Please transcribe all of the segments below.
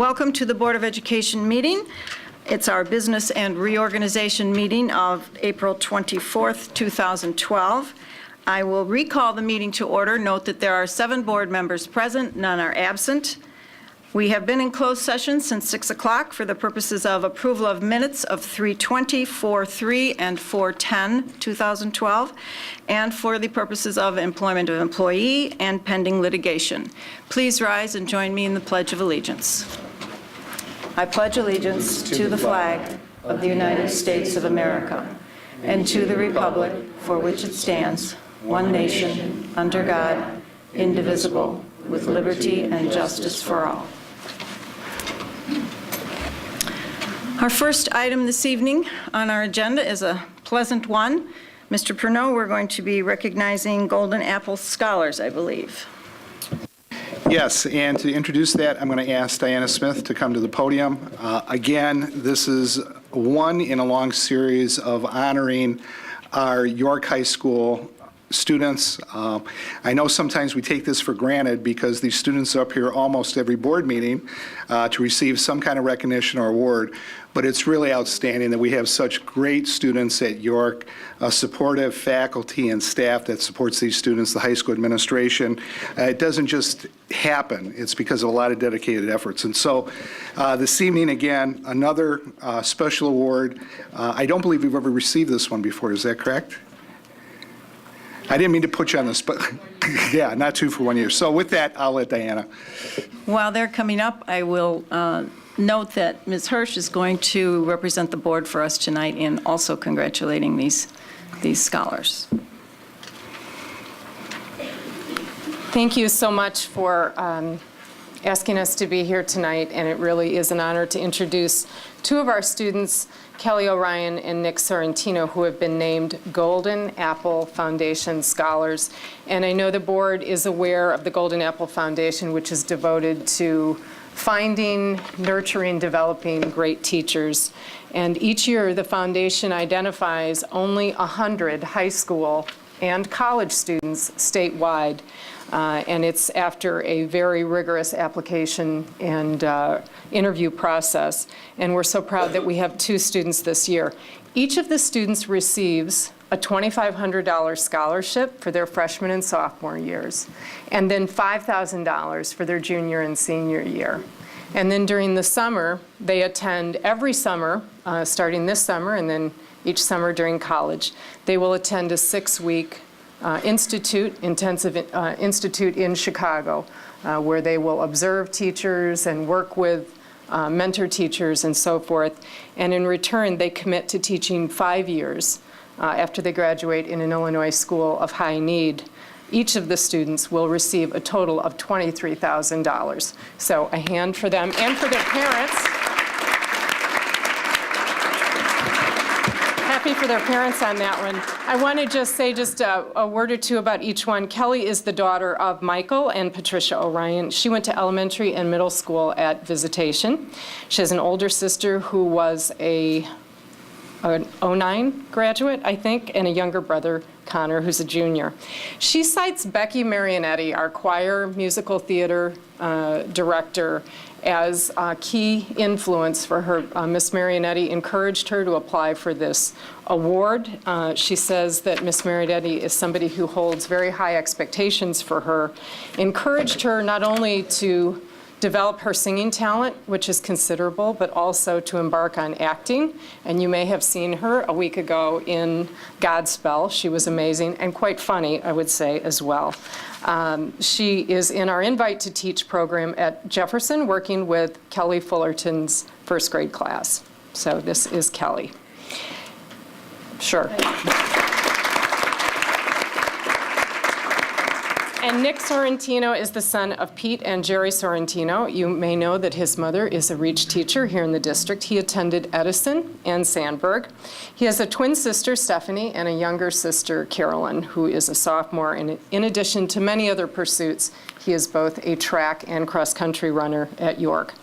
Welcome to the Board of Education meeting. It's our business and reorganization meeting of April 24th, 2012. I will recall the meeting to order. Note that there are 7 board members present, none are absent. We have been in closed session since 6 o'clock for the purposes of approval of minutes of 3:20, 4:03, and 4:10, 2012, and for the purposes of employment of employee and pending litigation. Please rise and join me in the Pledge of Allegiance. I pledge allegiance to the flag of the United States of America and to the republic for which it stands, one nation, under God, indivisible, with liberty and justice for all. Our first item this evening on our agenda is a pleasant one. Mr. Pernod, we're going to be recognizing Golden Apple Scholars, I believe. Yes, and to introduce that, I'm going to ask Diana Smith to come to the podium. Again, this is one in a long series of honoring our York High School students. I know sometimes we take this for granted because these students are up here almost every board meeting to receive some kind of recognition or award, but it's really outstanding that we have such great students at York, supportive faculty and staff that supports these students, the high school administration. It doesn't just happen. It's because of a lot of dedicated efforts. And so this evening, again, another special award. I don't believe we've ever received this one before. Is that correct? I didn't mean to put you on the spot. Yeah, not 2 for 1 year. So with that, I'll let Diana. While they're coming up, I will note that Ms. Hirsch is going to represent the board for us tonight in also congratulating these scholars. Thank you so much for asking us to be here tonight, and it really is an honor to introduce 2 of our students, Kelly O'Ryan and Nick Sorrentino, who have been named Golden Apple Foundation Scholars. And I know the board is aware of the Golden Apple Foundation, which is devoted to finding, nurturing, developing great teachers. And each year, the foundation identifies only 100 high school and college students statewide. And it's after a very rigorous application and interview process. And we're so proud that we have 2 students this year. Each of the students receives a $2,500 scholarship for their freshman and sophomore years, and then $5,000 for their junior and senior year. And then during the summer, they attend every summer, starting this summer, and then each summer during college, they will attend a 6-week intensive institute in Chicago, where they will observe teachers and work with mentor teachers and so forth. And in return, they commit to teaching 5 years after they graduate in an Illinois school of high need. Each of the students will receive a total of $23,000. So a hand for them and for their parents. Happy for their parents on that one. I want to just say a word or 2 about each one. Kelly is the daughter of Michael and Patricia O'Ryan. She went to elementary and middle school at Visitation. She has an older sister who was an 09 graduate, I think, and a younger brother, Connor, who's a junior. She cites Becky Marionetti, our choir musical theater director, as a key influence for her. Miss Marionetti encouraged her to apply for this award. She says that Miss Marionetti is somebody who holds very high expectations for her, encouraged her not only to develop her singing talent, which is considerable, but also to embark on acting. And you may have seen her a week ago in Godspell. She was amazing and quite funny, I would say, as well. She is in our Invite to Teach program at Jefferson, working with Kelly Fullerton's first grade class. So this is Kelly. Sure. And Nick Sorrentino is the son of Pete and Jerry Sorrentino. You may know that his mother is a Reach teacher here in the district. He attended Edison and Sandburg. He has a twin sister, Stephanie, and a younger sister, Carolyn, who is a sophomore. And in addition to many other pursuits, He is both a track and cross-country runner at York.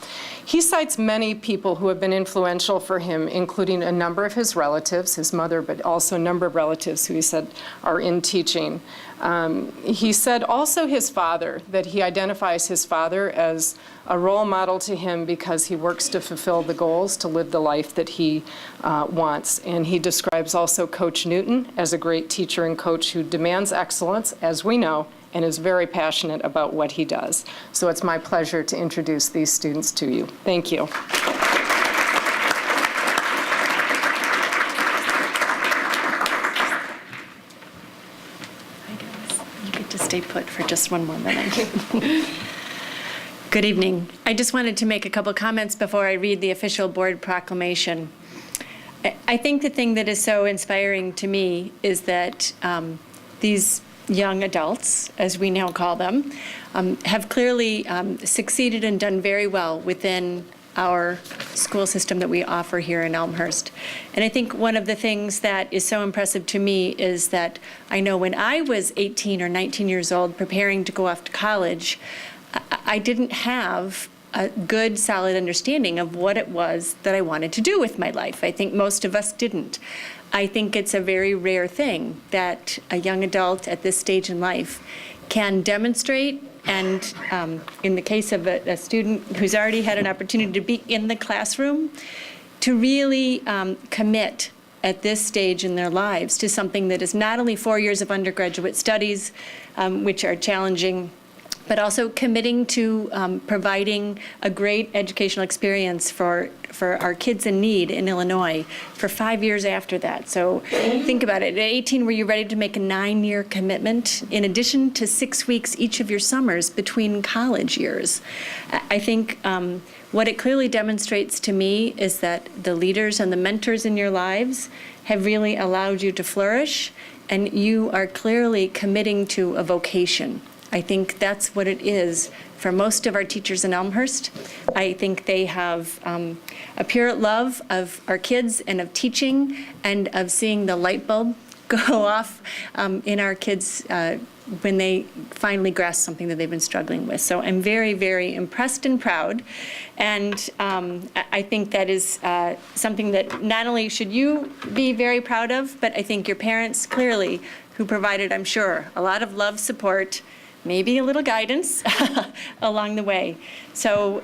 He cites many people who have been influential for him, including a number of his relatives, his mother, but also a number of relatives who he said are in teaching. He said also his father, that he identifies his father as a role model to him because he works to fulfill the goals, to live the life that he wants. And he describes also Coach Newton as a great teacher and coach who demands excellence, as we know, and is very passionate about what he does. So it's my pleasure to introduce these students to you. Thank you. You get to stay put for just one more minute. Good evening. I just wanted to make a couple comments before I read the official board proclamation. I think the thing that is so inspiring to me is that these young adults, as we now call them, have clearly succeeded and done very well within our school system that we offer here in Elmhurst. And I think one of the things that is so impressive to me is that I know when I was 18 or 19 years old preparing to go off to college, I didn't have a good, solid understanding of what it was that I wanted to do with my life. I think most of us didn't. I think it's a very rare thing that a young adult at this stage in life can demonstrate, and in the case of a student who's already had an opportunity to be in the classroom, to really commit at this stage in their lives to something that is not only 4 years of undergraduate studies, which are challenging, but also committing to providing a great educational experience for our kids in need in Illinois for 5 years after that. So think about it. At 18, were you ready to make a 9-year commitment in addition to 6 weeks each of your summers between college years? I think what it clearly demonstrates to me is that the leaders and the mentors in your lives have really allowed you to flourish, and you are clearly committing to a vocation. I think that's what it is for most of our teachers in Elmhurst. I think they have a pure love of our kids and of teaching and of seeing the light bulb go off in our kids when they finally grasp something that they've been struggling with. So I'm very, very impressed and proud. And I think that is something that not only should you be very proud of, but I think your parents clearly, who provided, I'm sure, a lot of love, support, maybe a little guidance along the way. So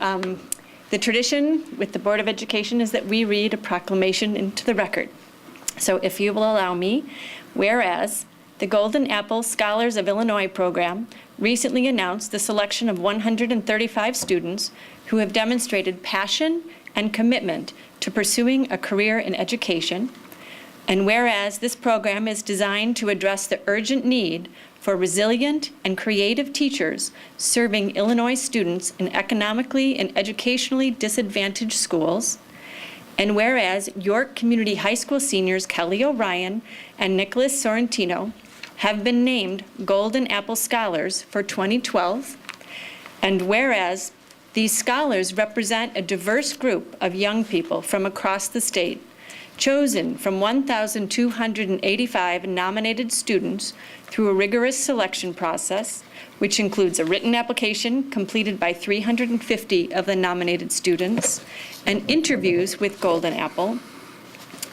the tradition with the Board of Education is that we read a proclamation into the record. So if you will allow me, whereas the Golden Apple Scholars of Illinois program recently announced the selection of 135 students who have demonstrated passion and commitment to pursuing a career in education, and whereas this program is designed to address the urgent need for resilient and creative teachers serving Illinois students in economically and educationally disadvantaged schools, and whereas York Community High School seniors Kelly O'Ryan and Nicholas Sorrentino have been named Golden Apple Scholars for 2012, and whereas these scholars represent a diverse group of young people from across the state, chosen from 1,285 nominated students through a rigorous selection process, which includes a written application completed by 350 of the nominated students, and interviews with Golden Apple.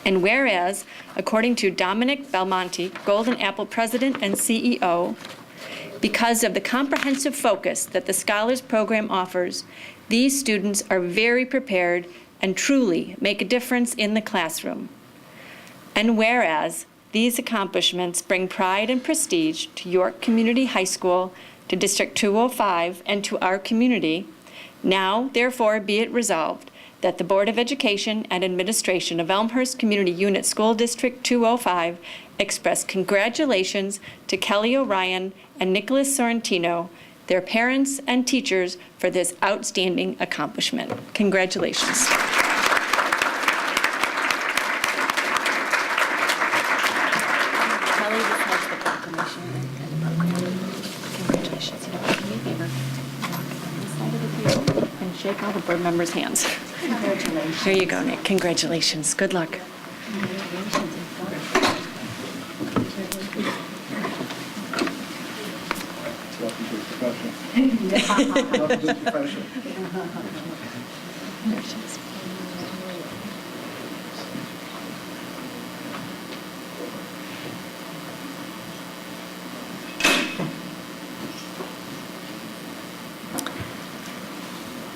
And whereas, according to Dominic Belmonte, Golden Apple President and CEO, because of the comprehensive focus that the Scholars Program offers, these students are very prepared and truly make a difference in the classroom. And whereas these accomplishments bring pride and prestige to York Community High School, to District 205, and to our community, now therefore be it resolved that the Board of Education and Administration of Elmhurst Community Unit School District 205 express congratulations to Kelly O'Ryan and Nicholas Sorrentino, their parents and teachers, for this outstanding accomplishment. Congratulations. Kelly, this has the proclamation and the program. Congratulations. You know, do me a favor. Walk on this side of the table and shake all the board members' hands. Congratulations. Here you go, Nick. Congratulations. Good luck. Welcome to the profession.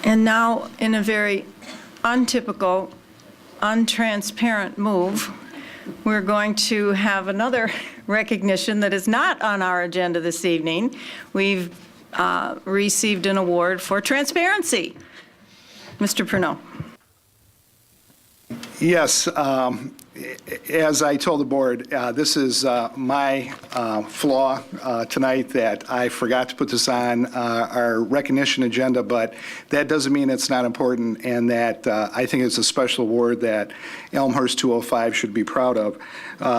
And now, in a very untypical, untransparent move, we're going to have another recognition that is not on our agenda this evening. We've received an award for transparency. Mr. Pruneau. Yes, as I told the board, this is my flaw tonight, that I forgot to put this on our recognition agenda, but that doesn't mean it's not important, and that I think it's a special award that Elmhurst 205 should be proud of.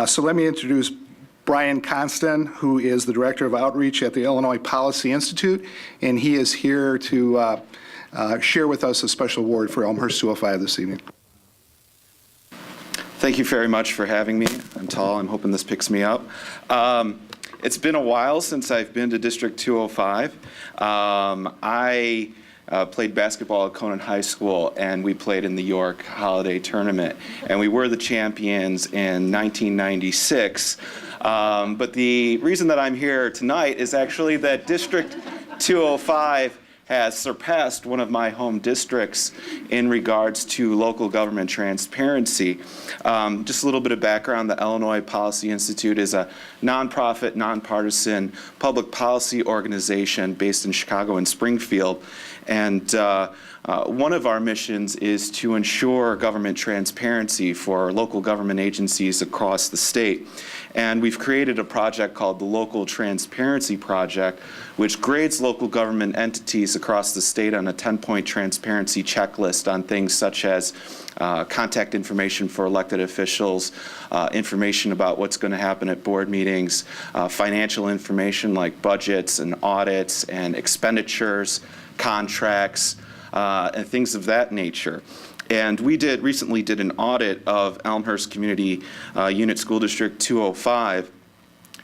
So let me introduce Brian Constan, who is the Director of Outreach at the Illinois Policy Institute, and he is here to share with us a special award for Elmhurst 205 this evening. Thank you very much for having me. I'm tall. I'm hoping this picks me up. It's been a while since I've been to District 205. I played basketball at Conan High School, and we played in the York Holiday Tournament, and we were the champions in 1996. But the reason that I'm here tonight is actually that District 205 has surpassed one of my home districts in regards to local government transparency. Just a little bit of background, the Illinois Policy Institute is a nonprofit, nonpartisan public policy organization based in Chicago and Springfield. And one of our missions is to ensure government transparency for local government agencies across the state. And we've created a project called the Local Transparency Project, which grades local government entities across the state on a 10-point transparency checklist on things such as contact information for elected officials, information about what's going to happen at board meetings, financial information like budgets and audits and expenditures, contracts, and things of that nature. And we recently did an audit of Elmhurst Community Unit School District 205,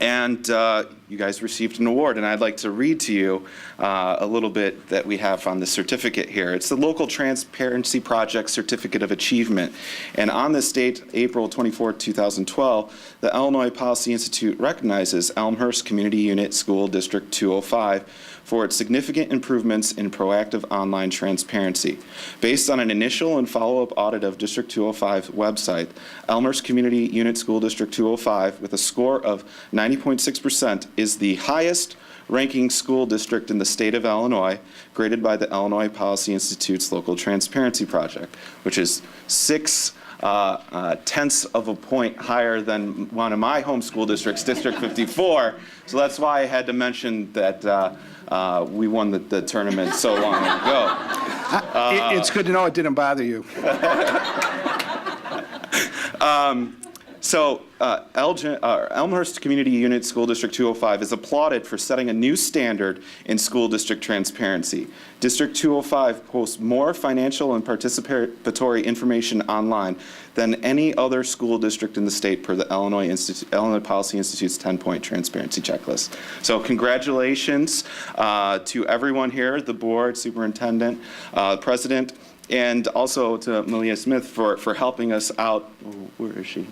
and you guys received an award, and I'd like to read to you a little bit that we have on the certificate here. It's the Local Transparency Project Certificate of Achievement, and on this date, April 24, 2012, the Illinois Policy Institute recognizes Elmhurst Community Unit School District 205 for its significant improvements in proactive online transparency. Based on an initial and follow-up audit of District 205's website, Elmhurst Community Unit School District 205, with a score of 90.6%, is the highest ranking school district in the state of Illinois, graded by the Illinois Policy Institute's Local Transparency Project, which is 6/10 of a point higher than one of my home school districts, District 54. So that's why I had to mention that we won the tournament so long ago. It's good to know it didn't bother you. Elmhurst Community Unit School District 205 is applauded for setting a new standard in school district transparency. District 205 posts more financial and participatory information online than any other school district in the state per the Illinois Policy Institute's 10-point transparency checklist. So congratulations to everyone here, the board, superintendent, president, and also to Malia Smith for helping us out. Where is she?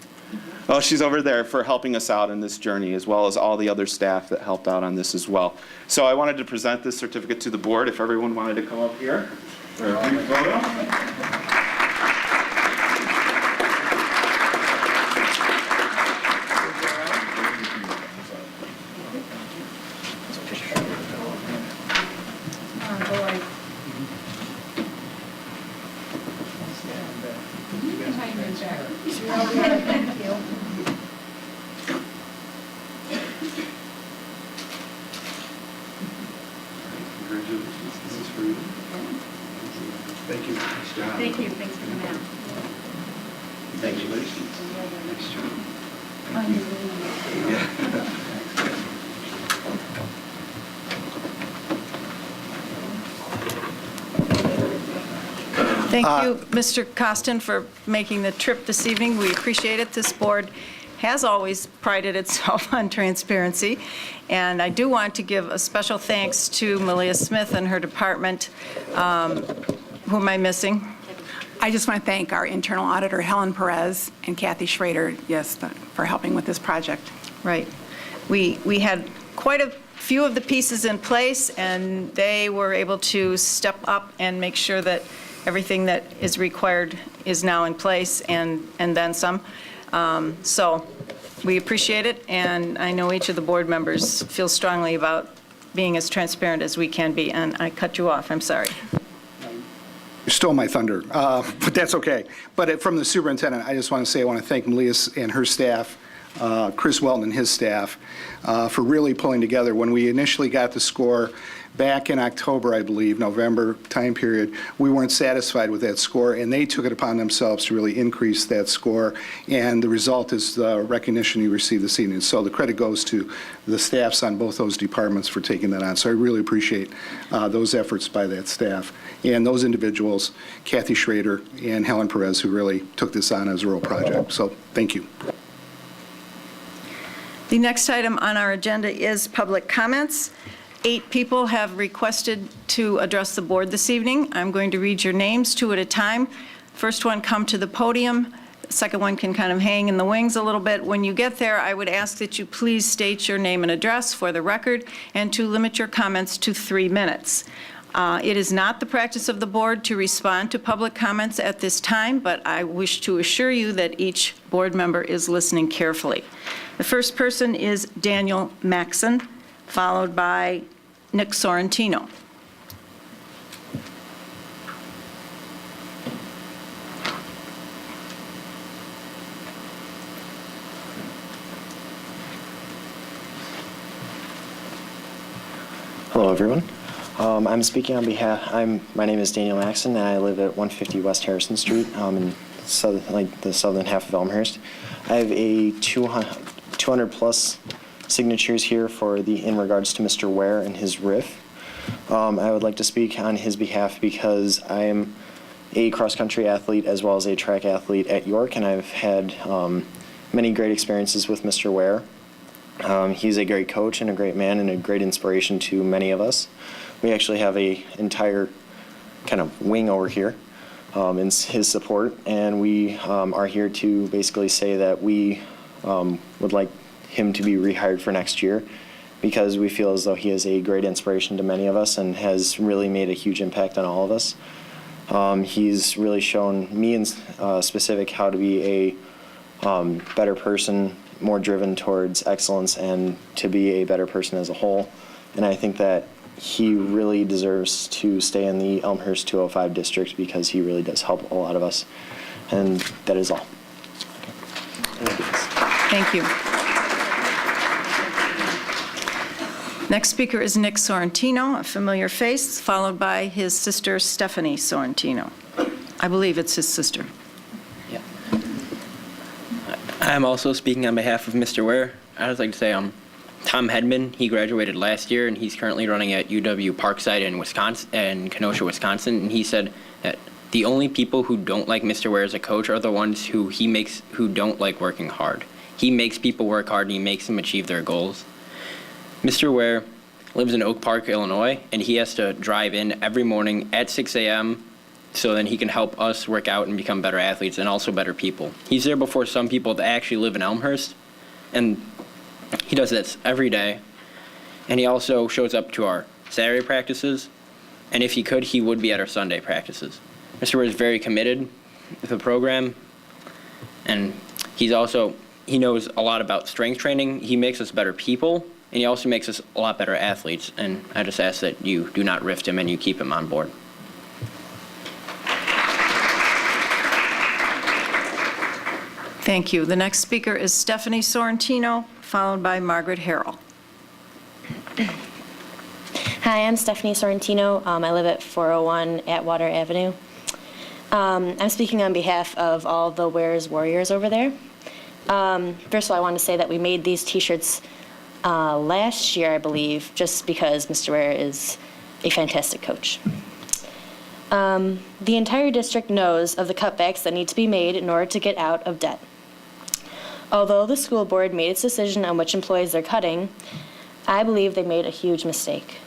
Oh, she's over there, for helping us out in this journey, as well as all the other staff that helped out on this as well. So I wanted to present this certificate to the board, if everyone wanted to come up here for a brief photo. Thank you. Nice job. Thank you. Thanks for coming out. Congratulations. Nice job. Thank you, Mr. Costin, for making the trip this evening. We appreciate it. This board has always prided itself on transparency. And I do want to give a special thanks to Malia Smith and her department. Who am I missing? I just want to thank our internal auditor, Helen Perez, and Kathy Schrader, for helping with this project. Right. We had quite a few of the pieces in place, and they were able to step up and make sure that everything that is required is now in place and then some. So we appreciate it, and I know each of the board members feel strongly about being as transparent as we can be, and I cut you off. I'm sorry. You stole my thunder, but that's okay. But from the superintendent, I just want to say I want to thank Malia and her staff, Chris Welton and his staff, for really pulling together. When we initially got the score back in October, I believe, November time period, we weren't satisfied with that score, and they took it upon themselves to really increase that score, and the result is the recognition you received this evening. So the credit goes to the staffs on both those departments for taking that on. So I really appreciate those efforts by that staff and those individuals, Kathy Schrader and Helen Perez, who really took this on as a real project. So thank you. The next item on our agenda is public comments. 8 people have requested to address the board this evening. I'm going to read your names 2 at a time. First one, come to the podium. The second one can kind of hang in the wings a little bit. When you get there, I would ask that you please state your name and address for the record and to limit your comments to 3 minutes. It is not the practice of the board to respond to public comments at this time, but I wish to assure you that each board member is listening carefully. The first person is Daniel Maxon, followed by Nick Sorrentino. Hello, everyone. I'm speaking on behalf. My name is Daniel Maxon, and I live at 150 West Harrison Street, in the southern half of Elmhurst. I have a 200 plus signatures here in regards to Mr. Ware and his RIF. I would like to speak on his behalf because I am a cross-country athlete as well as a track athlete at York, and I've had many great experiences with Mr. Ware. He's a great coach and a great man and a great inspiration to many of us. We actually have an entire kind of wing over here in his support, and we are here to basically say that we would like him to be rehired for next year because we feel as though he is a great inspiration to many of us and has really made a huge impact on all of us. He's really shown me in specific how to be a better person, more driven towards excellence, and to be a better person as a whole. And I think that he really deserves to stay in the Elmhurst 205 district because he really does help a lot of us. And that is all. Thank you. Next speaker is Nick Sorrentino, a familiar face, followed by his sister Stephanie Sorrentino. I believe it's his sister. Yeah. I'm also speaking on behalf of Mr. Ware. I'd just like to say Tom Hedman, he graduated last year, and he's currently running at UW Parkside in Wisconsin, and Kenosha, Wisconsin, and he said that the only people who don't like Mr. Ware as a coach are the ones who don't like working hard. He makes people work hard, and he makes them achieve their goals. Mr. Ware lives in Oak Park, Illinois, and he has to drive in every morning at 6 a.m. so then he can help us work out and become better athletes and also better people. He's there before some people that actually live in Elmhurst, and he does this every day. And he also shows up to our Saturday practices, and if he could, he would be at our Sunday practices. Mr. Ware is very committed with the program, and he knows a lot about strength training. He makes us better people, and he also makes us a lot better athletes. And I just ask that you do not rift him and you keep him on board. Thank you. The next speaker is Stephanie Sorrentino, followed by Margaret Harrell. Hi, I'm Stephanie Sorrentino. I live at 401 Atwater Avenue. I'm speaking on behalf of all the Ware's Warriors over there. First of all, I want to say that we made these T-shirts last year, I believe, just because Mr. Ware is a fantastic coach. The entire district knows of the cutbacks that need to be made in order to get out of debt. Although the school board made its decision on which employees they're cutting, I believe they made a huge mistake.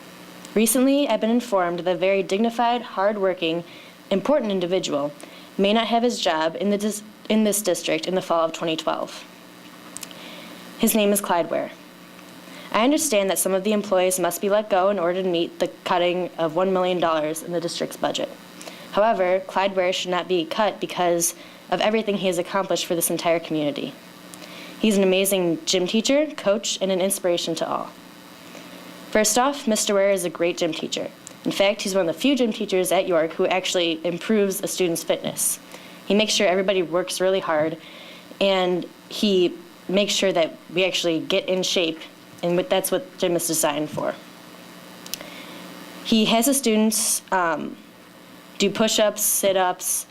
Recently, I've been informed that a very dignified, hardworking, important individual may not have his job in this district in the fall of 2012. His name is Clyde Ware. I understand that some of the employees must be let go in order to meet the cutting of $1 million in the district's budget. However, Clyde Ware should not be cut because of everything he has accomplished for this entire community. He's an amazing gym teacher, coach, and an inspiration to all. First off, Mr. Ware is a great gym teacher. In fact, he's one of the few gym teachers at York who actually improves a student's fitness. He makes sure everybody works really hard, and he makes sure that we actually get in shape, and that's what gym is designed for. He has his students do push-ups, sit-ups,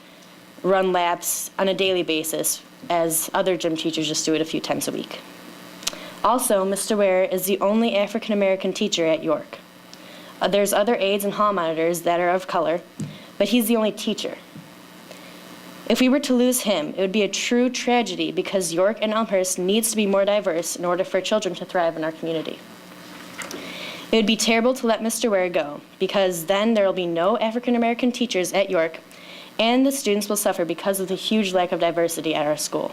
run laps on a daily basis, as other gym teachers just do it a few times a week. Also, Mr. Ware is the only African-American teacher at York. There's other aides and hall monitors that are of color, but he's the only teacher. If we were to lose him, it would be a true tragedy because York and Elmhurst needs to be more diverse in order for children to thrive in our community. It would be terrible to let Mr. Ware go because then there will be no African-American teachers at York, and the students will suffer because of the huge lack of diversity at our school.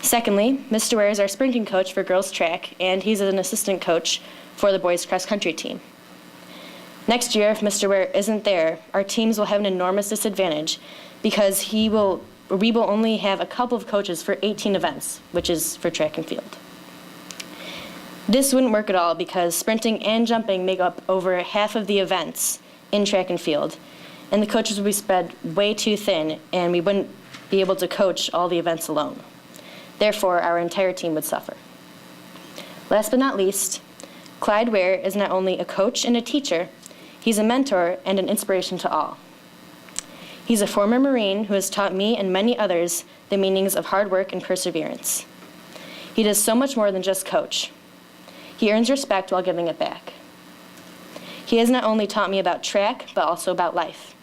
Secondly, Mr. Ware is our sprinting coach for girls track, and he's an assistant coach for the boys cross country team. Next year, if Mr. Ware isn't there, our teams will have an enormous disadvantage because we will only have a couple of coaches for 18 events, which is for track and field. This wouldn't work at all because sprinting and jumping make up over half of the events in track and field, and the coaches would be spread way too thin, and we wouldn't be able to coach all the events alone. Therefore, our entire team would suffer. Last but not least, Clyde Ware is not only a coach and a teacher, he's a mentor and an inspiration to all. He's a former Marine who has taught me and many others the meanings of hard work and perseverance. He does so much more than just coach. He earns respect while giving it back. He has not only taught me about track, but also about life.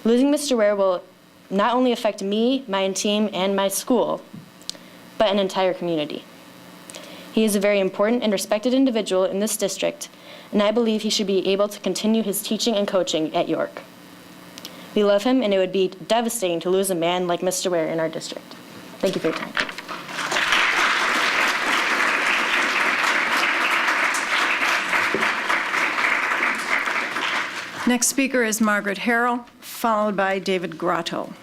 Losing Mr. Ware will not only affect me, my team, and my school, but an entire community. He is a very important and respected individual in this district, and I believe he should be able to continue his teaching and coaching at York. We love him, and it would be devastating to lose a man like Mr. Ware in our district. Thank you for your time. Next speaker is Margaret Harrell, followed by David Grotto.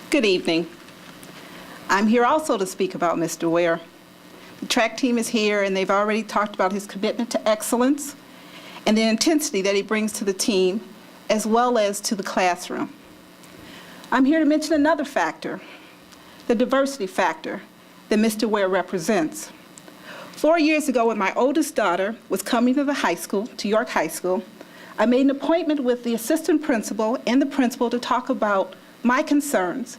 Good evening. I'm here also to speak about Mr. Ware. The track team is here, and they've already talked about his commitment to excellence and the intensity that he brings to the team, as well as to the classroom. I'm here to mention another factor, the diversity factor that Mr. Ware represents. 4 years ago, when my oldest daughter was coming to the high school, to York High School, I made an appointment with the assistant principal and the principal to talk about my concerns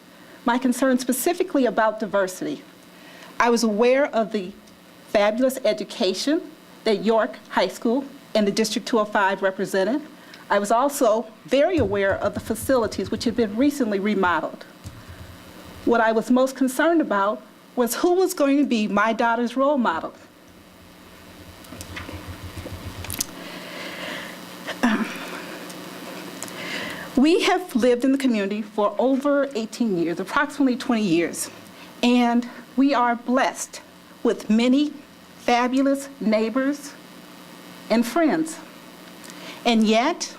specifically about diversity. I was aware of the fabulous education that York High School and the District 205 represented. I was also very aware of the facilities which had been recently remodeled. What I was most concerned about was who was going to be my daughter's role model. We have lived in the community for over 18 years, approximately 20 years, and we are blessed with many fabulous neighbors and friends. And yet,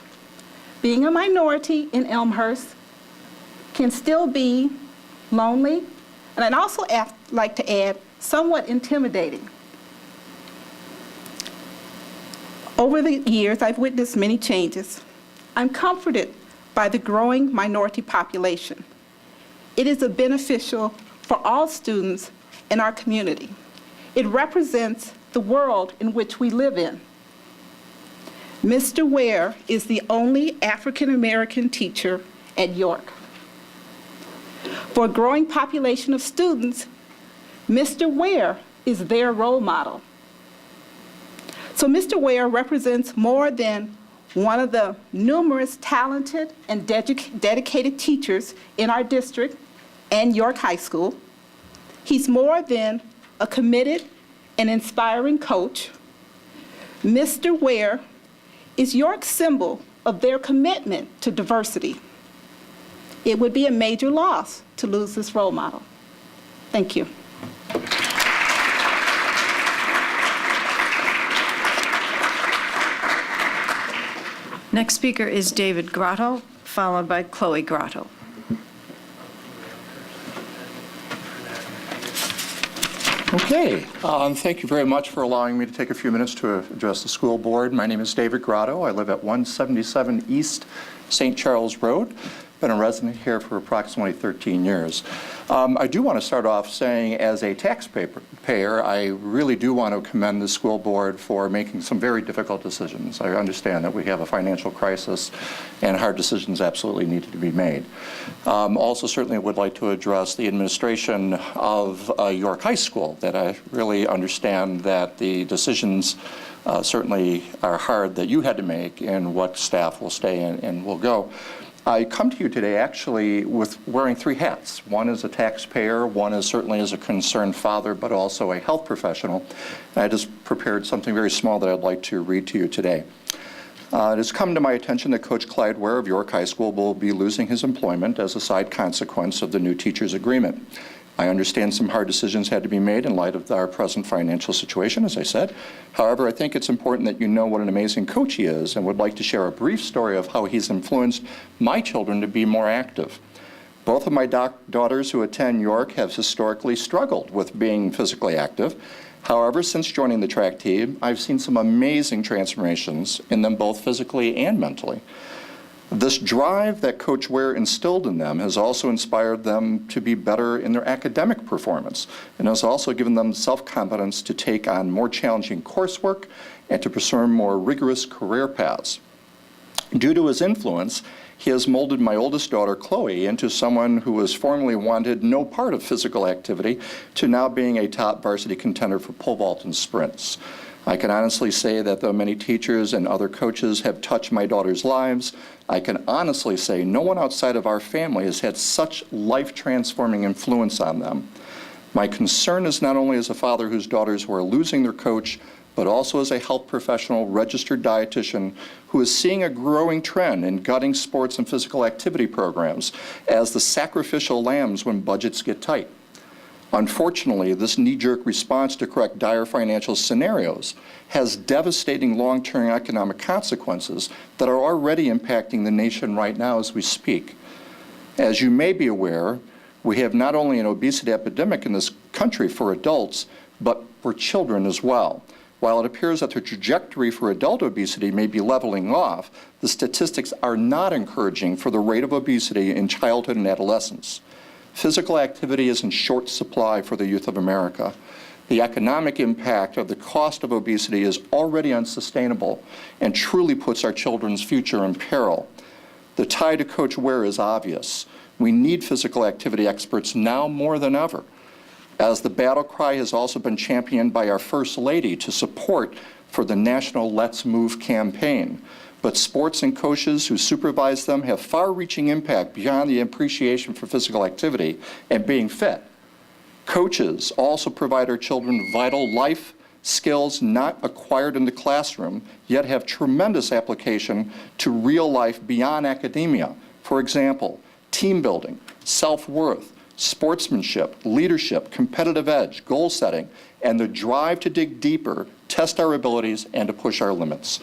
being a minority in Elmhurst can still be lonely, and I'd also like to add, somewhat intimidating. Over the years, I've witnessed many changes. I'm comforted by the growing minority population. It is beneficial for all students in our community. It represents the world in which we live in. Mr. Ware is the only African-American teacher at York. For a growing population of students, Mr. Ware is their role model. So Mr. Ware represents more than one of the numerous talented and dedicated teachers in our district and York High School. He's more than a committed and inspiring coach. Mr. Ware is York's symbol of their commitment to diversity. It would be a major loss to lose this role model. Thank you. Next speaker is David Grotto, followed by Chloe Grotto. Okay, thank you very much for allowing me to take a few minutes to address the school board. My name is David Grotto. I live at 177 East St. Charles Road. Been a resident here for approximately 13 years. I do want to start off saying, as a taxpayer, I really do want to commend the school board for making some very difficult decisions. I understand that we have a financial crisis and hard decisions absolutely need to be made. Also, certainly would like to address the administration of York High School, that I really understand that the decisions certainly are hard that you had to make and what staff will stay and will go. I come to you today actually with wearing three hats. One is a taxpayer, one is certainly as a concerned father, but also a health professional. And I just prepared something very small that I'd like to read to you today. It has come to my attention that Coach Clyde Ware of York High School will be losing his employment as a side consequence of the new teachers' agreement. I understand some hard decisions had to be made in light of our present financial situation, as I said. However, I think it's important that you know what an amazing coach he is and would like to share a brief story of how he's influenced my children to be more active. Both of my daughters who attend York have historically struggled with being physically active. However, since joining the track team, I've seen some amazing transformations in them both physically and mentally. This drive that Coach Ware instilled in them has also inspired them to be better in their academic performance and has also given them self-confidence to take on more challenging coursework and to pursue more rigorous career paths. Due to his influence, he has molded my oldest daughter, Chloe, into someone who was formerly wanted no part of physical activity to now being a top varsity contender for pole vault and sprints. I can honestly say that though many teachers and other coaches have touched my daughter's lives, I can honestly say no one outside of our family has had such life-transforming influence on them. My concern is not only as a father whose daughters who are losing their coach, but also as a health professional, registered dietitian, who is seeing a growing trend in gutting sports and physical activity programs as the sacrificial lambs when budgets get tight. Unfortunately, this knee-jerk response to correct dire financial scenarios has devastating long-term economic consequences that are already impacting the nation right now as we speak. As you may be aware, we have not only an obesity epidemic in this country for adults, but for children as well. While it appears that the trajectory for adult obesity may be leveling off, the statistics are not encouraging for the rate of obesity in childhood and adolescence. Physical activity is in short supply for the youth of America. The economic impact of the cost of obesity is already unsustainable and truly puts our children's future in peril. The tie to Coach Ware is obvious. We need physical activity experts now more than ever, as the battle cry has also been championed by our First Lady to support for the national Let's Move campaign. But sports and coaches who supervise them have far-reaching impact beyond the appreciation for physical activity and being fit. Coaches also provide our children vital life skills not acquired in the classroom, yet have tremendous application to real life beyond academia. For example, team building, self-worth, sportsmanship, leadership, competitive edge, goal setting, and the drive to dig deeper, test our abilities, and to push our limits.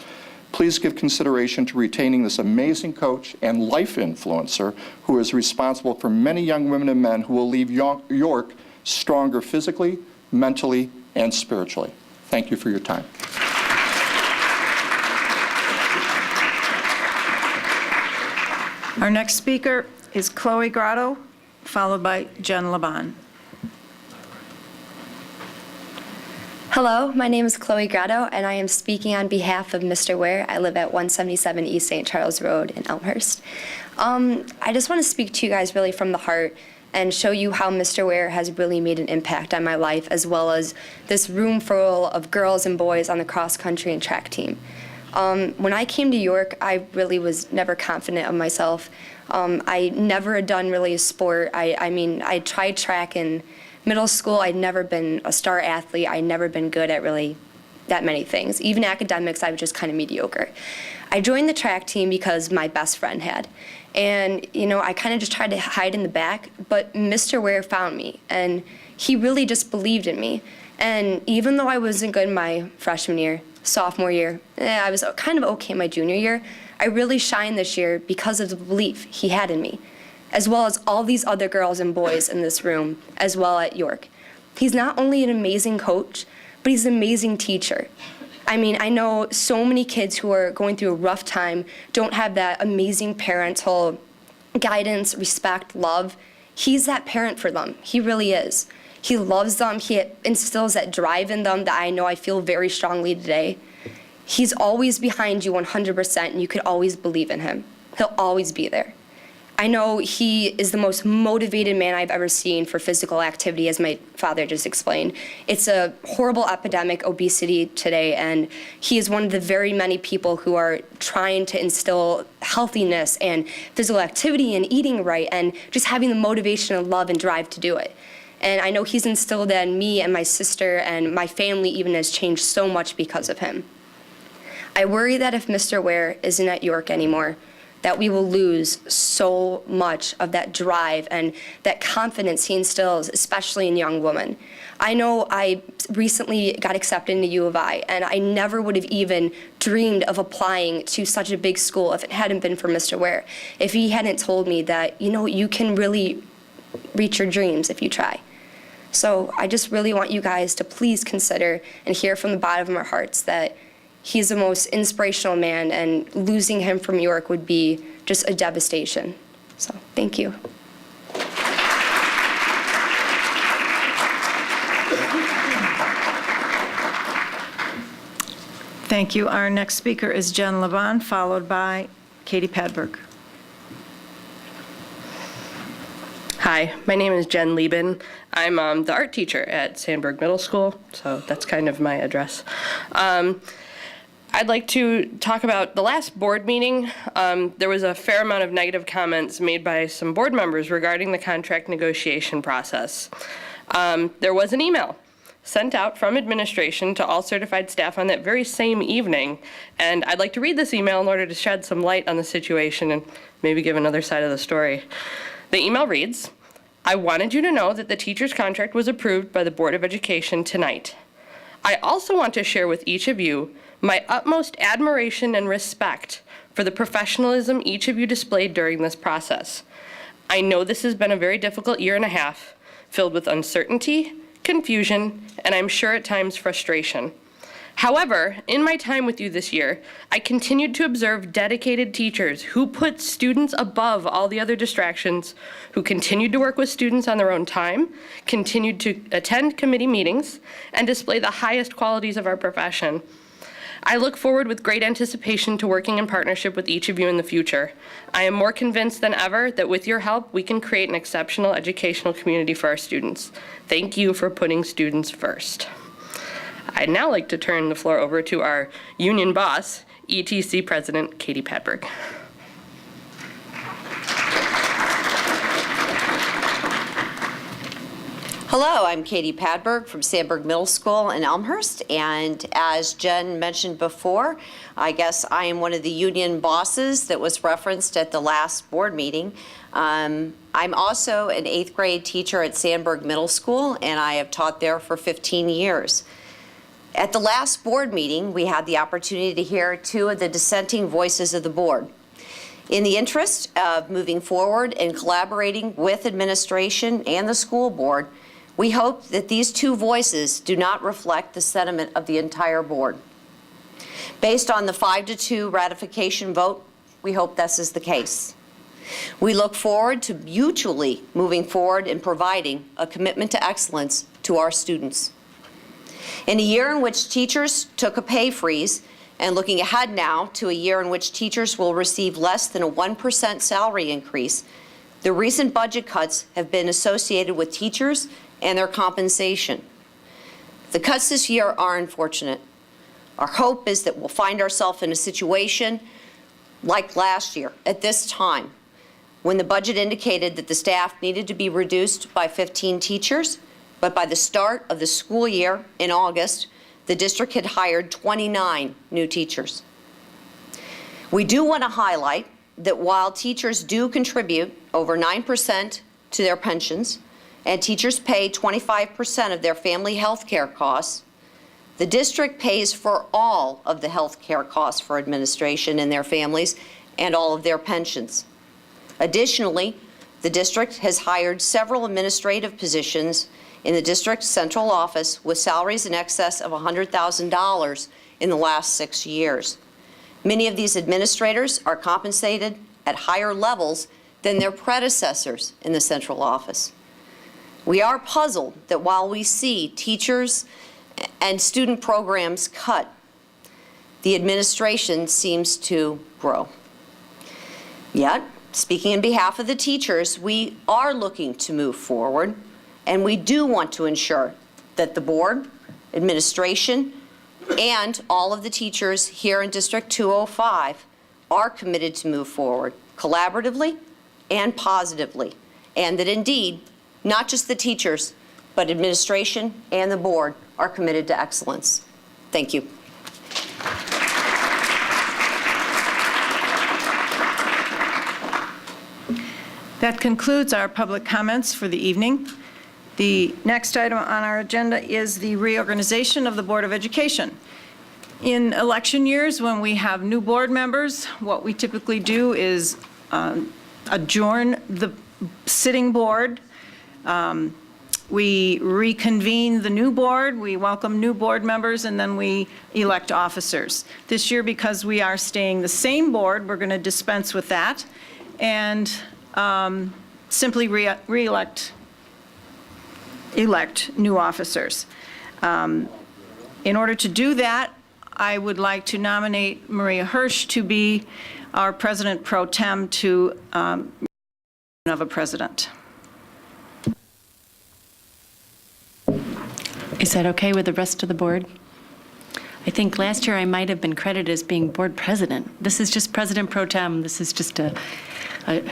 Please give consideration to retaining this amazing coach and life influencer who is responsible for many young women and men who will leave York stronger physically, mentally, and spiritually. Thank you for your time. Our next speaker is Chloe Grotto, followed by Jen Laban. Hello, my name is Chloe Grotto, and I am speaking on behalf of Mr. Ware. I live at 177 East St. Charles Road in Elmhurst. I just want to speak to you guys really from the heart and show you how Mr. Ware has really made an impact on my life, as well as this room full of girls and boys on the cross-country and track team. When I came to York, I really was never confident of myself. I never had done really a sport. I mean, I tried track in middle school. I'd never been a star athlete. I'd never been good at really that many things. Even academics, I was just kind of mediocre. I joined the track team because my best friend had. And, you know, I kind of just tried to hide in the back, but Mr. Ware found me, and he really just believed in me. And even though I wasn't good my freshman year, sophomore year, I was kind of okay my junior year, I really shined this year because of the belief he had in me, as well as all these other girls and boys in this room, as well at York. He's not only an amazing coach, but he's an amazing teacher. I mean, I know so many kids who are going through a rough time don't have that amazing parental guidance, respect, love. He's that parent for them. He really is. He loves them. He instills that drive in them that I know I feel very strongly today. He's always behind you 100%, and you could always believe in him. He'll always be there. I know he is the most motivated man I've ever seen for physical activity, as my father just explained. It's a horrible epidemic, obesity today, and he is one of the very many people who are trying to instill healthiness and physical activity and eating right and just having the motivation and love and drive to do it. And I know he's instilled that in me, and my sister and my family even has changed so much because of him. I worry that if Mr. Ware isn't at York anymore, that we will lose so much of that drive and that confidence he instills, especially in young women. I know I recently got accepted into U of I, and I never would have even dreamed of applying to such a big school if it hadn't been for Mr. Ware. If he hadn't told me that, you know, you can really reach your dreams if you try. So I just really want you guys to please consider and hear from the bottom of our hearts that he's the most inspirational man, and losing him from York would be just a devastation. So, thank you. Thank you. Our next speaker is Jen Levon, followed by Katie Padberg. Hi, my name is Jen Lieben. I'm the art teacher at Sandburg Middle School, so that's kind of my address. I'd like to talk about the last board meeting. There was a fair amount of negative comments made by some board members regarding the contract negotiation process. There was an email sent out from administration to all certified staff on that very same evening, and I'd like to read this email in order to shed some light on the situation and maybe give another side of the story. The email reads, "I wanted you to know that the teacher's contract was approved by the Board of Education tonight. I also want to share with each of you my utmost admiration and respect for the professionalism each of you displayed during this process. I know this has been a very difficult year and a half, filled with uncertainty, confusion, and I'm sure at times frustration. However, in my time with you this year, I continued to observe dedicated teachers who put students above all the other distractions, who continued to work with students on their own time, continued to attend committee meetings, and display the highest qualities of our profession. I look forward with great anticipation to working in partnership with each of you in the future. I am more convinced than ever that with your help, we can create an exceptional educational community for our students. Thank you for putting students first." I'd now like to turn the floor over to our union boss, ETC President Katie Padberg. Hello, I'm Katie Padberg from Sandburg Middle School in Elmhurst, and as Jen mentioned before, I guess I am one of the union bosses that was referenced at the last board meeting. I'm also an 8th grade teacher at Sandburg Middle School, and I have taught there for 15 years. At the last board meeting, we had the opportunity to hear two of the dissenting voices of the board. In the interest of moving forward and collaborating with administration and the school board, we hope that these two voices do not reflect the sentiment of the entire board. Based on the 5-2 ratification vote, we hope this is the case. We look forward to mutually moving forward and providing a commitment to excellence to our students. In a year in which teachers took a pay freeze, and looking ahead now to a year in which teachers will receive less than a 1% salary increase, the recent budget cuts have been associated with teachers and their compensation. The cuts this year are unfortunate. Our hope is that we'll find ourselves in a situation like last year at this time, when the budget indicated that the staff needed to be reduced by 15 teachers, but by the start of the school year in August, the district had hired 29 new teachers. We do want to highlight that while teachers do contribute over 9% to their pensions, and teachers pay 25% of their family health care costs, the district pays for all of the health care costs for administration and their families and all of their pensions. Additionally, the district has hired several administrative positions in the district's central office with salaries in excess of $100,000 in the last 6 years. Many of these administrators are compensated at higher levels than their predecessors in the central office. We are puzzled that while we see teachers and student programs cut, the administration seems to grow. Yet, speaking on behalf of the teachers, we are looking to move forward, and we do want to ensure that the board, administration, and all of the teachers here in District 205 are committed to move forward collaboratively and positively, and that indeed, not just the teachers, but administration and the board are committed to excellence. Thank you. That concludes our public comments for the evening. The next item on our agenda is the reorganization of the Board of Education. In election years, when we have new board members, what we typically do is adjourn the sitting board. We reconvene the new board, we welcome new board members, and then we elect officers. This year, because we are staying the same board, we're going to dispense with that and simply elect new officers. In order to do that, I would like to nominate Maria Hirsch to be our president pro tem to of a president. Is that okay with the rest of the board? I think last year I might have been credited as being board president. This is just president pro tem. This is just a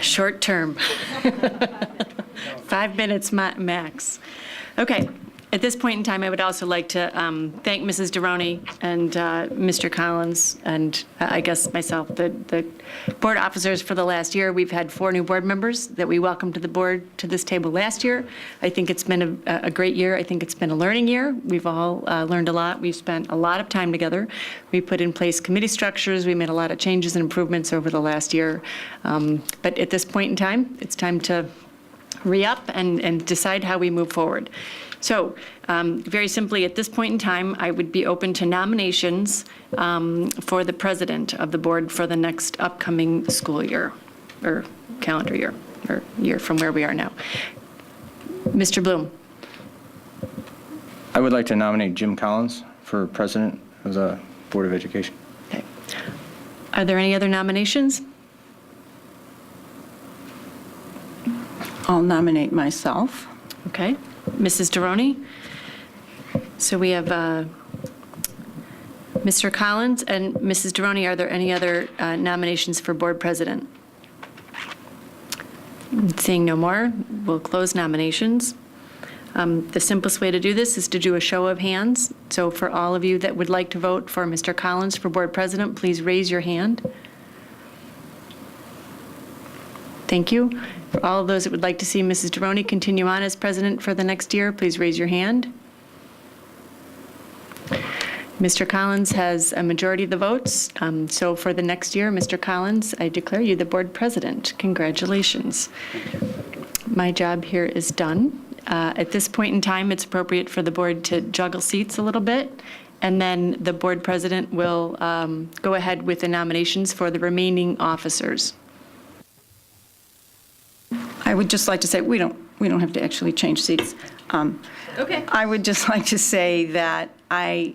short term. 5 minutes max. Okay. At this point in time, I would also like to thank Mrs. Deroni and Mr. Collins and I guess myself, the board officers for the last year. We've had 4 new board members that we welcomed to the board to this table last year. I think it's been a great year. I think it's been a learning year. We've all learned a lot. We've spent a lot of time together. We put in place committee structures. We made a lot of changes and improvements over the last year. But at this point in time, it's time to re-up and decide how we move forward. So very simply, at this point in time, I would be open to nominations for the president of the board for the next upcoming school year, or calendar year, or year from where we are now. Mr. Bloom. I would like to nominate Jim Collins for president of the Board of Education. Okay. Are there any other nominations? I'll nominate myself. Okay. Mrs. Deroni? So we have Mr. Collins and Mrs. Deroni. Are there any other nominations for board president? Seeing no more, we'll close nominations. The simplest way to do this is to do a show of hands. So for all of you that would like to vote for Mr. Collins for board president, please raise your hand. Thank you. For all of those that would like to see Mrs. Deroni continue on as president for the next year, please raise your hand. Mr. Collins has a majority of the votes. So for the next year, Mr. Collins, I declare you the board president. Congratulations. My job here is done. At this point in time, it's appropriate for the board to juggle seats a little bit, and then the board president will go ahead with the nominations for the remaining officers. I would just like to say, we don't have to actually change seats. Okay. I would just like to say that I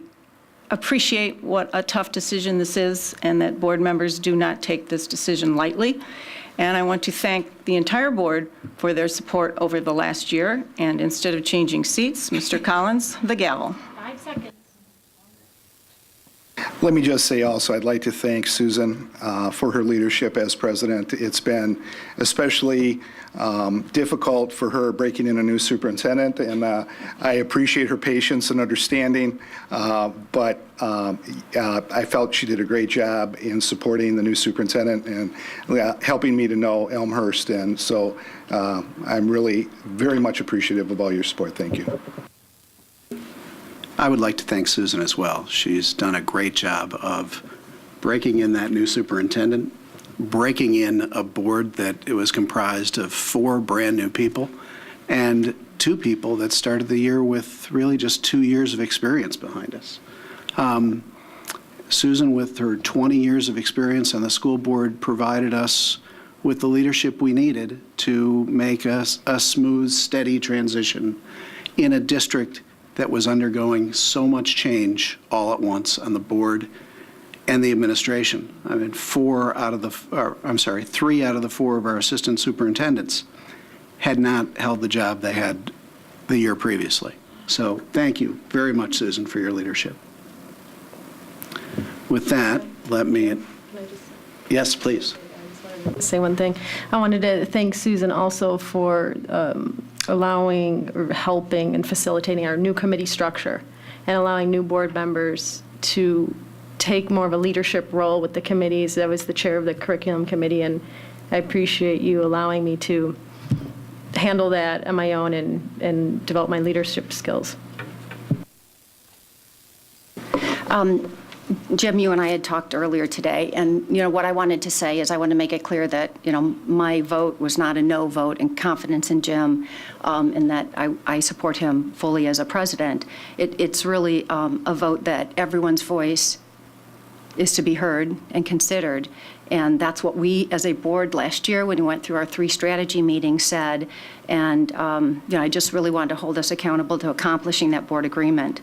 appreciate what a tough decision this is, and that board members do not take this decision lightly. And I want to thank the entire board for their support over the last year. And instead of changing seats, Mr. Collins, the gavel. 5 seconds. Let me just say also, I'd like to thank Susan for her leadership as president. It's been especially difficult for her breaking in a new superintendent, and I appreciate her patience and understanding, but I felt she did a great job in supporting the new superintendent and helping me to know Elmhurst, and so I'm really very much appreciative of all your support. Thank you. I would like to thank Susan as well. She's done a great job of breaking in that new superintendent, breaking in a board that it was comprised of 4 brand new people and 2 people that started the year with really just 2 years of experience behind us. Susan, with her 20 years of experience on the school board, provided us with the leadership we needed to make a smooth, steady transition in a district that was undergoing so much change all at once on the board and the administration. I mean, 3 out of the 4 of our assistant superintendents had not held the job they had the year previously. So thank you very much, Susan, for your leadership. With that, yes, please. Say one thing. I wanted to thank Susan also for allowing or helping and facilitating our new committee structure and allowing new board members to take more of a leadership role with the committees. I was the chair of the curriculum committee, and I appreciate you allowing me to handle that on my own and develop my leadership skills. Jim, you and I had talked earlier today, and what I wanted to say is I want to make it clear that my vote was not a no vote, and confidence in Jim, and that I support him fully as a president. It's really a vote that everyone's voice is to be heard and considered, and that's what we as a board last year when we went through our 3 strategy meetings said, and I just really wanted to hold us accountable to accomplishing that board agreement.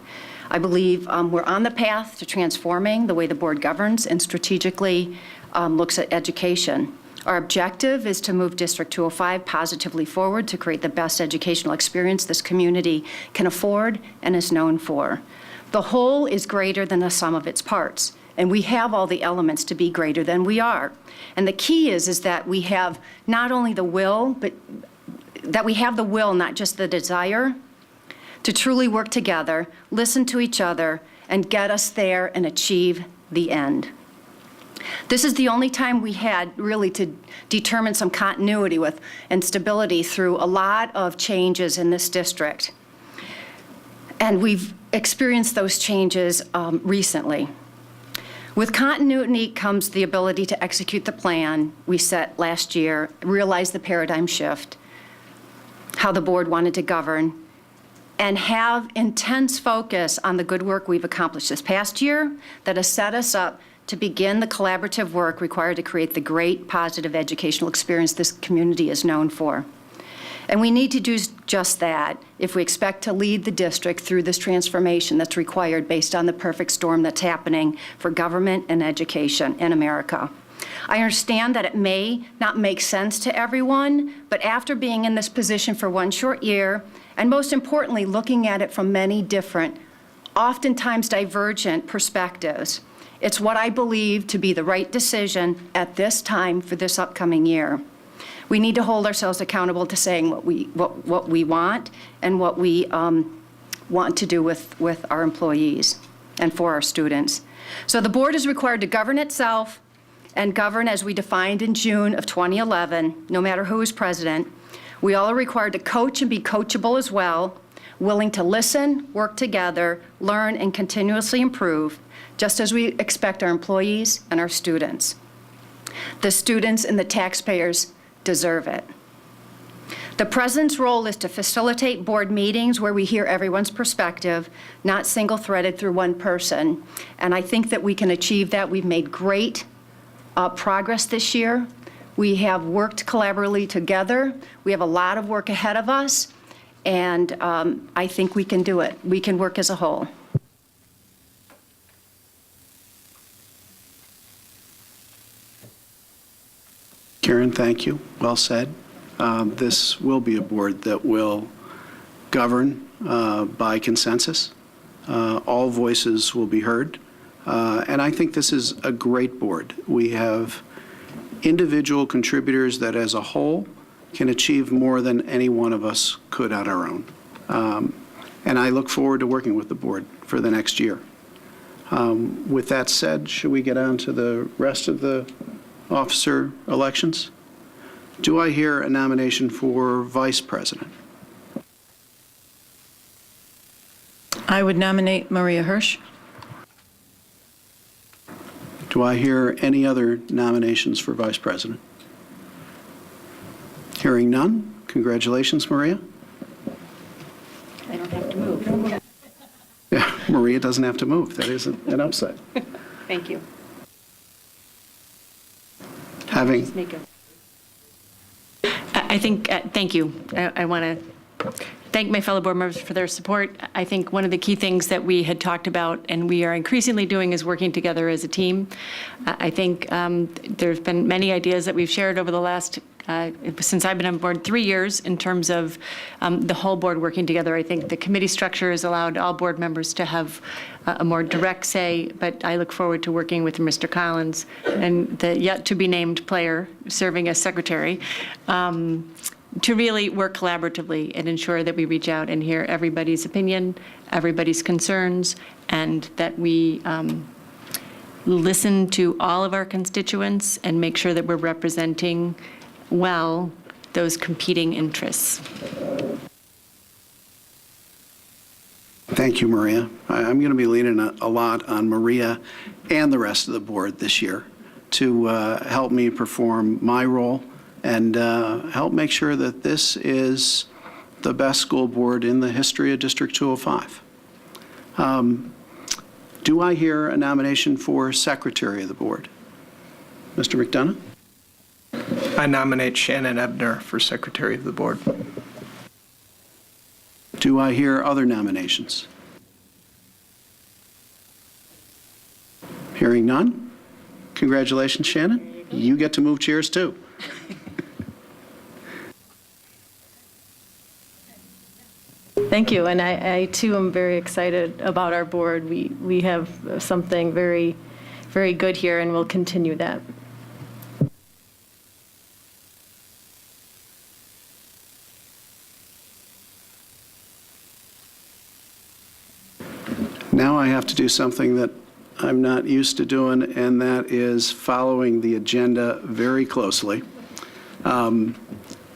I believe we're on the path to transforming the way the board governs and strategically looks at education. Our objective is to move District 205 positively forward to create the best educational experience this community can afford and is known for. The whole is greater than the sum of its parts, and we have all the elements to be greater than we are. And the key is that we have not only the will, but that we have the will, not just the desire, to truly work together, listen to each other, and get us there and achieve the end. This is the only time we had really to determine some continuity with and stability through a lot of changes in this district. And we've experienced those changes recently. With continuity comes the ability to execute the plan we set last year, realize the paradigm shift, how the board wanted to govern, and have intense focus on the good work we've accomplished this past year that has set us up to begin the collaborative work required to create the great positive educational experience this community is known for. And we need to do just that if we expect to lead the district through this transformation that's required based on the perfect storm that's happening for government and education in America. I understand that it may not make sense to everyone, but after being in this position for 1 short year, and most importantly, looking at it from many different, oftentimes divergent perspectives, it's what I believe to be the right decision at this time for this upcoming year. We need to hold ourselves accountable to saying what we want and what we want to do with our employees and for our students. So the board is required to govern itself and govern as we defined in June of 2011, no matter who is president. We all are required to coach and be coachable as well, willing to listen, work together, learn, and continuously improve, just as we expect our employees and our students. The students and the taxpayers deserve it. The president's role is to facilitate board meetings where we hear everyone's perspective, not single-threaded through one person. And I think that we can achieve that. We've made great progress this year. We have worked collaboratively together. We have a lot of work ahead of us, and I think we can do it. We can work as a whole. Karen, thank you. Well said. This will be a board that will govern by consensus. All voices will be heard. And I think this is a great board. We have individual contributors that as a whole can achieve more than any one of us could on our own. And I look forward to working with the board for the next year. With that said, should we get on to the rest of the officer elections? Do I hear a nomination for vice president? I would nominate Maria Hirsch. Do I hear any other nominations for vice president? Hearing none, congratulations, Maria. I don't have to move. Yeah, Maria doesn't have to move. That is an upside. Thank you. I think, thank you. I want to thank my fellow board members for their support. I think one of the key things that we had talked about and we are increasingly doing is working together as a team. I think there's been many ideas that we've shared over the last, since I've been on board, 3 years in terms of the whole board working together. I think the committee structure has allowed all board members to have a more direct say, but I look forward to working with Mr. Collins and the yet-to-be-named player serving as secretary to really work collaboratively and ensure that we reach out and hear everybody's opinion, everybody's concerns, and that we listen to all of our constituents and make sure that we're representing well those competing interests. Thank you, Maria. I'm going to be leaning a lot on Maria and the rest of the board this year to help me perform my role and help make sure that this is the best school board in the history of District 205. Do I hear a nomination for secretary of the board? Mr. McDonough? I nominate Shannon Ebner for secretary of the board. Do I hear other nominations? Hearing none? Congratulations, Shannon. You get to move chairs, too. Thank you, and I too am very excited about our board. We have something very, very good here, and we'll continue that. Now I have to do something that I'm not used to doing, and that is following the agenda very closely.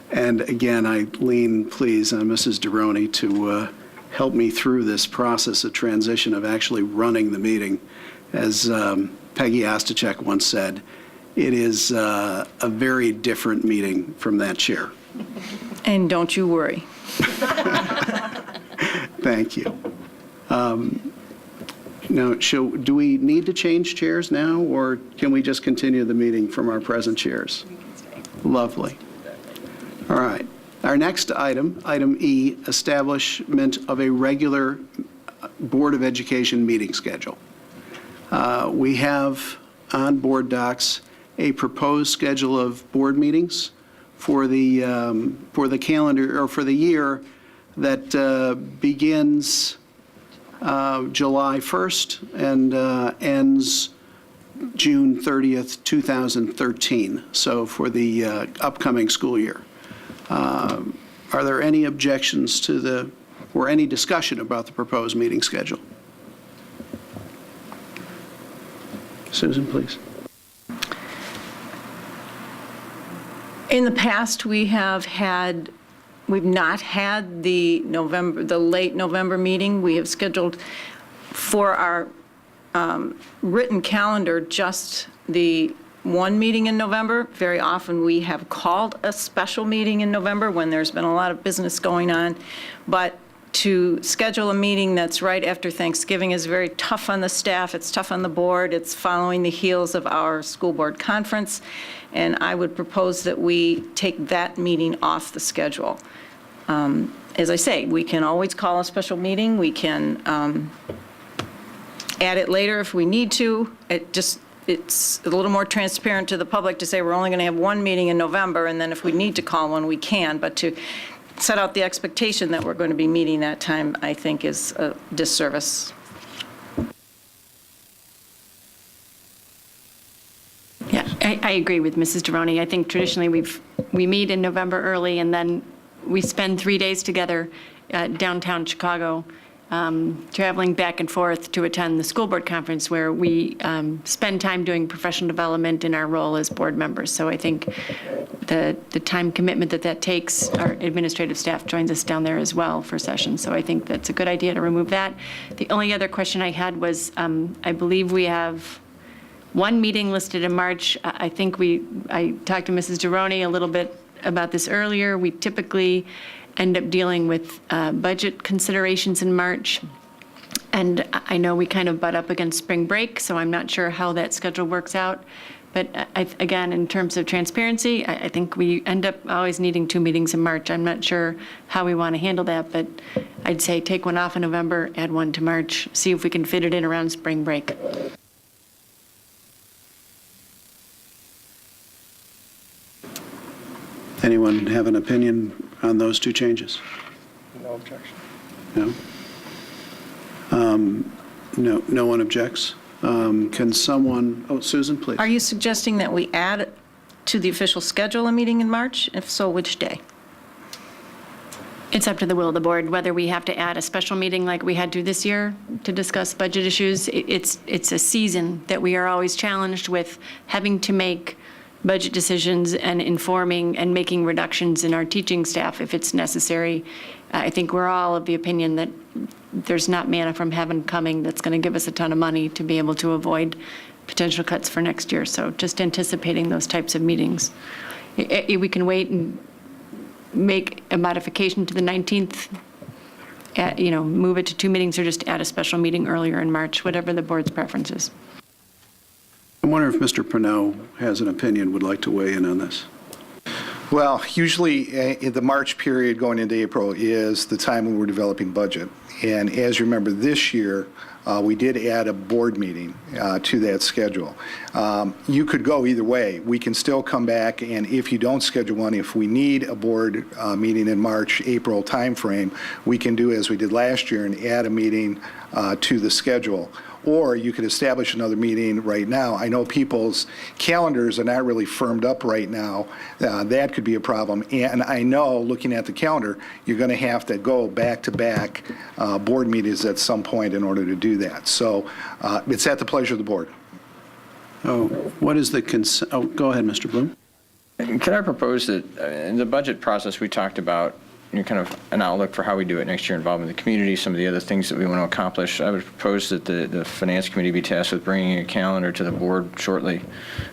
And again, I lean, please, on Mrs. Deroni to help me through this process of transition of actually running the meeting. As Peggy Ostachek once said, it is a very different meeting from that chair. And don't you worry. Thank you. Now, do we need to change chairs now, or can we just continue the meeting from our present chairs? Lovely. All right. Our next item, item E, establishment of a regular Board of Education meeting schedule. We have on board docs a proposed schedule of board meetings for the calendar, or for the year that begins July 1st and ends June 30th, 2013, so for the upcoming school year. Are there any objections to or any discussion about the proposed meeting schedule? Susan, please. In the past, we've not had the late November meeting. We have scheduled for our written calendar just the one meeting in November. Very often, we have called a special meeting in November when there's been a lot of business going on. But to schedule a meeting that's right after Thanksgiving is very tough on the staff. It's tough on the board. It's following the heels of our school board conference. And I would propose that we take that meeting off the schedule. As I say, we can always call a special meeting. We can add it later if we need to. It's a little more transparent to the public to say we're only going to have one meeting in November, and then if we need to call one, we can. But to set out the expectation that we're going to be meeting that time, I think, is a disservice. I agree with Mrs. Deroney. I think traditionally we meet in November early, and then we spend 3 days together at downtown Chicago, traveling back and forth to attend the school board conference, where we spend time doing professional development in our role as board members. So I think the time commitment that takes, our administrative staff joins us down there as well for sessions. So I think that's a good idea to remove that. The only other question I had was, I believe we have one meeting listed in March. I think I talked to Mrs. Deroney a little bit about this earlier. We typically end up dealing with budget considerations in March. And I know we kind of butt up against spring break, so I'm not sure how that schedule works out. But again, in terms of transparency, I think we end up always needing 2 meetings in March. I'm not sure how we want to handle that, but I'd say take one off in November, add one to March, see if we can fit it in around spring break. Anyone have an opinion on those 2 changes? No objection. No? No one objects? Can someone, Susan, please. Are you suggesting that we add to the official schedule a meeting in March? If so, which day? It's up to the will of the board, whether we have to add a special meeting like we had to this year to discuss budget issues. It's a season that we are always challenged with having to make budget decisions and informing and making reductions in our teaching staff if it's necessary. I think we're all of the opinion that there's not manna from heaven coming that's going to give us a ton of money to be able to avoid potential cuts for next year. So just anticipating those types of meetings. We can wait and make a modification to the 19th, move it to 2 meetings, or just add a special meeting earlier in March, whatever the board's preference is. I wonder if Mr. Pernod has an opinion, would like to weigh in on this. Well, usually in the March period going into April is the time when we're developing budget. And as you remember, this year, we did add a board meeting to that schedule. You could go either way. We can still come back, and if you don't schedule one, if we need a board meeting in March, April timeframe, we can do as we did last year and add a meeting to the schedule. Or you could establish another meeting right now. I know people's calendars are not really firmed up right now. That could be a problem. And I know, looking at the calendar, you're going to have to go back-to-back board meetings at some point in order to do that. So it's at the pleasure of the board. What is the consent? Go ahead, Mr. Bloom. Could I propose that in the budget process we talked about kind of an outlook for how we do it next year, involving the community, some of the other things that we want to accomplish. I would propose that the Finance Committee be tasked with bringing a calendar to the board shortly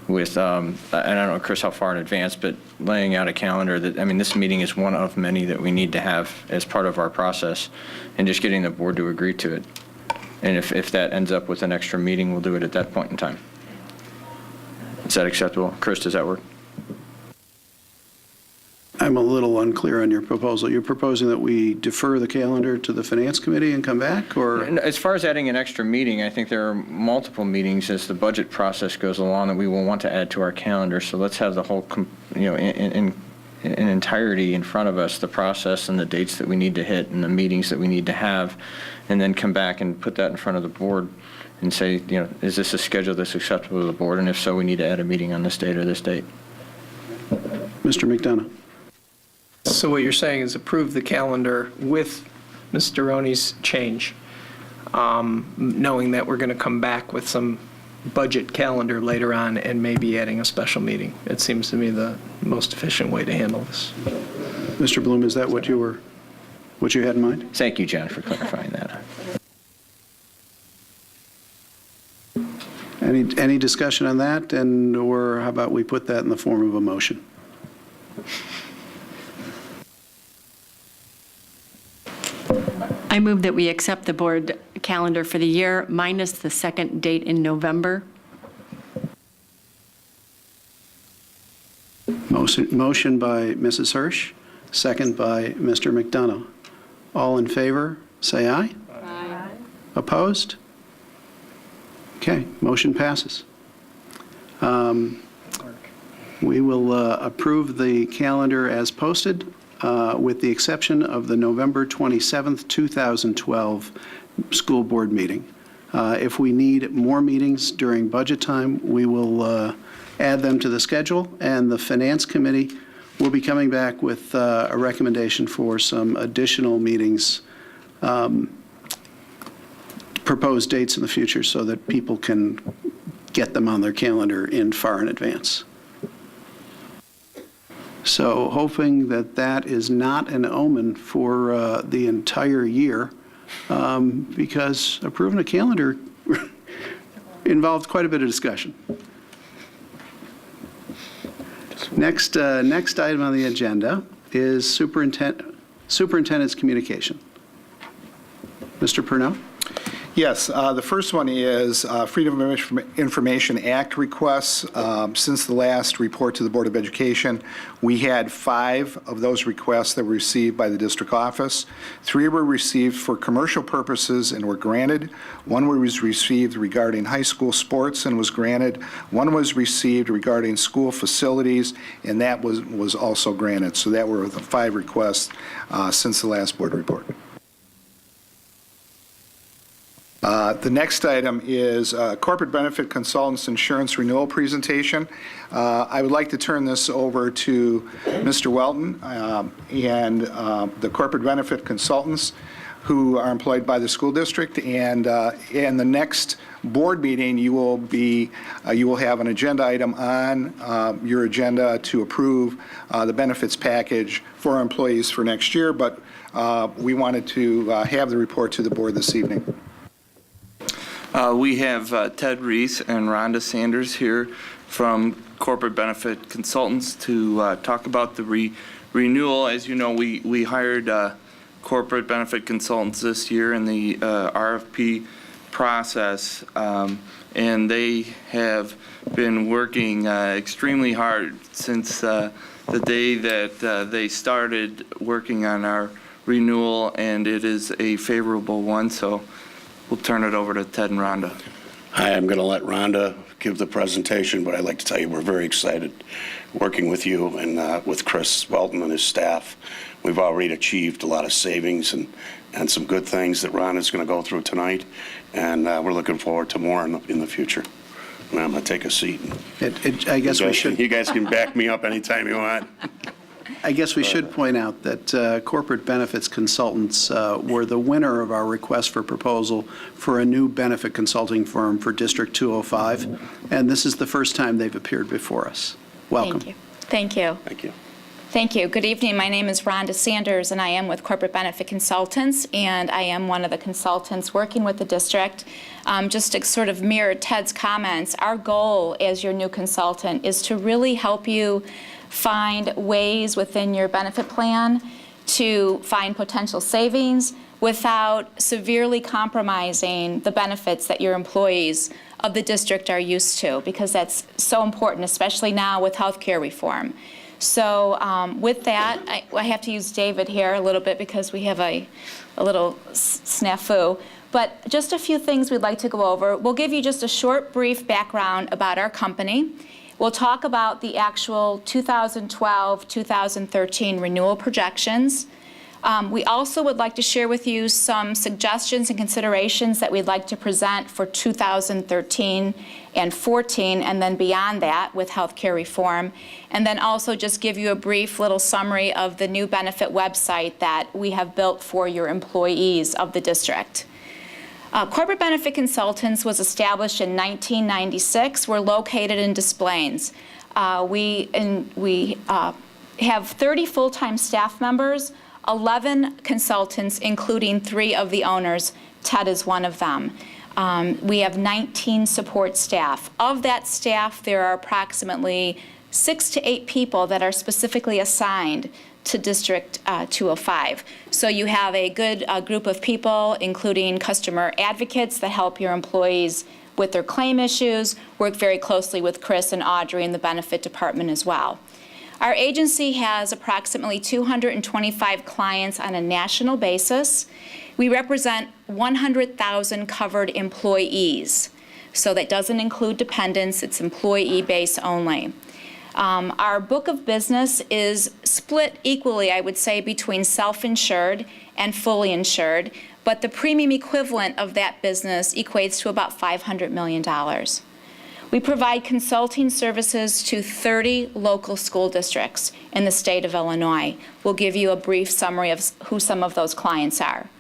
with, and I don't know, Chris, how far in advance, but laying out a calendar that, this meeting is one of many that we need to have as part of our process, and just getting the board to agree to it. And if that ends up with an extra meeting, we'll do it at that point in time. Is that acceptable? Chris, does that work? I'm a little unclear on your proposal. You're proposing that we defer the calendar to the Finance Committee and come back, or? As far as adding an extra meeting, I think there are multiple meetings as the budget process goes along that we will want to add to our calendar. So let's have the whole, in entirety in front of us, the process and the dates that we need to hit and the meetings that we need to have, and then come back and put that in front of the board and say, is this a schedule that's acceptable to the board? And if so, we need to add a meeting on this date or this date. Mr. McDonough. So what you're saying is approve the calendar with Ms. Deroney's change, knowing that we're going to come back with some budget calendar later on and maybe adding a special meeting. It seems to me the most efficient way to handle this. Mr. Bloom, is that what you had in mind? Thank you, John, for clarifying that. Any discussion on that, or how about we put that in the form of a motion? I move that we accept the board calendar for the year minus the second date in November. Motion by Mrs. Hirsch, second by Mr. McDonough. All in favor, say aye. Aye. Opposed? Okay, motion passes. We will approve the calendar as posted, with the exception of the November 27th, 2012 school board meeting. If we need more meetings during budget time, we will add them to the schedule, and the Finance Committee will be coming back with a recommendation for some additional meetings, proposed dates in the future so that people can get them on their calendar far in advance. So hoping that that is not an omen for the entire year, because approving a calendar involved quite a bit of discussion. Next item on the agenda is Superintendent's communication. Mr. Purnell? Yes, the first one is Freedom of Information Act requests. Since the last report to the Board of Education, we had 5 of those requests that were received by the district office. 3 were received for commercial purposes and were granted. 1 was received regarding high school sports and was granted. 1 was received regarding school facilities, and that was also granted. So that were the 5 requests since the last board report. The next item is Corporate Benefit Consultants Insurance Renewal Presentation. I would like to turn this over to Mr. Welton and the Corporate Benefit Consultants who are employed by the school district. And in the next board meeting, you will have an agenda item on your agenda to approve the benefits package for our employees for next year. But we wanted to have the report to the board this evening. We have Ted Reese and Rhonda Sanders here from Corporate Benefit Consultants to talk about the renewal. As you know, we hired corporate benefit consultants this year in the RFP process, and they have been working extremely hard since the day that they started working on our renewal, and it is a favorable one. So we'll turn it over to Ted and Rhonda. Hi, I'm going to let Rhonda give the presentation, but I'd like to tell you we're very excited working with you and with Chris Welton and his staff. We've already achieved a lot of savings and some good things that Rhonda's going to go through tonight, and we're looking forward to more in the future. And I'm going to take a seat. I guess we should. You guys can back me up anytime you want. I guess we should point out that Corporate Benefits Consultants were the winner of our request for proposal for a new benefit consulting firm for District 205, and this is the first time they've appeared before us. Welcome. Thank you. Thank you. Thank you. Thank you. Good evening. My name is Rhonda Sanders, and I am with Corporate Benefit Consultants, and I am one of the consultants working with the district. Just to sort of mirror Ted's comments, our goal as your new consultant is to really help you find ways within your benefit plan to find potential savings without severely compromising the benefits that your employees of the district are used to, because that's so important, especially now with healthcare reform. So with that, I have to use David here a little bit because we have a little snafu. But just a few things we'd like to go over. We'll give you just a short, brief background about our company. We'll talk about the actual 2012-2013 renewal projections. We also would like to share with you some suggestions and considerations that we'd like to present for 2013 and 14, and then beyond that with healthcare reform. And then also just give you a brief little summary of the new benefit website that we have built for your employees of the district. Corporate Benefit Consultants was established in 1996. We're located in Des Plaines. We have 30 full-time staff members, 11 consultants, including 3 of the owners. Ted is one of them. We have 19 support staff. Of that staff, there are approximately 6 to 8 people that are specifically assigned to District 205. So you have a good group of people, including customer advocates that help your employees with their claim issues, work very closely with Chris and Audrey in the benefit department as well. Our agency has approximately 225 clients on a national basis. We represent 100,000 covered employees. So that doesn't include dependents, it's employee base only. Our book of business is split equally, I would say, between self-insured and fully insured, but the premium equivalent of that business equates to about $500 million. We provide consulting services to 30 local school districts in the state of Illinois. We'll give you a brief summary of who some of those clients are.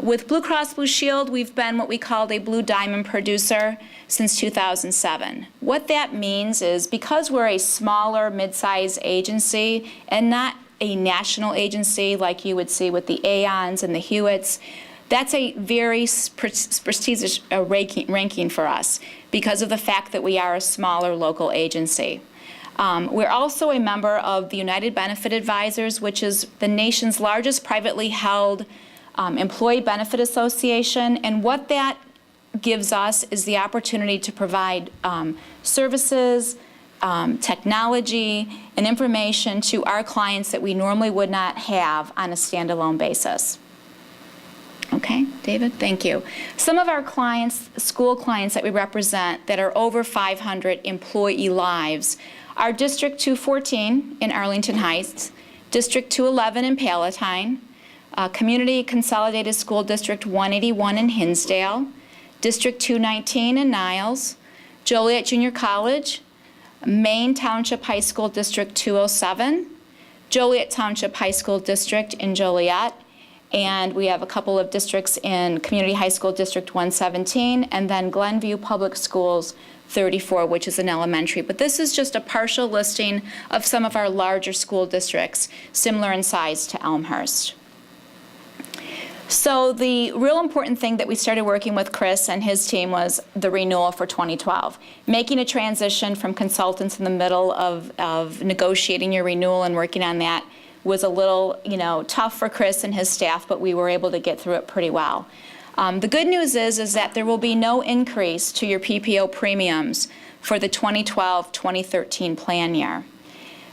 With Blue Cross Blue Shield, we've been what we called a Blue Diamond producer since 2007. What that means is because we're a smaller, mid-sized agency and not a national agency like you would see with the Aons and the Hewitts, that's a very prestigious ranking for us because of the fact that we are a smaller local agency. We're also a member of the United Benefit Advisors, which is the nation's largest privately held employee benefit association, and what that gives us is the opportunity to provide services, technology, and information to our clients that we normally would not have on a standalone basis. Okay, David, thank you. Some of our clients, school clients that we represent that are over 500 employee lives are District 214 in Arlington Heights, District 211 in Palatine, Community Consolidated School District 181 in Hinsdale, District 219 in Niles, Joliet Junior College, Maine Township High School District 207, Joliet Township High School District in Joliet, and we have a couple of districts in Community High School District 117, and then Glenview Public Schools 34, which is an elementary. But this is just a partial listing of some of our larger school districts, similar in size to Elmhurst. So the real important thing that we started working with Chris and his team was the renewal for 2012. Making a transition from consultants in the middle of negotiating your renewal and working on that was a little, tough for Chris and his staff, but we were able to get through it pretty well. The good news is that there will be no increase to your PPO premiums for the 2012-2013 plan year.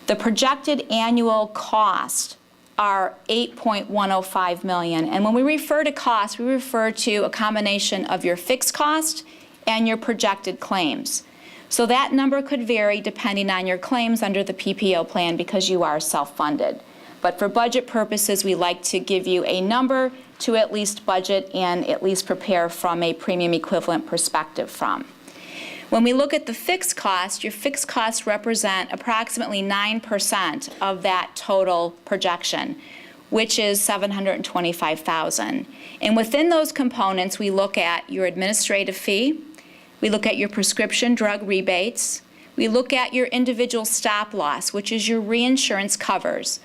The projected annual cost are $8.105 million. And when we refer to cost, we refer to a combination of your fixed cost and your projected claims. So that number could vary depending on your claims under the PPO plan because you are self-funded. But for budget purposes, we like to give you a number to at least budget and at least prepare from a premium equivalent perspective from. When we look at the fixed cost, your fixed costs represent approximately 9% of that total projection, which is $725,000. And within those components, we look at your administrative fee, we look at your prescription drug rebates, we look at your individual stop loss, which is your reinsurance coverage,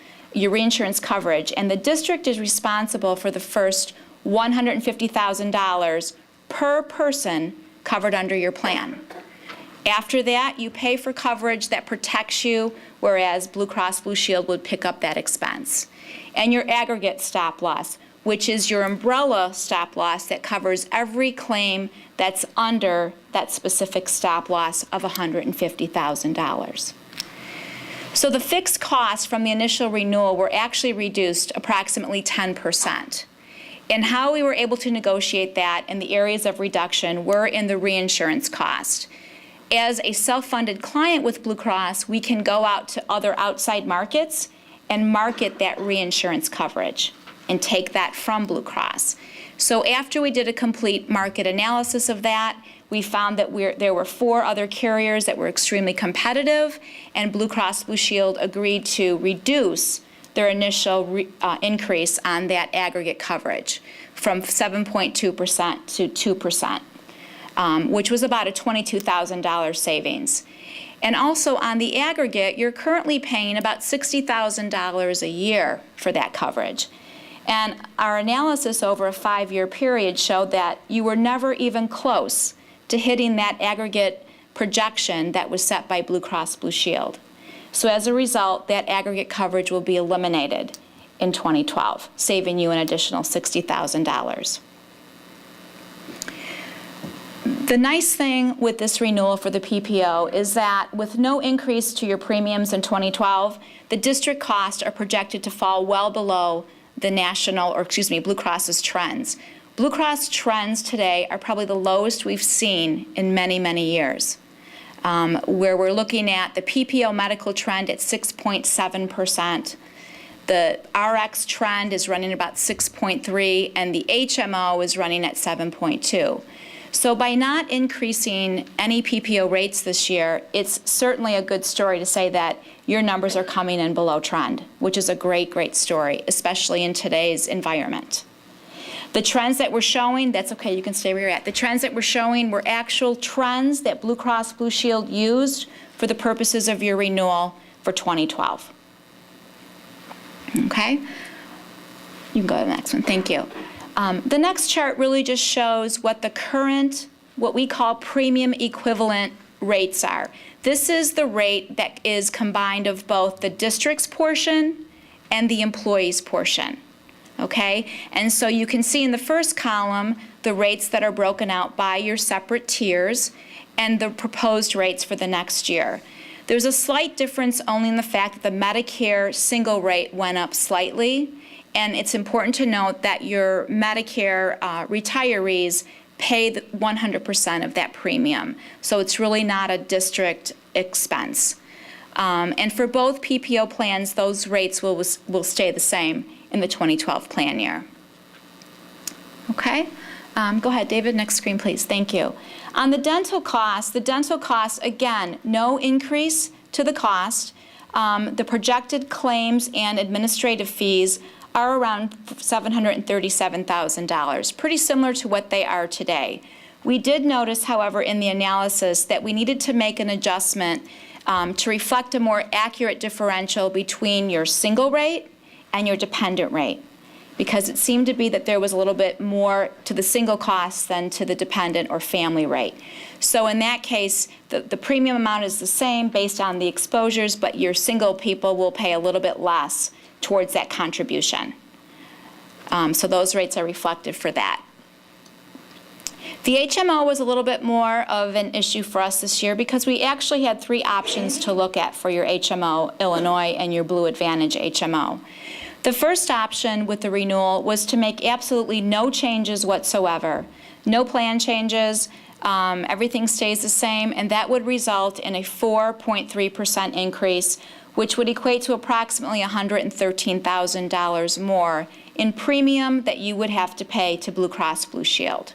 and the district is responsible for the first $150,000 per person covered under your plan. After that, you pay for coverage that protects you, whereas Blue Cross Blue Shield would pick up that expense. And your aggregate stop loss, which is your umbrella stop loss that covers every claim that's under that specific stop loss of $150,000. So the fixed costs from the initial renewal were actually reduced approximately 10%. And how we were able to negotiate that and the areas of reduction were in the reinsurance cost. As a self-funded client with Blue Cross, we can go out to other outside markets and market that reinsurance coverage and take that from Blue Cross. So after we did a complete market analysis of that, we found that there were 4 other carriers that were extremely competitive, and Blue Cross Blue Shield agreed to reduce their initial increase on that aggregate coverage from 7.2% to 2%, which was about a $22,000 savings. And also on the aggregate, you're currently paying about $60,000 a year for that coverage. And our analysis over a 5-year period showed that you were never even close to hitting that aggregate projection that was set by Blue Cross Blue Shield. So as a result, that aggregate coverage will be eliminated in 2012, saving you an additional $60,000. The nice thing with this renewal for the PPO is that with no increase to your premiums in 2012, the district costs are projected to fall well below the Blue Cross's trends. Blue Cross trends today are probably the lowest we've seen in many, many years, where we're looking at the PPO medical trend at 6.7%. The RX trend is running about 6.3, and the HMO is running at 7.2. So by not increasing any PPO rates this year, it's certainly a good story to say that your numbers are coming in below trend, which is a great, great story, especially in today's environment. The trends that we're showing, that's okay, you can stay where you're at. The trends that we're showing were actual trends that Blue Cross Blue Shield used for the purposes of your renewal for 2012. Okay? You can go to the next one, thank you. The next chart really just shows what the current, what we call premium equivalent rates are. This is the rate that is combined of both the district's portion and the employee's portion. Okay? And so you can see in the first column the rates that are broken out by your separate tiers and the proposed rates for the next year. There's a slight difference only in the fact that the Medicare single rate went up slightly, and it's important to note that your Medicare retirees pay 100% of that premium. So it's really not a district expense. And for both PPO plans, those rates will stay the same in the 2012 plan year. Okay? Go ahead, David, next screen, please. Thank you. On the dental cost, again, no increase to the cost. The projected claims and administrative fees are around $737,000, pretty similar to what they are today. We did notice, however, in the analysis that we needed to make an adjustment to reflect a more accurate differential between your single rate and your dependent rate, because it seemed to be that there was a little bit more to the single cost than to the dependent or family rate. So in that case, the premium amount is the same based on the exposures, but your single people will pay a little bit less towards that contribution. So those rates are reflected for that. The HMO was a little bit more of an issue for us this year because we actually had 3 options to look at for your HMO Illinois and your Blue Advantage HMO. The first option with the renewal was to make absolutely no changes whatsoever. No plan changes, everything stays the same, and that would result in a 4.3% increase, which would equate to approximately $113,000 more in premium that you would have to pay to Blue Cross Blue Shield.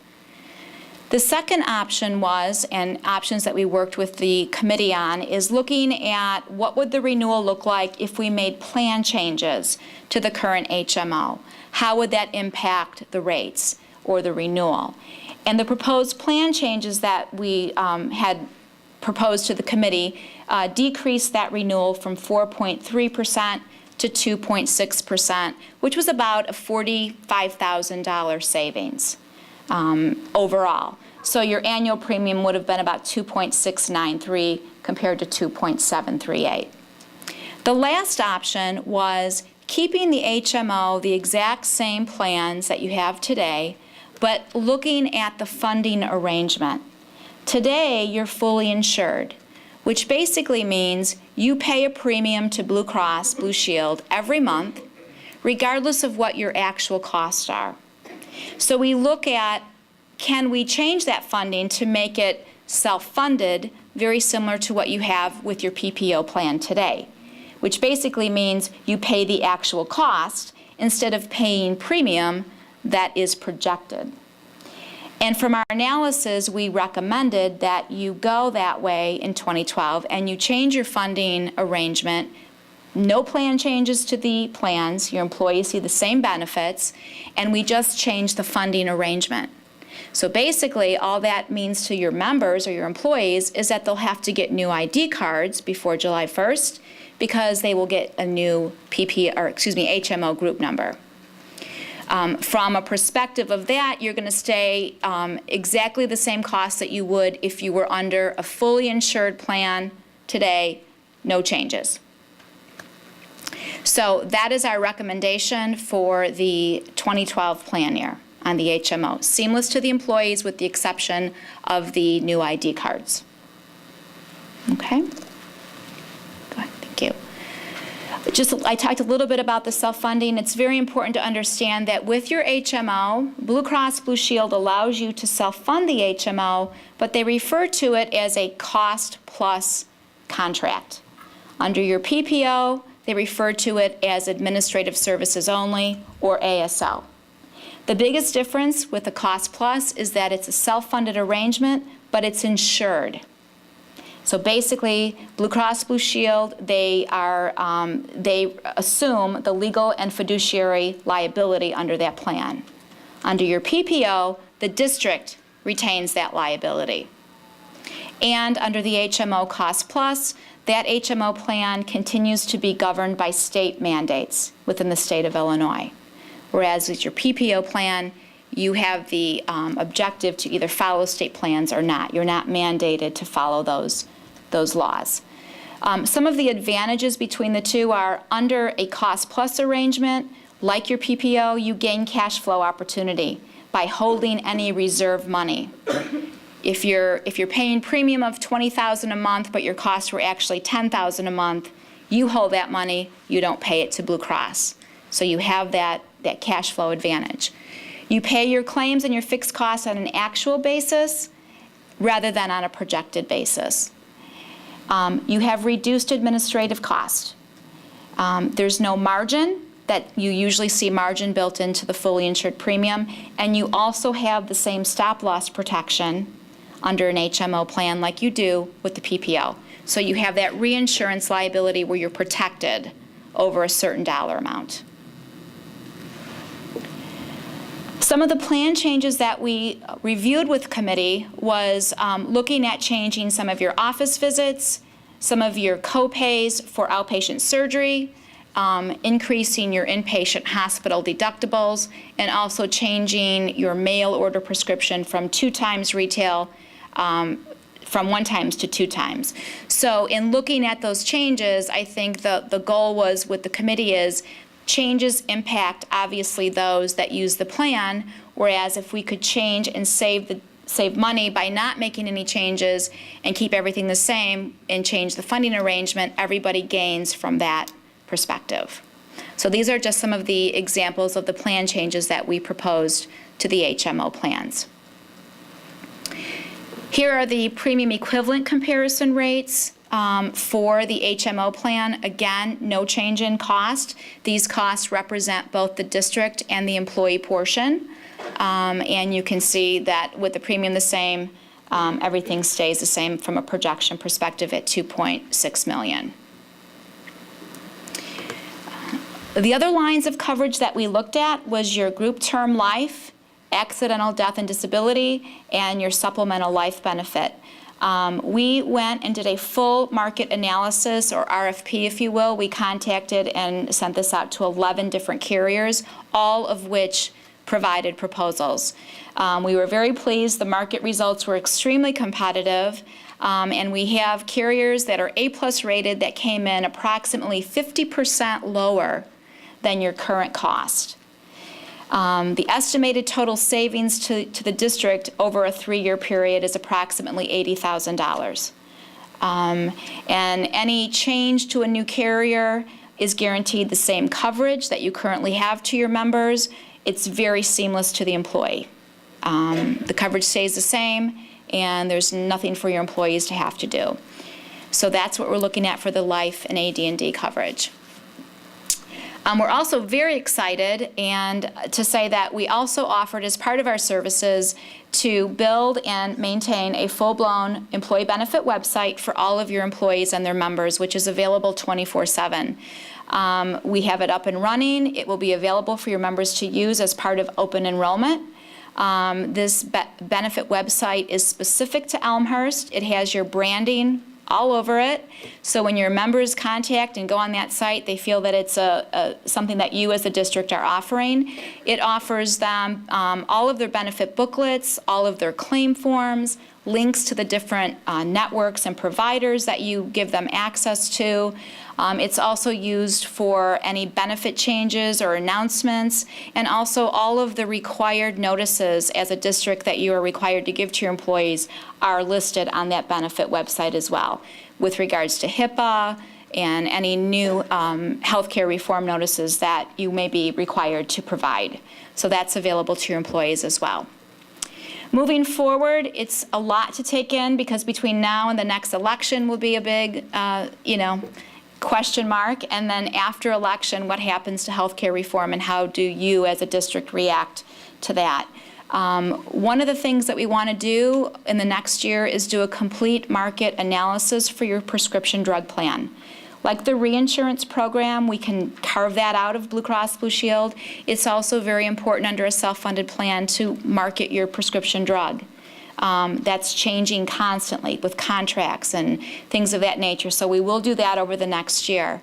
The second option was, and options that we worked with the committee on, is looking at what would the renewal look like if we made plan changes to the current HMO. How would that impact the rates or the renewal? And the proposed plan changes that we had proposed to the committee decreased that renewal from 4.3% to 2.6%, which was about a $45,000 savings overall. So your annual premium would have been about 2.693 compared to 2.738. The last option was keeping the HMO the exact same plans that you have today, but looking at the funding arrangement. Today, you're fully insured, which basically means you pay a premium to Blue Cross Blue Shield every month, regardless of what your actual costs are. So we look at, can we change that funding to make it self-funded, very similar to what you have with your PPO plan today, which basically means you pay the actual cost instead of paying premium that is projected. And from our analysis, we recommended that you go that way in 2012 and you change your funding arrangement. No plan changes to the plans. Your employees see the same benefits, and we just change the funding arrangement. So basically, all that means to your members or your employees is that they'll have to get new ID cards before July 1st because they will get a new HMO group number. From a perspective of that, you're going to stay exactly the same cost that you would if you were under a fully insured plan today, no changes. So that is our recommendation for the 2012 plan year on the HMO. Seamless to the employees with the exception of the new ID cards. Okay? Go ahead, thank you. I talked a little bit about the self-funding. It's very important to understand that with your HMO, Blue Cross Blue Shield allows you to self-fund the HMO, but they refer to it as a cost-plus contract. Under your PPO, they refer to it as administrative services only, or ASO. The biggest difference with the Cost Plus is that it's a self-funded arrangement, but it's insured. So basically, Blue Cross Blue Shield, they assume the legal and fiduciary liability under that plan. Under your PPO, the district retains that liability. And under the HMO Cost Plus, that HMO plan continues to be governed by state mandates within the state of Illinois. Whereas with your PPO plan, you have the objective to either follow state plans or not. You're not mandated to follow those laws. Some of the advantages between the two are under a cost plus arrangement, like your PPO, you gain cash flow opportunity by holding any reserve money. If you're paying premium of $20,000 a month, but your costs were actually $10,000 a month, you hold that money, you don't pay it to Blue Cross. So you have that cash flow advantage. You pay your claims and your fixed costs on an actual basis rather than on a projected basis. You have reduced administrative cost. There's no margin that you usually see margin built into the fully insured premium, and you also have the same stop loss protection under an HMO plan like you do with the PPO. So you have that reinsurance liability where you're protected over a certain dollar amount. Some of the plan changes that we reviewed with committee was looking at changing some of your office visits, some of your co-pays for outpatient surgery, increasing your inpatient hospital deductibles, and also changing your mail order prescription from 2 times retail from 1 times to 2 times. So in looking at those changes, I think the goal was with the committee is changes impact obviously those that use the plan, whereas if we could change and save money by not making any changes and keep everything the same and change the funding arrangement, everybody gains from that perspective. So these are just some of the examples of the plan changes that we proposed to the HMO plans. Here are the premium equivalent comparison rates for the HMO plan. Again, no change in cost. These costs represent both the district and the employee portion. And you can see that with the premium the same, everything stays the same from a projection perspective at $2.6 million. The other lines of coverage that we looked at was your group term life, accidental death and disability, and your supplemental life benefit. We went and did a full market analysis, or RFP, if you will. We contacted and sent this out to 11 different carriers, all of which provided proposals. We were very pleased. The market results were extremely competitive, and we have carriers that are A+ rated that came in approximately 50% lower than your current cost. The estimated total savings to the district over a 3-year period is approximately $80,000. And any change to a new carrier is guaranteed the same coverage that you currently have to your members. It's very seamless to the employee. The coverage stays the same, and there's nothing for your employees to have to do. So that's what we're looking at for the life and AD&D coverage. We're also very excited and to say that we also offered as part of our services to build and maintain a full-blown employee benefit website for all of your employees and their members, which is available 24/7. We have it up and running. It will be available for your members to use as part of open enrollment. This benefit website is specific to Elmhurst. It has your branding all over it. So when your members contact and go on that site, they feel that it's something that you as a district are offering. It offers them all of their benefit booklets, all of their claim forms, links to the different networks and providers that you give them access to. It's also used for any benefit changes or announcements, and also all of the required notices as a district that you are required to give to your employees are listed on that benefit website as well, with regards to HIPAA and any new healthcare reform notices that you may be required to provide. So that's available to your employees as well. Moving forward, it's a lot to take in because between now and the next election will be a big, question mark, and then after election, what happens to healthcare reform and how do you as a district react to that? One of the things that we want to do in the next year is do a complete market analysis for your prescription drug plan. Like the reinsurance program, we can carve that out of Blue Cross Blue Shield. It's also very important under a self-funded plan to market your prescription drug. That's changing constantly with contracts and things of that nature. So we will do that over the next year.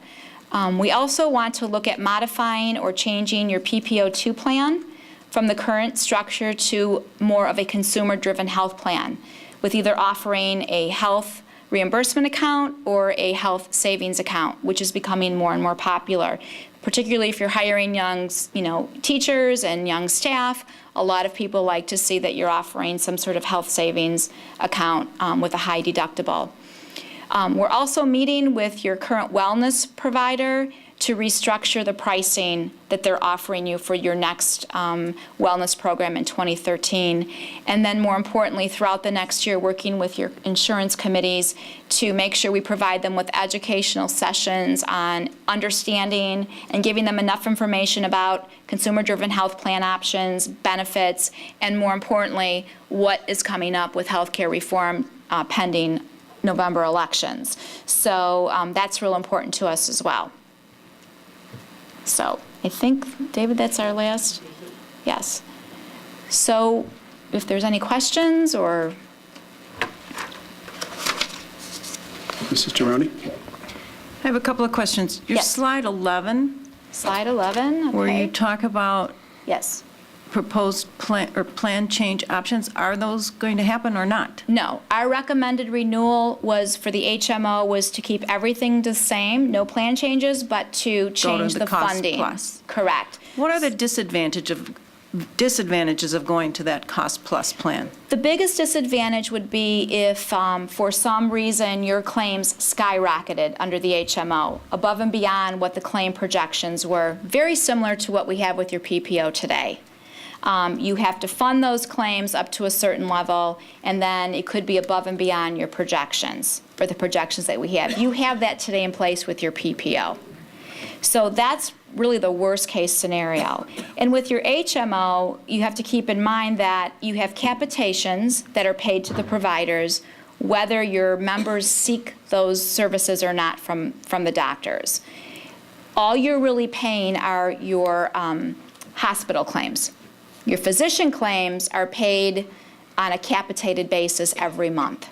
We also want to look at modifying or changing your PPO2 plan from the current structure to more of a consumer-driven health plan, with either offering a health reimbursement account or a health savings account, which is becoming more and more popular. Particularly if you're hiring young, teachers and young staff, a lot of people like to see that you're offering some sort of health savings account with a high deductible. We're also meeting with your current wellness provider to restructure the pricing that they're offering you for your next wellness program in 2013. And then more importantly, throughout the next year, working with your insurance committees to make sure we provide them with educational sessions on understanding and giving them enough information about consumer-driven health plan options, benefits, and more importantly, what is coming up with healthcare reform pending November elections. So that's real important to us as well. So I think, David, that's our last? Yes. So if there's any questions or? Mrs. Tironi? I have a couple of questions. Your slide 11. Slide 11, okay. Where you talk about yes, proposed plan or plan change options, are those going to happen or not? No. Our recommended renewal was for the HMO was to keep everything the same, no plan changes, but to change the cost funding. plus. Correct. What are the disadvantages of going to that cost plus plan? The biggest disadvantage would be if, for some reason, your claims skyrocketed under the HMO, above and beyond what the claim projections were, very similar to what we have with your PPO today. You have to fund those claims up to a certain level, and then it could be above and beyond your projections, or the projections that we have. You have that today in place with your PPO. So that's really the worst case scenario. And with your HMO, you have to keep in mind that you have capitations that are paid to the providers, whether your members seek those services or not from the doctors. All you're really paying are your hospital claims. Your physician claims are paid on a capitated basis every month,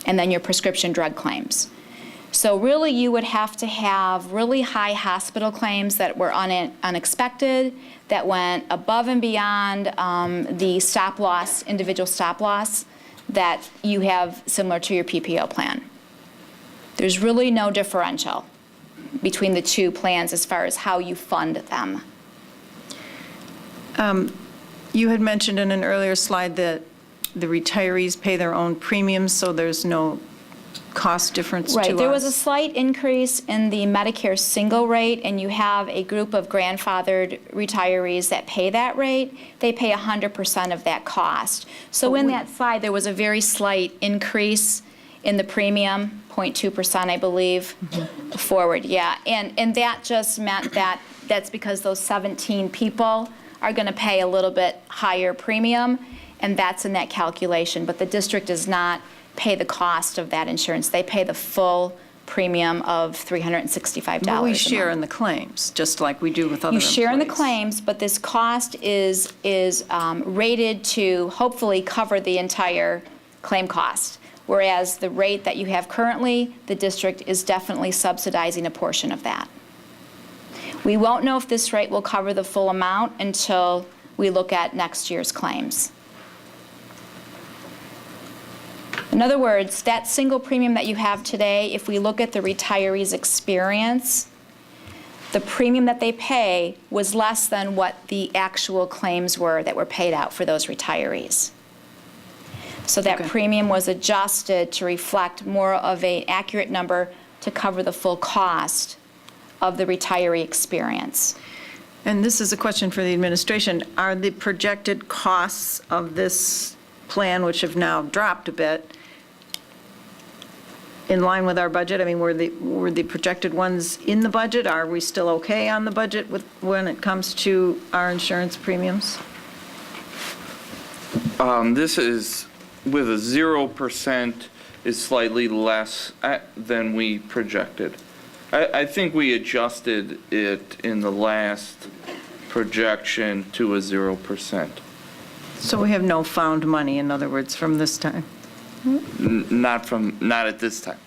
and then your prescription drug claims. So really you would have to have really high hospital claims that were unexpected, that went above and beyond the stop loss, individual stop loss that you have similar to your PPO plan. There's really no differential between the two plans as far as how you fund them. You had mentioned in an earlier slide that the retirees pay their own premiums, so there's no cost difference to us. Right. There was a slight increase in the Medicare single rate, and you have a group of grandfathered retirees that pay that rate. They pay 100% of that cost. So in that slide, there was a very slight increase in the premium, 0.2%, I believe, forward. Yeah. And that just meant that that's because those 17 people are going to pay a little bit higher premium, and that's in that calculation. But the district does not pay the cost of that insurance. They pay the full premium of $365 But we share in the claims, just like we do with other employees. You share in the claims, but this cost is rated to hopefully cover the entire claim cost, whereas the rate that you have currently, the district is definitely subsidizing a portion of that. We won't know if this rate will cover the full amount until we look at next year's claims. In other words, that single premium that you have today, if we look at the retirees' experience, the premium that they pay was less than what the actual claims were that were paid out for those retirees. So that premium was adjusted to reflect more of an accurate number to cover the full cost of the retiree experience. And this is a question for the administration. Are the projected costs of this plan, which have now dropped a bit, in line with our budget? I mean, were the projected ones in the budget? Are we still okay on the budget when it comes to our insurance premiums? This is with a 0% is slightly less than we projected. I think we adjusted it in the last projection to a 0%. So we have no found money, in other words, from this time? Not at this time.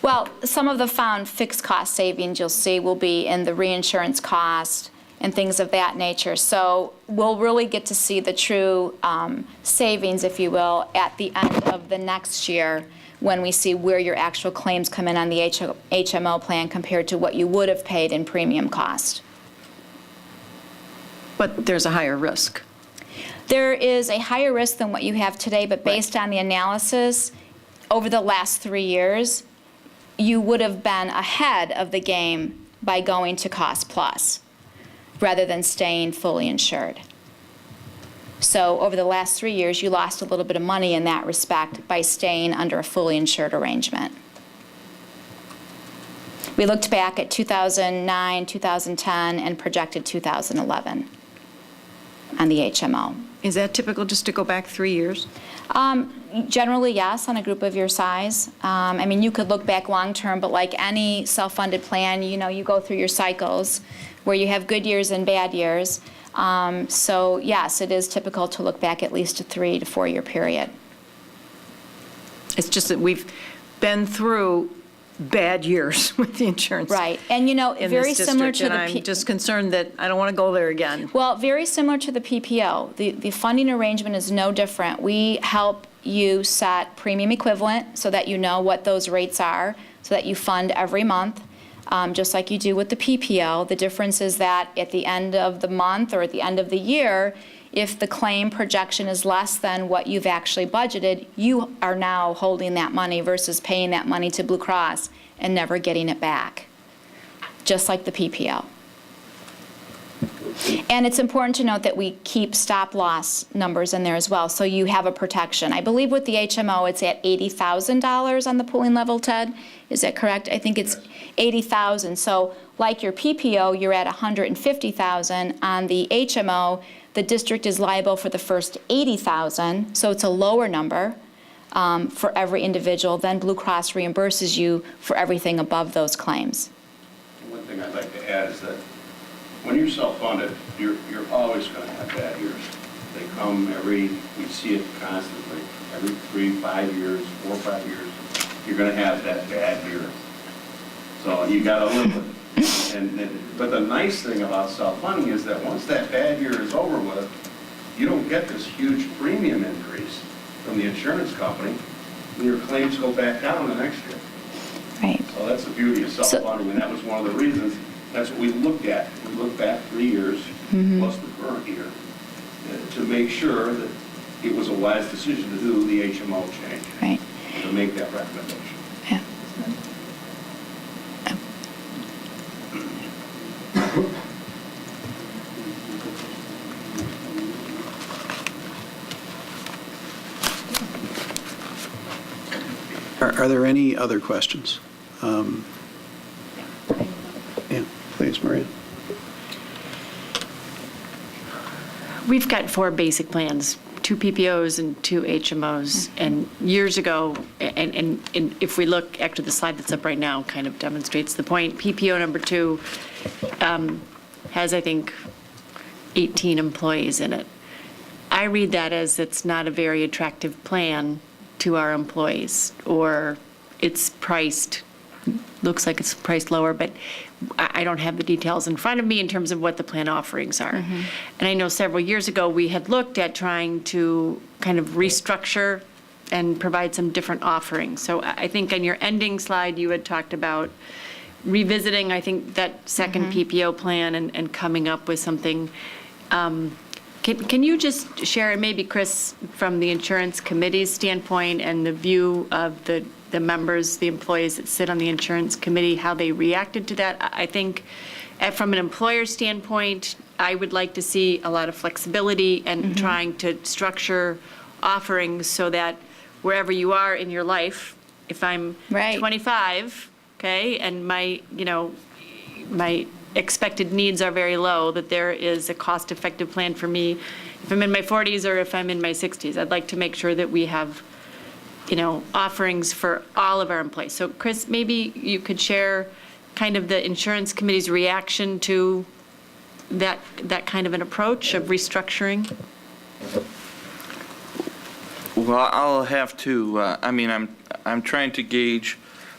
Well, some of the found fixed cost savings you'll see will be in the reinsurance cost and things of that nature. So we'll really get to see the true savings, if you will, at the end of the next year when we see where your actual claims come in on the HMO plan compared to what you would have paid in premium cost. But there's a higher risk. There is a higher risk than what you have today, but based on the analysis over the last 3 years, you would have been ahead of the game by going to cost plus rather than staying fully insured. So over the last 3 years, you lost a little bit of money in that respect by staying under a fully insured arrangement. We looked back at 2009, 2010, and projected 2011 on the HMO. Is that typical just to go back 3 years? Generally, yes, on a group of your size. I mean, you could look back long-term, but like any self-funded plan, you know, you go through your cycles where you have good years and bad years. So, yes, it is typical to look back at least a 3 to 4 year period. It's just that we've been through bad years with the insurance. Right. And, you know, very similar to the I'm just concerned that I don't want to go there again. Well, very similar to the PPO. The funding arrangement is no different. We help you set premium equivalent so that you know what those rates are, so that you fund every month, just like you do with the PPO. The difference is that at the end of the month or at the end of the year, if the claim projection is less than what you've actually budgeted, you are now holding that money versus paying that money to Blue Cross and never getting it back, just like the PPO. And it's important to note that we keep stop-loss numbers in there as well, so you have a protection. I believe with the HMO, it's at $80,000 on the pooling level, Ted. Is that correct? I think it's $80,000. So like your PPO, you're at $150,000. On the HMO, the district is liable for the first $80,000, so it's a lower number for every individual. Then Blue Cross reimburses you for everything above those claims. One thing I'd like to add is that when you're self-funded, you're always going to have bad years. They come we see it constantly. Every 3, 5 years, 4 or 5 years, you're going to have that bad year. So you got to live with it. But the nice thing about self-funding is that once that bad year is over with, you don't get this huge premium increase from the insurance company, and your claims go back down the next year. Right. So that's the beauty of self-funding, and that was one of the reasons. That's what we looked at. We looked back 3 years, plus the current year, to make sure that it was a wise decision to do the HMO change. Right. To make that recommendation. Yeah. Are there any other questions? Yeah, please, Maria. We've got 4 basic plans, 2 PPOs and 2 HMOs. And years ago, and if we look, actually the slide that's up right now kind of demonstrates the point. PPO number 2 has, I think, 18 employees in it. I read that as it's not a very attractive plan to our employees, or it's priced, looks like it's priced lower, but I don't have the details in front of me in terms of what the plan offerings are. And I know several years ago, we had looked at trying to kind of restructure and provide some different offerings. So I think on your ending slide, you had talked about revisiting, I think, that second PPO plan and coming up with something. Can you just share, and maybe Chris, from the insurance committee's standpoint and the view of the members, the employees that sit on the insurance committee, how they reacted to that? I think from an employer standpoint, I would like to see a lot of flexibility and trying to structure offerings so that wherever you are in your life, if I'm 25, okay, and my expected needs are very low, that there is a cost-effective plan for me if I'm in my 40s or if I'm in my 60s. I'd like to make sure that we have, offerings for all of our employees. So Chris, maybe you could share kind of the insurance committee's reaction to that kind of an approach of restructuring. Well, I'll have to, I'm trying to gauge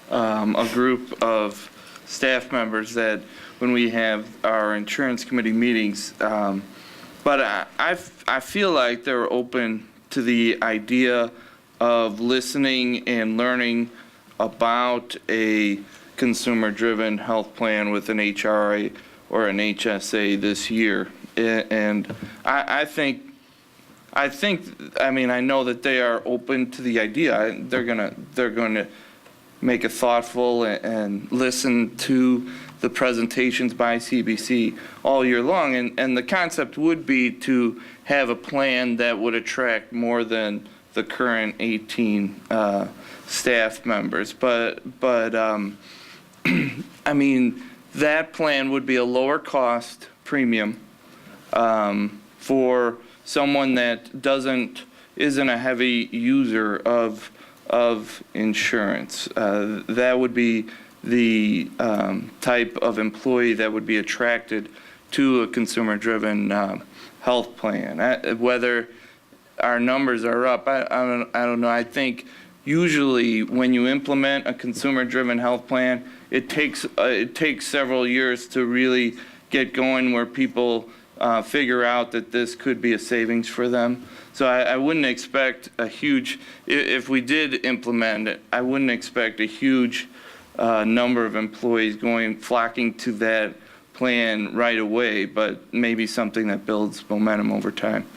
a group of staff members that when we have our insurance committee meetings, but I feel like they're open to the idea of listening and learning about a consumer-driven health plan with an HRA or an HSA this year. And I know that they are open to the idea. They're gonna make it thoughtful and listen to the presentations by CBC all year long. And the concept would be to have a plan that would attract more than the current 18 staff members. But that plan would be a lower cost premium for someone that isn't a heavy user of insurance. That would be the type of employee that would be attracted to a consumer-driven health plan. Whether our numbers are up, I don't know. I think usually when you implement a consumer-driven health plan, it takes several years to really get going where people figure out that this could be a savings for them. So I wouldn't expect a huge, if we did implement it, I wouldn't expect a huge number of employees flocking to that plan right away, but maybe something that builds momentum over time.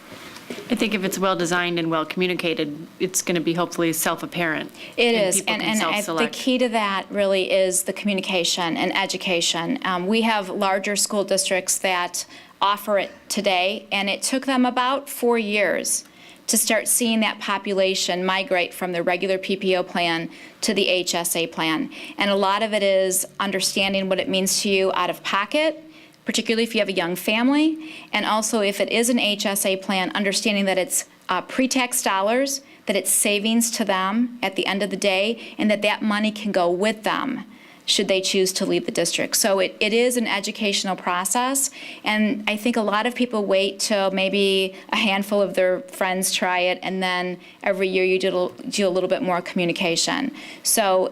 I think if it's well-designed and well-communicated, it's going to be hopefully self-apparent. It is, people and can the self-select. key to that really is the communication and education. We have larger school districts that offer it today, and it took them about 4 years to start seeing that population migrate from the regular PPO plan to the HSA plan. And a lot of it is understanding what it means to you out of pocket, particularly if you have a young family, and also if it is an HSA plan, understanding that it's pre-tax dollars, that it's savings to them at the end of the day, and that money can go with them should they choose to leave the district. So it is an educational process, and I think a lot of people wait till maybe a handful of their friends try it, and then every year you do a little bit more communication. So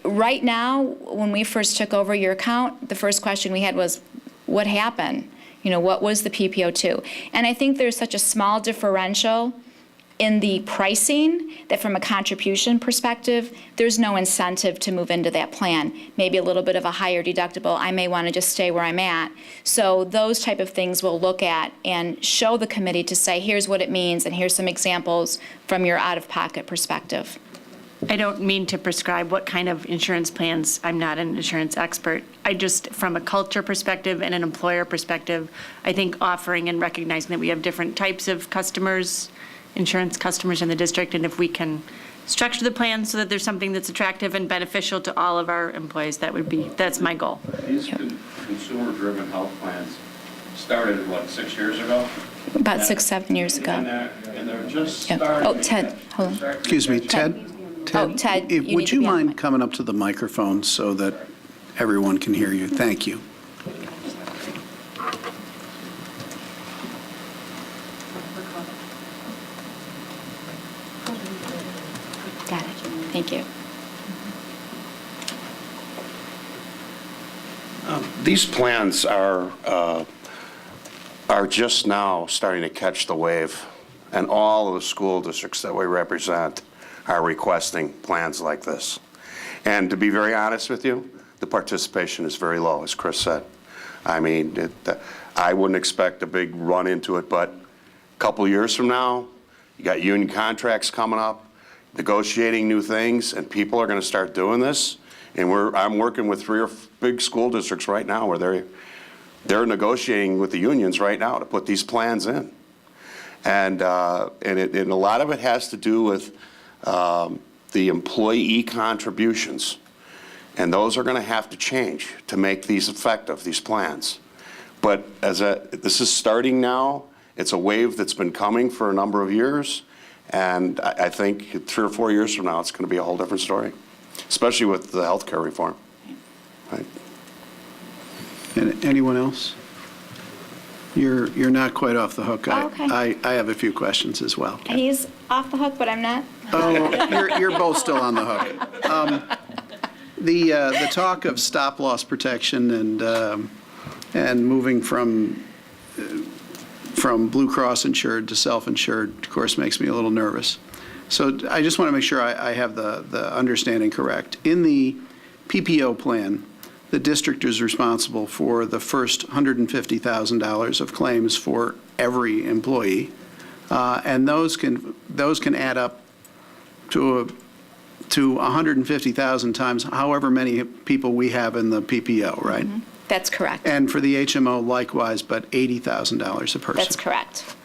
right now, when we first took over your account, the first question we had was, what happened? What was the PPO2? And I think there's such a small differential in the pricing that from a contribution perspective, there's no incentive to move into that plan. Maybe a little bit of a higher deductible. I may want to just stay where I'm at. So those type of things we'll look at and show the committee to say, here's what it means, and here's some examples from your out-of-pocket perspective. I don't mean to prescribe what kind of insurance plans. I'm not an insurance expert. I just, from a culture perspective and an employer perspective, I think offering and recognizing that we have different types of customers, insurance customers in the district, and if we can structure the plan so that there's something that's attractive and beneficial to all of our employees, that's my goal. These consumer-driven health plans started, 6 years ago? About 6, 7 years ago. And they're just starting. Oh, Ted, hold on. Excuse me, Ted? Oh, Ted, you need would to you be on the mind coming up to the microphone so that everyone can hear you? Thank you. Got it. Thank you. These plans are just now starting to catch the wave, and all of the school districts that we represent are requesting plans like this. And to be very honest with you, the participation is very low, as Chris said. I wouldn't expect a big run into it, but a couple years from now, you got union contracts coming up, negotiating new things, and people are going to start doing this. And I'm working with 3 or 4 big school districts right now where they're negotiating with the unions right now to put these plans in. And a lot of it has to do with the employee contributions, and those are going to have to change to make these effective, these plans. But this is starting now. It's a wave that's been coming for a number of years, and I think 3 or 4 years from now, it's going to be a whole different story, especially with the healthcare reform. Right? And anyone else? You're not quite off the hook. Okay. I have a few questions as well. He's off the hook, but I'm not. Oh, you're both still on the hook. The talk of stop-loss protection and moving from Blue Cross insured to self-insured, of course, makes me a little nervous. So I just want to make sure I have the understanding correct. In the PPO plan, the district is responsible for the first $150,000 of claims for every employee, and those can add up to 150,000 times however many people we have in the PPO, right? Mm-hmm. That's correct. And for the HMO, likewise, but $80,000 a person. That's correct.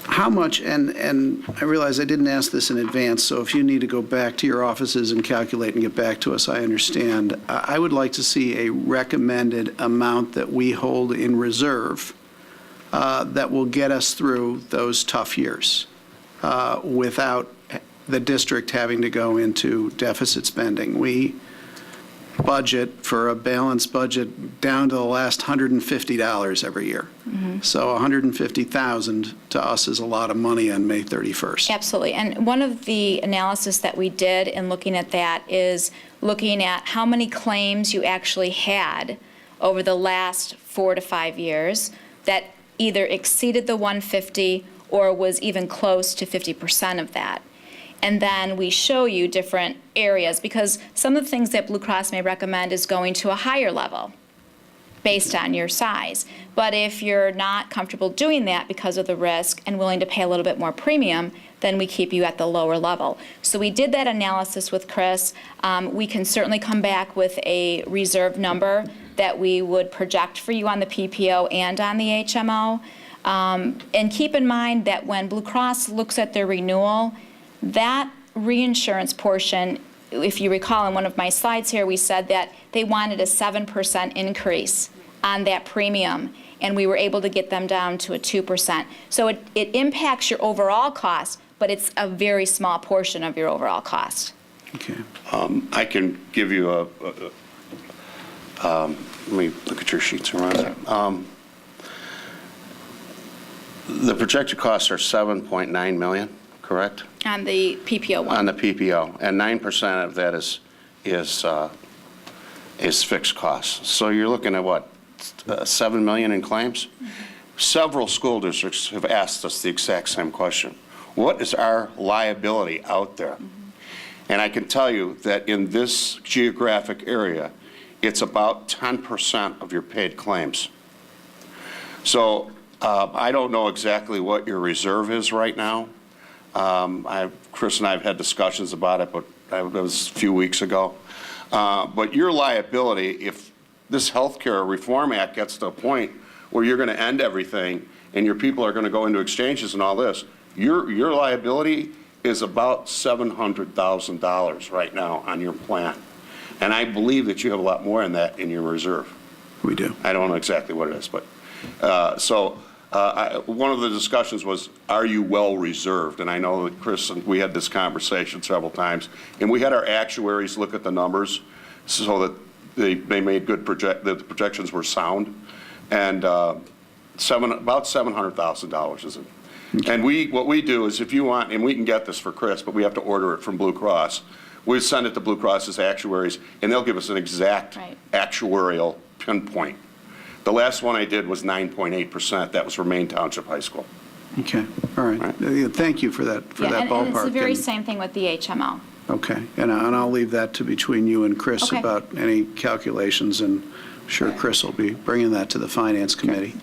How much, and I realize I didn't ask this in advance, so if you need to go back to your offices and calculate and get back to us, I understand. I would like to see a recommended amount that we hold in reserve that will get us through those tough years without the district having to go into deficit spending. We budget for a balanced budget down to the last $150 every year. Mm-hmm. So $150,000 to us is a lot of money on May 31st. Absolutely. And one of the analysis that we did in looking at that is looking at how many claims you actually had over the last 4 to 5 years that either exceeded the 150 or was even close to 50% of that. And then we show you different areas, because some of the things that Blue Cross may recommend is going to a higher level based on your size. But if you're not comfortable doing that because of the risk and willing to pay a little bit more premium, then we keep you at the lower level. So we did that analysis with Chris. We can certainly come back with a reserve number that we would project for you on the PPO and on the HMO. And keep in mind that when Blue Cross looks at their renewal, that reinsurance portion, if you recall in one of my slides here, we said that they wanted a 7% increase on that premium, and we were able to get them down to a 2%. So it impacts your overall cost, but it's a very small portion of your overall cost. Okay. I can give you let me look at your sheets around. The projected costs are $7.9 million, correct? On the PPO one. On the PPO, and 9% of that is fixed costs. So you're looking at what, $7 million in claims? Mm-hmm. Several school districts have asked us the exact same question. What is our liability out there? Mm-hmm. And I can tell you that in this geographic area, it's about 10% of your paid claims. So I don't know exactly what your reserve is right now. Chris and I have had discussions about it, but that was a few weeks ago. But your liability, if this Healthcare Reform Act gets to a point where you're going to end everything and your people are going to go into exchanges and all this, your liability is about $700,000 right now on your plan. And I believe that you have a lot more than that in your reserve. We do. I don't know exactly what it is, but one of the discussions was, are you well reserved? And I know that Chris and we had this conversation several times, and we had our actuaries look at the numbers so that they made good that the projections were sound, and about $700,000 is it. And what we do is, if you want, and we can get this for Chris, but we have to order it from Blue Cross. We send it to Blue Cross's actuaries, and they'll give us an exact actuarial pinpoint. The last one I did was 9.8%. That was for Maine Township High School. Okay, all right. Thank you for that ballpark. And it's the very same thing with the HMO. Okay, and I'll leave that to between you and Chris Okay. about any calculations, and I'm sure Chris will be bringing that to the Finance Committee.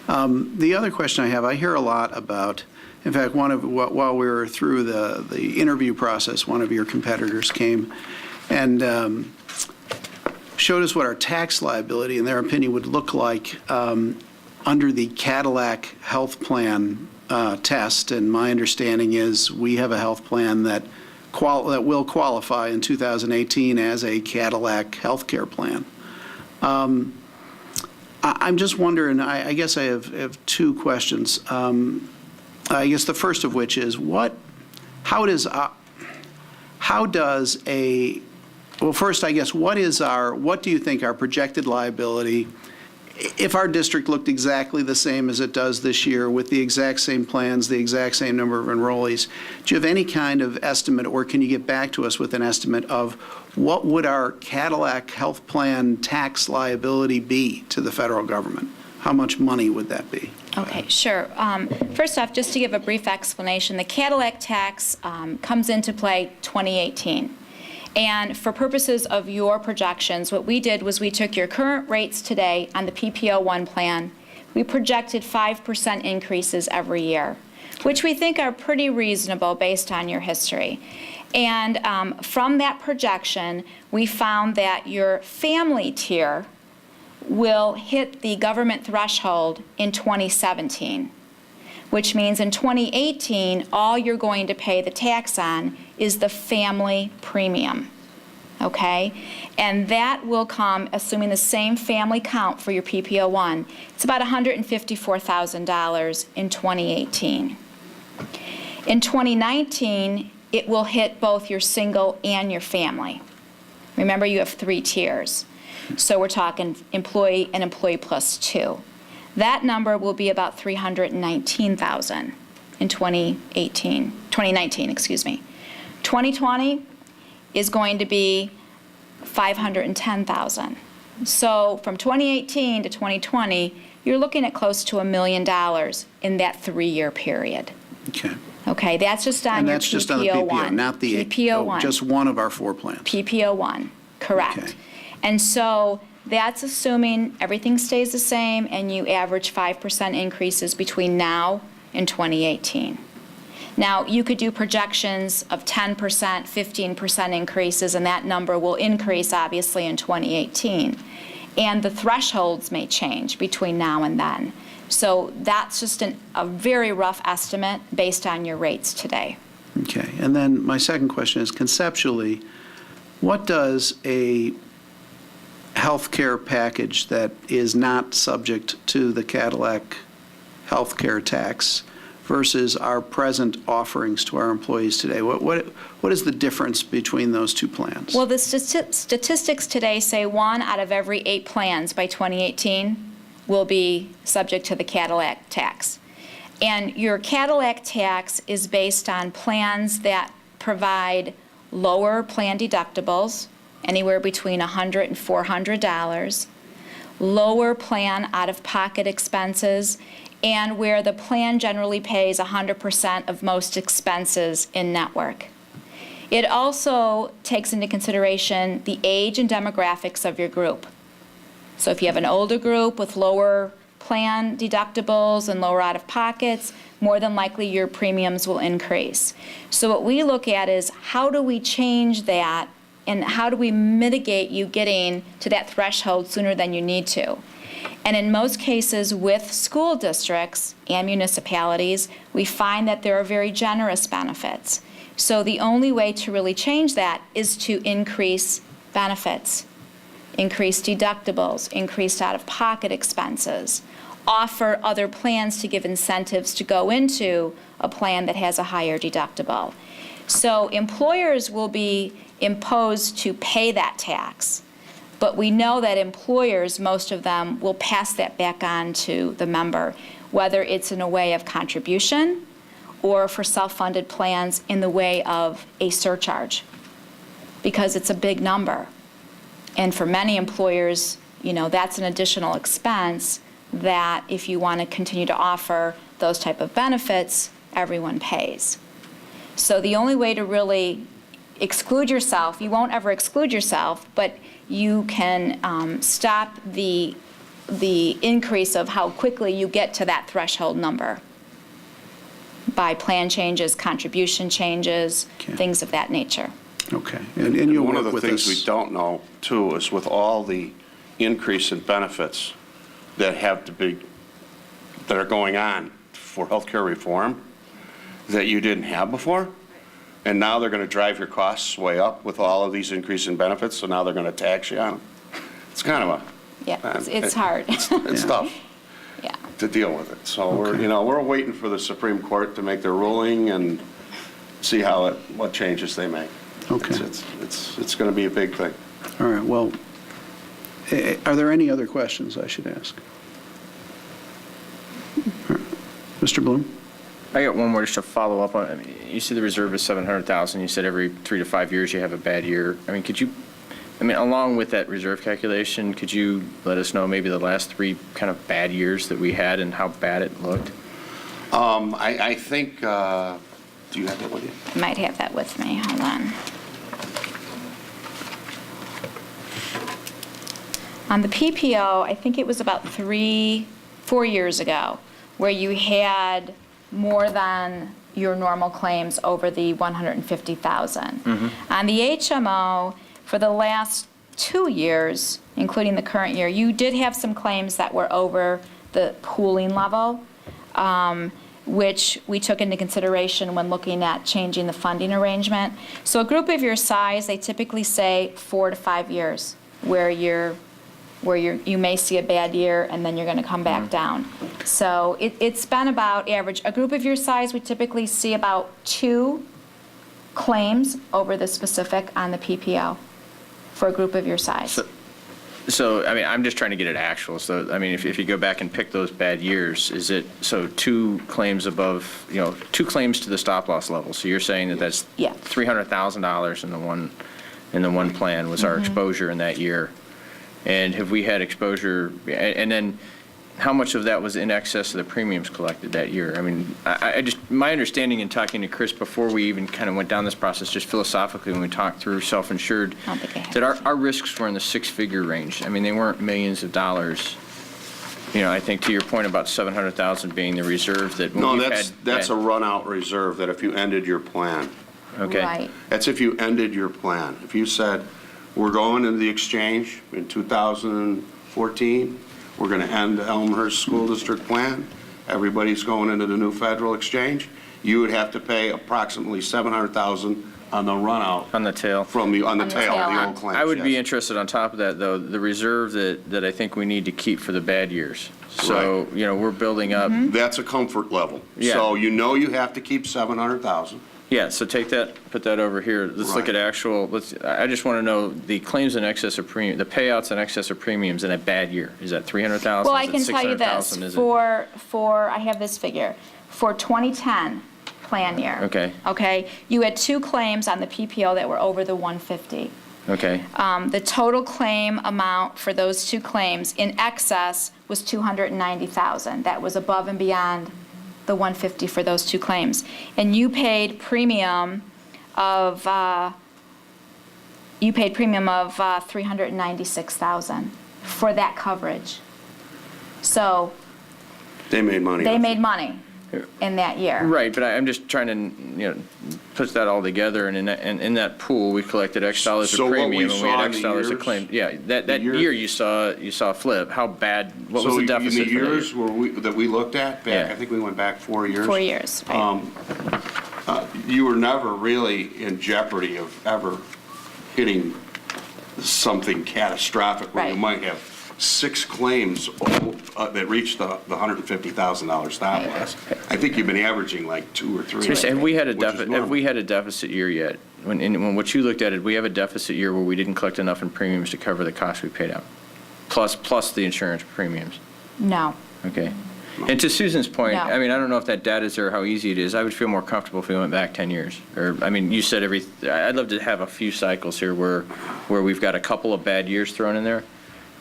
The other question I have, I hear a lot about, in fact, while we were through the interview process, one of your competitors came and showed us what our tax liability, in their opinion, would look like under the Cadillac health plan test, and my understanding is we have a health plan that will qualify in 2018 as a Cadillac healthcare plan. I'm just wondering, I guess I have two questions. I guess the first of which is how does first, I guess, what do you think our projected liability, if our district looked exactly the same as it does this year with the exact same plans, the exact same number of enrollees, do you have any kind of estimate, or can you get back to us with an estimate of what would our Cadillac health plan tax liability be to the federal government? How much money would that be? Okay, sure. First off, just to give a brief explanation, the Cadillac tax comes into play 2018. And for purposes of your projections, what we did was we took your current rates today on the PPO1 plan. We projected 5% increases every year, which we think are pretty reasonable based on your history. And from that projection, we found that your family tier will hit the government threshold in 2017, which means in 2018, all you're going to pay the tax on is the family premium, okay? And that will come, assuming the same family count for your PPO1, it's about $154,000 in 2018. In 2019, it will hit both your single and your family. Remember, you have 3 tiers. So we're talking employee and employee plus 2. That number will be about $319,000 in 2019, excuse me. 2020 is going to be $510,000. So from 2018 to 2020, you're looking at close to $1 million in that 3-year period. Okay. Okay, that's just on And your that's just on the PPO, not the PPO1. just one of our 4 plans. PPO1, correct. Okay. And so that's assuming everything stays the same and you average 5% increases between now and 2018. Now, you could do projections of 10%, 15% increases, and that number will increase, obviously, in 2018. And the thresholds may change between now and then. So that's just a very rough estimate based on your rates today. Okay. And then my second question is, conceptually, what does a health care package that is not subject to the Cadillac health care tax versus our present offerings to our employees today? What is the difference between those 2 plans? Well, the statistics today say 1 out of every 8 plans by 2018 will be subject to the Cadillac tax. And your Cadillac tax is based on plans that provide lower plan deductibles, anywhere between $100 and $400, lower plan out-of-pocket expenses, and where the plan generally pays 100% of most expenses in network. It also takes into consideration the age and demographics of your group. So if you have an older group with lower plan deductibles and lower out-of-pockets, more than likely your premiums will increase. So what we look at is how do we change that and how do we mitigate you getting to that threshold sooner than you need to? And in most cases with school districts and municipalities, we find that there are very generous benefits. So the only way to really change that is to increase benefits, increase deductibles, increased out-of-pocket expenses, offer other plans to give incentives to go into a plan that has a higher deductible. So employers will be imposed to pay that tax, but we know that employers, most of them, will pass that back on to the member, whether it's in a way of contribution or for self-funded plans in the way of a surcharge, because it's a big number. And for many employers, that's an additional expense that if you want to continue to offer those type of benefits, everyone pays. So the only way to really exclude yourself, you won't ever exclude yourself, but you can stop the increase of how quickly you get to that threshold number by plan changes, contribution changes, things of that nature. Okay. And you'll one work of the with things us. we don't know, too, is with all the increase in benefits that have to be that are going on for healthcare reform that you didn't have before. And now they're going to drive your costs way up with all of these increase in benefits, so now they're going to tax you on them. It's kind of It's hard. it's tough to deal with it. So we're waiting for the Supreme Court to make their ruling and see what changes they make. Okay. It's going to be a big thing. All right, well, are there any other questions I should ask? All right. Mr. Bloom? I got one more just to follow up on. I mean, you said the reserve is 700,000. You said every 3 to 5 years you have a bad year. I mean, along with that reserve calculation, could you let us know maybe the last 3 kind of bad years that we had and how bad it looked? I think, do you have that with you? I might have that with me. Hold on. On the PPO, I think it was about 3-4 years ago, where you had more than your normal claims over the 150,000. On the HMO, for the last 2 years, including the current year, you did have some claims that were over the pooling level, which we took into consideration when looking at changing the funding arrangement. So a group of your size, they typically say 4 to 5 years, where you may see a bad year and then you're going to come back down. So it's been about average. A group of your size, we typically see about 2 claims over the specific on the PPO for a group of your size. So I mean, I'm just trying to get it actual. So, I mean, if you go back and pick those bad years, is it, so 2 claims above, 2 claims to the stop loss level? So you're saying that that's $300,000 in the one plan was our exposure in that year? And have we had exposure, and then how much of that was in excess of the premiums collected that year? I mean, my understanding in talking to Chris before we even kind of went down this process, just philosophically when we talked through self-insured, that our risks were in the 6-figure range. I mean, they weren't millions of dollars. I think to your point about 700,000 being the reserve that when that's a run-out reserve that if you ended your plan. Okay. Right. That's if you ended your plan. If you said, we're going into the exchange in 2014, we're going to end the Elmhurst School District plan, everybody's going into the new federal exchange, you would have to pay approximately $700,000 on the run-out. On the tail. On the tail of the old claims. I would be interested on top of that, though, the reserve that I think we need to keep for the bad years. So, we're building up. That's a comfort level. Yeah. So you have to keep $700,000. Yeah, so take that, put that over here. Let's look at actual, I just want to know the claims in excess of premium, the payouts in excess of premiums in a bad year. Is that 300,000? Well, I can tell you this, I have this figure. For 2010 plan year. Okay, you had 2 claims on the PPO that were over the 150. Okay. The total claim amount for those 2 claims in excess was $290,000. That was above and beyond the 150 for those 2 claims. And you paid premium of $396,000 for that coverage. So they made money. They made money in that year. Right, but I'm just trying to, put that all together, and in that pool, we collected X dollars of premium, and we had X dollars of claim. Yeah, that year you saw a flip. How bad, what was the deficit? So the years that we looked at, back, I think we went back 4 years. 4 years, right. You were never really in jeopardy of ever hitting something catastrophic where you might have 6 claims that reached the $150,000 stop loss. I think you've been averaging like 2 or 3. So have we had a deficit year yet? When what you looked at, did we have a deficit year where we didn't collect enough in premiums to cover the costs we paid out, plus the insurance premiums? No. Okay. And to Susan's point, No. I mean, I don't know if that data is there, how easy it is. I would feel more comfortable if we went back 10 years. Or, I mean, you said I'd love to have a few cycles here where we've got a couple of bad years thrown in there.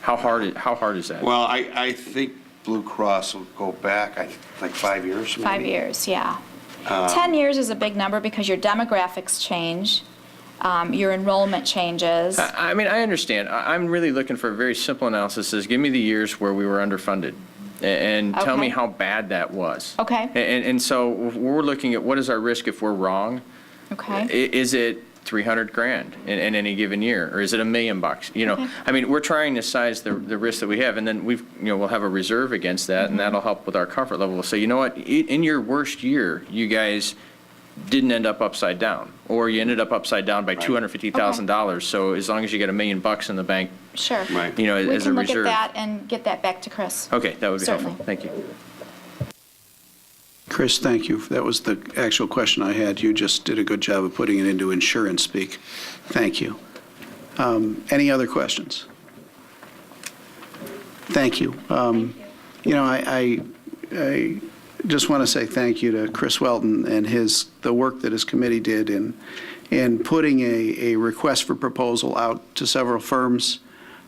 How hard is that? Well, I think Blue Cross will go back, like 5 years, maybe? 5 years, yeah. 10 years is a big number because your demographics change, your enrollment changes. I mean, I understand. I'm really looking for a very simple analysis. Is give me the years where we were underfunded and tell me how bad that was. Okay. And so we're looking at what is our risk if we're wrong. Okay. Is it 300 grand in any given year, or is it $1 million? You know, Okay. I mean, we're trying to size the risk that we have, and then we'll have a reserve against that, and that'll help with our comfort level. We'll say, you know what, in your worst year, you guys didn't end up upside down, or you ended up upside down by $250,000. So as long as you get $1 million in the bank, Sure. you know, We as a can look reserve. at that and get that back to Chris. Okay, that would be Certainly. helpful. Thank you. Chris, thank you. That was the actual question I had. You just did a good job of putting it into insurance speak. Thank you. Any other questions? Thank you. You know, I just want to say thank you to Chris Welton and the work that his committee did in putting a request for proposal out to several firms,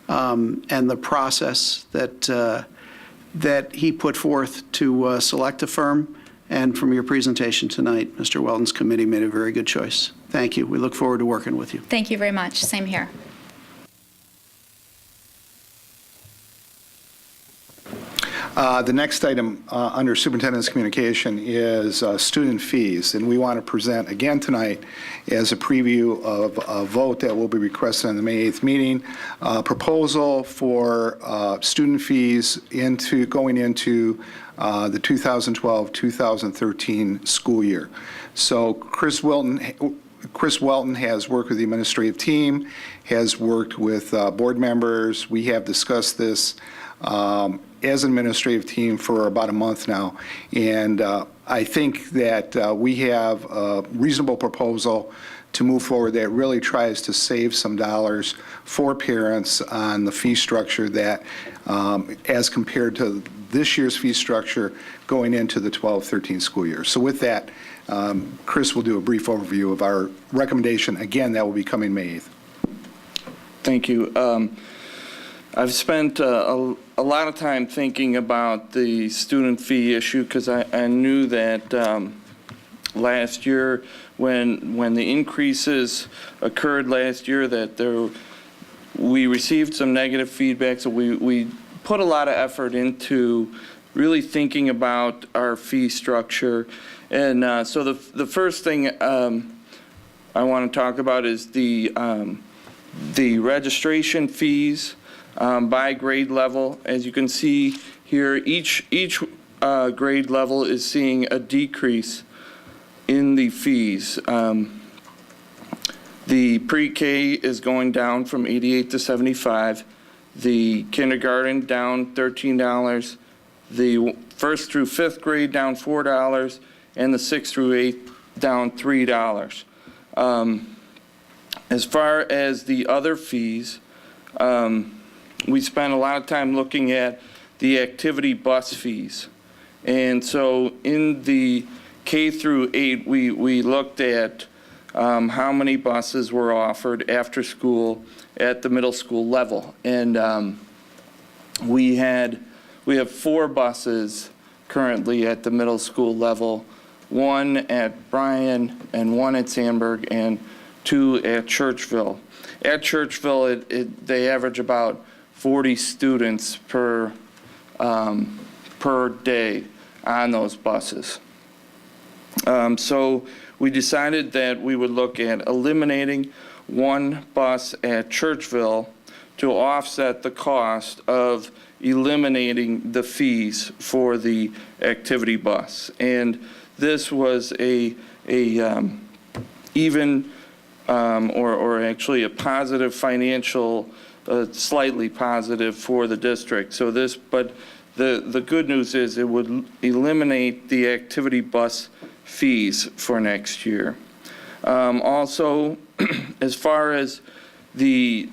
and the process that he put forth to select a firm. And from your presentation tonight, Mr. Welton's committee made a very good choice. Thank you. We look forward to working with you. Thank you very much. Same here. The next item under Superintendent's communication is student fees, and we want to present again tonight as a preview of a vote that will be requested on the May 8th meeting, proposal for student fees going into the 2012-2013 school year. So Chris Welton has worked with the administrative team, has worked with board members. We have discussed this as an administrative team for about a month now, and I think that we have a reasonable proposal to move forward that really tries to save some dollars for parents on the fee structure that, as compared to this year's fee structure going into the 12-13 school year. So with that, Chris will do a brief overview of our recommendation. Again, that will be coming May 8th. Thank you. I've spent a lot of time thinking about the student fee issue because I knew that last year when the increases occurred last year that we received some negative feedback, so we put a lot of effort into really thinking about our fee structure. And so the first thing I want to talk about is the registration fees by grade level. As you can see here, each grade level is seeing a decrease in the fees. The pre-K is going down from 88 to 75. The kindergarten down $13. The first through fifth grade down $4, and the 6th through 8th down $3. As far as the other fees, we spent a lot of time looking at the activity bus fees. And so in the K through 8, we looked at how many buses were offered after school at the middle school level. And we have 4 buses currently at the middle school level, 1 at Bryan and 1 at Sandburg and 2 at Churchville. At Churchville, they average about 40 students per day on those buses. So we decided that we would look at eliminating 1 bus at Churchville to offset the cost of eliminating the fees for the activity bus. And this was a even or actually a positive financial, slightly positive for the district. So but the good news is it would eliminate the activity bus fees for next year. Also, as far as the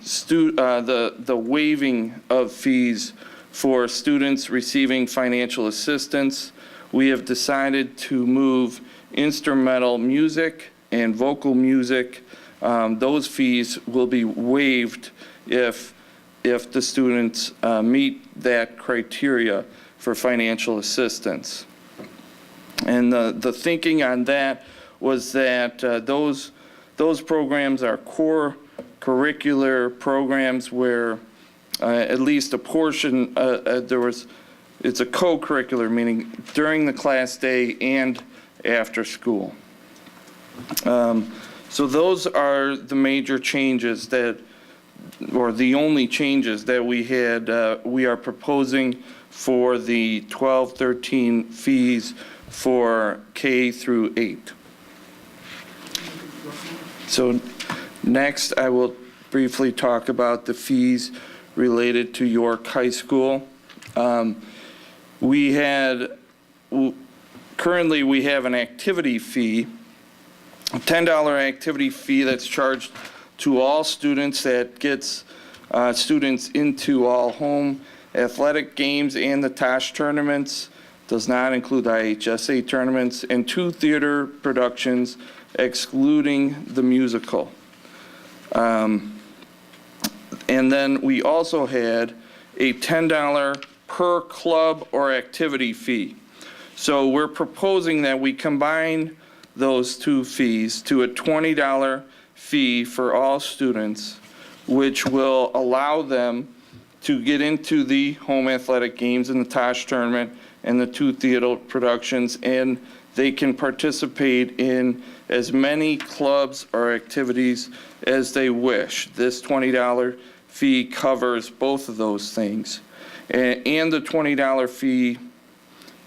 waiving of fees for students receiving financial assistance, we have decided to move instrumental music and vocal music. Those fees will be waived if the students meet that criteria for financial assistance. And the thinking on that was that those programs are core curricular programs where at least a portion, it's a co-curricular, meaning during the class day and after school. So those are the major changes that, or the only changes that we had, we are proposing for the 12-13 fees for K through 8. So next, I will briefly talk about the fees related to York High School. Currently we have an activity fee, a $10 activity fee that's charged to all students that gets students into all home athletic games and the TOSH tournaments, does not include IHSA tournaments, and 2 theater productions excluding the musical. And then we also had a $10 per club or activity fee. So we're proposing that we combine those 2 fees to a $20 fee for all students, which will allow them to get into the home athletic games and the TOSH tournament and the 2 theater productions, and they can participate in as many clubs or activities as they wish. This $20 fee covers both of those things. And the $20 fee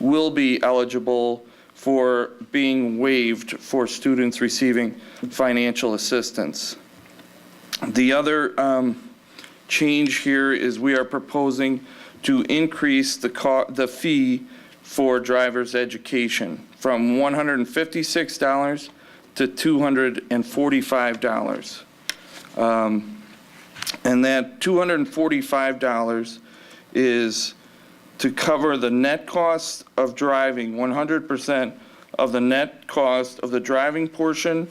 will be eligible for being waived for students receiving financial assistance. The other change here is we are proposing to increase the fee for driver's education from $156 to $245. And that $245 is to cover the net cost of driving, 100% of the net cost of the driving portion,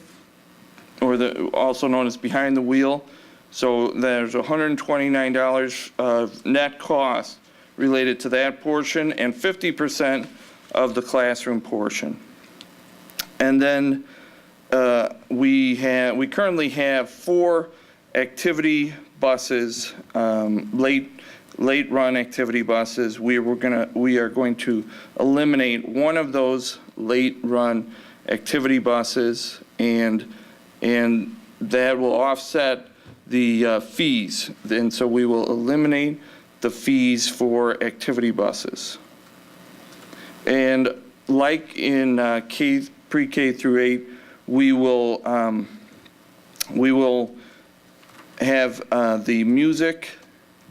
or also known as behind the wheel. So there's $129 of net cost related to that portion, and 50% of the classroom portion. And then we currently have 4 activity buses, late run activity buses. We are going to eliminate one of those late run activity buses, and that will offset the fees. And so we will eliminate the fees for activity buses. And like in pre-K through 8, we will have the music,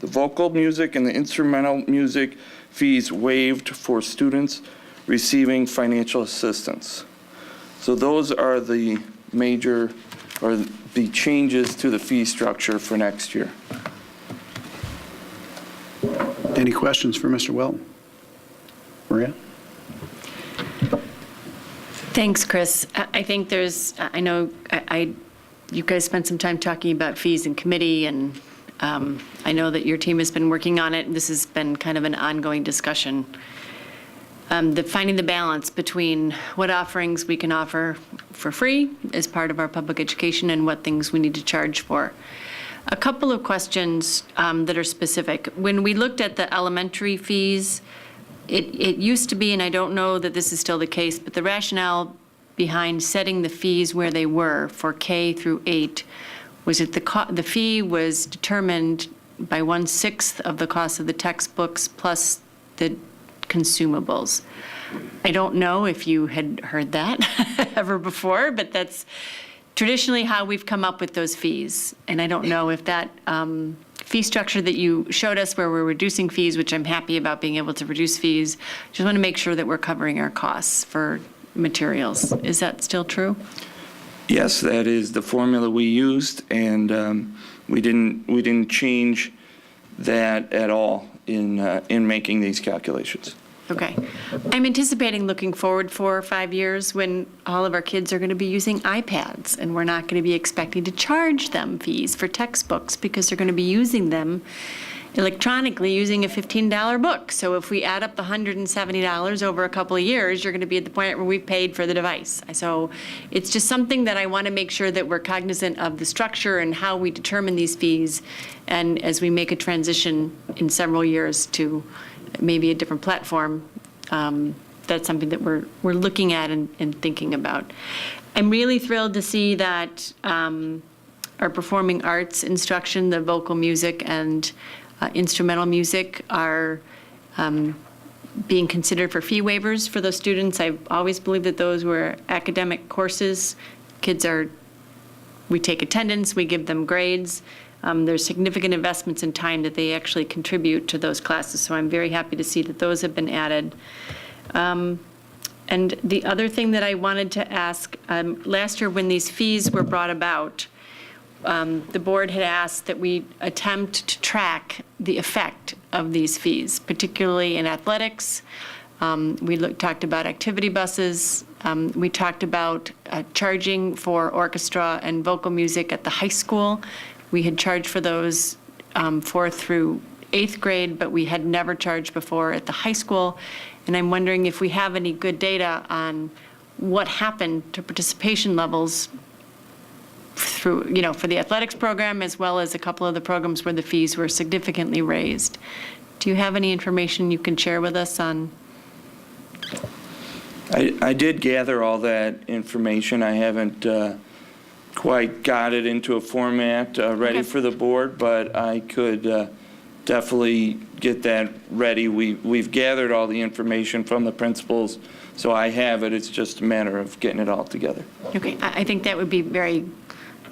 the vocal music and the instrumental music fees waived for students receiving financial assistance. So those are the major, or the changes to the fee structure for next year. Any questions for Mr. Welton? Maria? Thanks, Chris. I think I know you guys spent some time talking about fees in committee, and I know that your team has been working on it, and this has been kind of an ongoing discussion. Finding the balance between what offerings we can offer for free as part of our public education and what things we need to charge for. A couple of questions that are specific. When we looked at the elementary fees, it used to be, and I don't know that this is still the case, but the rationale behind setting the fees where they were for K through 8 was that the fee was determined by 1/6 of the cost of the textbooks plus the consumables. I don't know if you had heard that ever before, but that's traditionally how we've come up with those fees. And I don't know if that fee structure that you showed us where we're reducing fees, which I'm happy about being able to reduce fees, just want to make sure that we're covering our costs for materials. Is that still true? Yes, that is the formula we used, and we didn't change that at all in making these calculations. Okay. I'm anticipating looking forward 4 or 5 years when all of our kids are going to be using iPads, and we're not going to be expecting to charge them fees for textbooks because they're going to be using them electronically using a $15 book. So if we add up the $170 over a couple of years, you're going to be at the point where we've paid for the device. So it's just something that I want to make sure that we're cognizant of the structure and how we determine these fees, and as we make a transition in several years to maybe a different platform, that's something that we're looking at and thinking about. I'm really thrilled to see that our performing arts instruction, the vocal music and instrumental music, are being considered for fee waivers for those students. I've always believed that those were academic courses. We take attendance, we give them grades. There's significant investments in time that they actually contribute to those classes, so I'm very happy to see that those have been added. And the other thing that I wanted to ask, last year when these fees were brought about, the board had asked that we attempt to track the effect of these fees, particularly in athletics. We talked about activity buses. We talked about charging for orchestra and vocal music at the high school. We had charged for those 4th through 8th grade, but we had never charged before at the high school. And I'm wondering if we have any good data on what happened to participation levels through, for the athletics program, as well as a couple of the programs where the fees were significantly raised. Do you have any information you can share with us on? I did gather all that information. I haven't quite got it into a format ready for the board, but I could definitely get that ready. We've gathered all the information from the principals, so I have it. It's just a matter of getting it all together. Okay, I think that would be very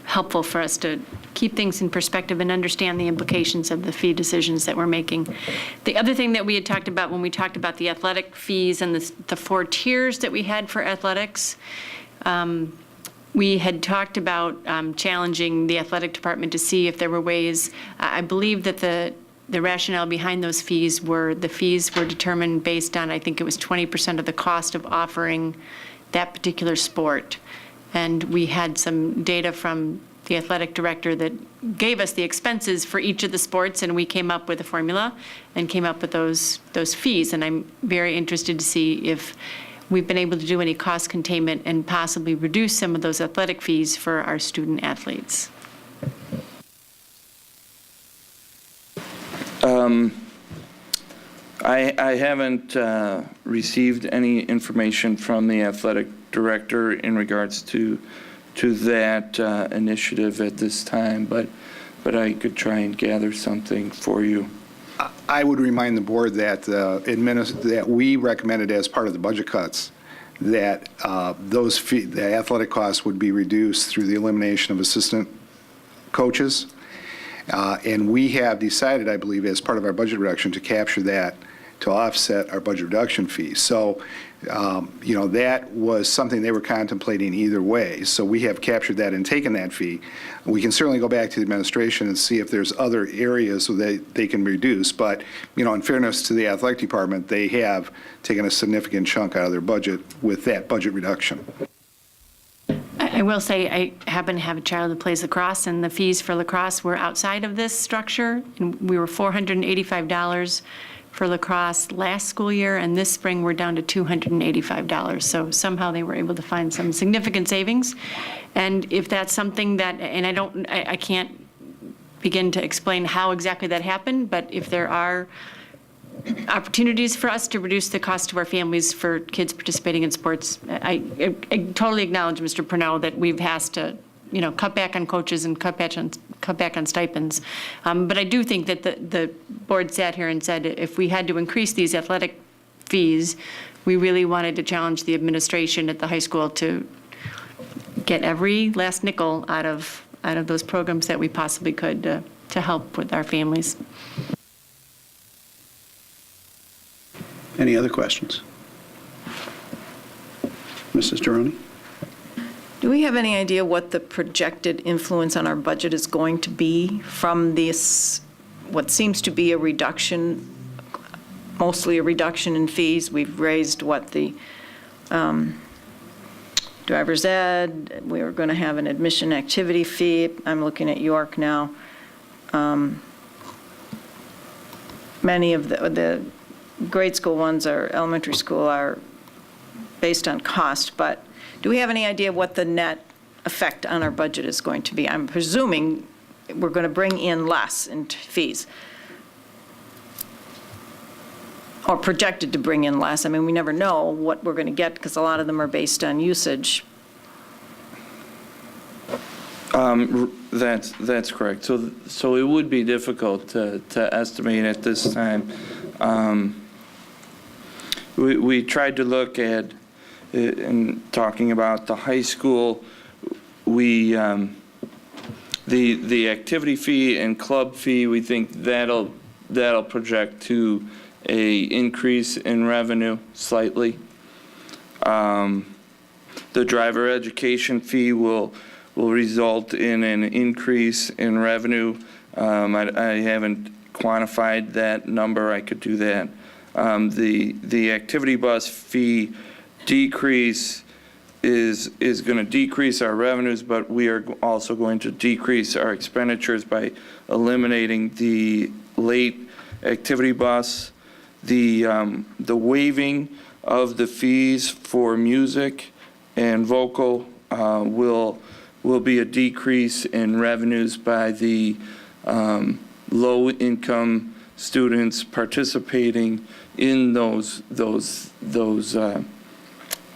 helpful for us to keep things in perspective and understand the implications of the fee decisions that we're making. The other thing that we had talked about when we talked about the athletic fees and the 4 tiers that we had for athletics, we had talked about challenging the athletic department to see if there were ways. I believe that the rationale behind those fees were determined based on, I think it was 20% of the cost of offering that particular sport. And we had some data from the athletic director that gave us the expenses for each of the sports, and we came up with a formula and came up with those fees. And I'm very interested to see if we've been able to do any cost containment and possibly reduce some of those athletic fees for our student athletes. I haven't received any information from the athletic director in regards to that initiative at this time, but I could try and gather something for you. I would remind the board that that we recommended as part of the budget cuts that the athletic costs would be reduced through the elimination of assistant coaches. And we have decided, I believe, as part of our budget reduction, to capture that to offset our budget reduction fees. So, that was something they were contemplating either way. So we have captured that and taken that fee. We can certainly go back to the administration and see if there's other areas that they can reduce. But, in fairness to the athletic department, they have taken a significant chunk out of their budget with that budget reduction. I will say I happen to have a child who plays lacrosse, and the fees for lacrosse were outside of this structure. And we were $485 for lacrosse last school year, and this spring we're down to $285. So somehow they were able to find some significant savings. And if that's something that, and I can't begin to explain how exactly that happened, but if there are opportunities for us to reduce the cost to our families for kids participating in sports, I totally acknowledge, Mr. Pernell, that we've asked to, cut back on coaches and cut back on stipends. But I do think that the board sat here and said if we had to increase these athletic fees, we really wanted to challenge the administration at the high school to get every last nickel out of those programs that we possibly could to help with our families. Any other questions? Mrs. Durrani? Do we have any idea what the projected influence on our budget is going to be from this, what seems to be a reduction, mostly a reduction in fees? We've raised the driver's ed, we were going to have an admission activity fee. I'm looking at York now. Many of the grade school ones elementary school are based on cost, but do we have any idea what the net effect on our budget is going to be? I'm presuming we're going to bring in less in fees. or projected to bring in less. I mean, we never know what we're going to get because a lot of them are based on usage. That's correct. So it would be difficult to estimate at this time. We tried to look at, in talking about the high school, the activity fee and club fee, we think that'll project to a increase in revenue slightly. The driver education fee will result in an increase in revenue. I haven't quantified that number. I could do that. The activity bus fee decrease is going to decrease our revenues, but we are also going to decrease our expenditures by eliminating the late activity bus. The waiving of the fees for music and vocal will be a decrease in revenues by the low-income students participating in those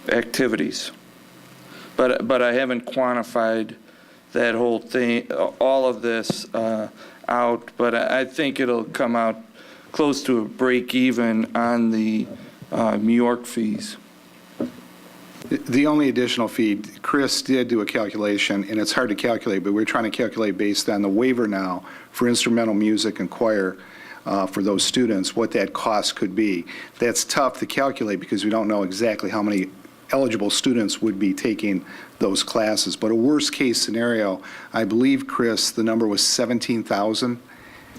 activities. But I haven't quantified that whole thing, all of this out. But I think it'll come out close to a break even on the New York fees. The only additional fee, Chris did do a calculation, and it's hard to calculate, but we're trying to calculate based on the waiver now for instrumental music and choir for those students, what that cost could be. That's tough to calculate because we don't know exactly how many eligible students would be taking those classes. But a worst-case scenario, I believe, Chris, the number was 17,000.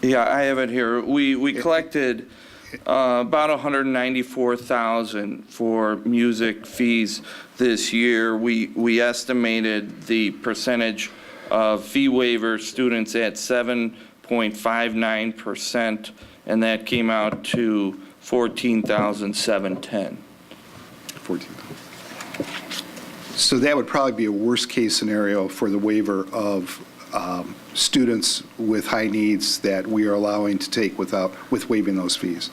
Yeah, I have it here. We collected about 194,000 for music fees this year. We estimated the percentage of fee waiver students at 7.59%, and that came out to 14,710. 14,000. So that would probably be a worst-case scenario for the waiver of students with high needs that we are allowing to take with waiving those fees.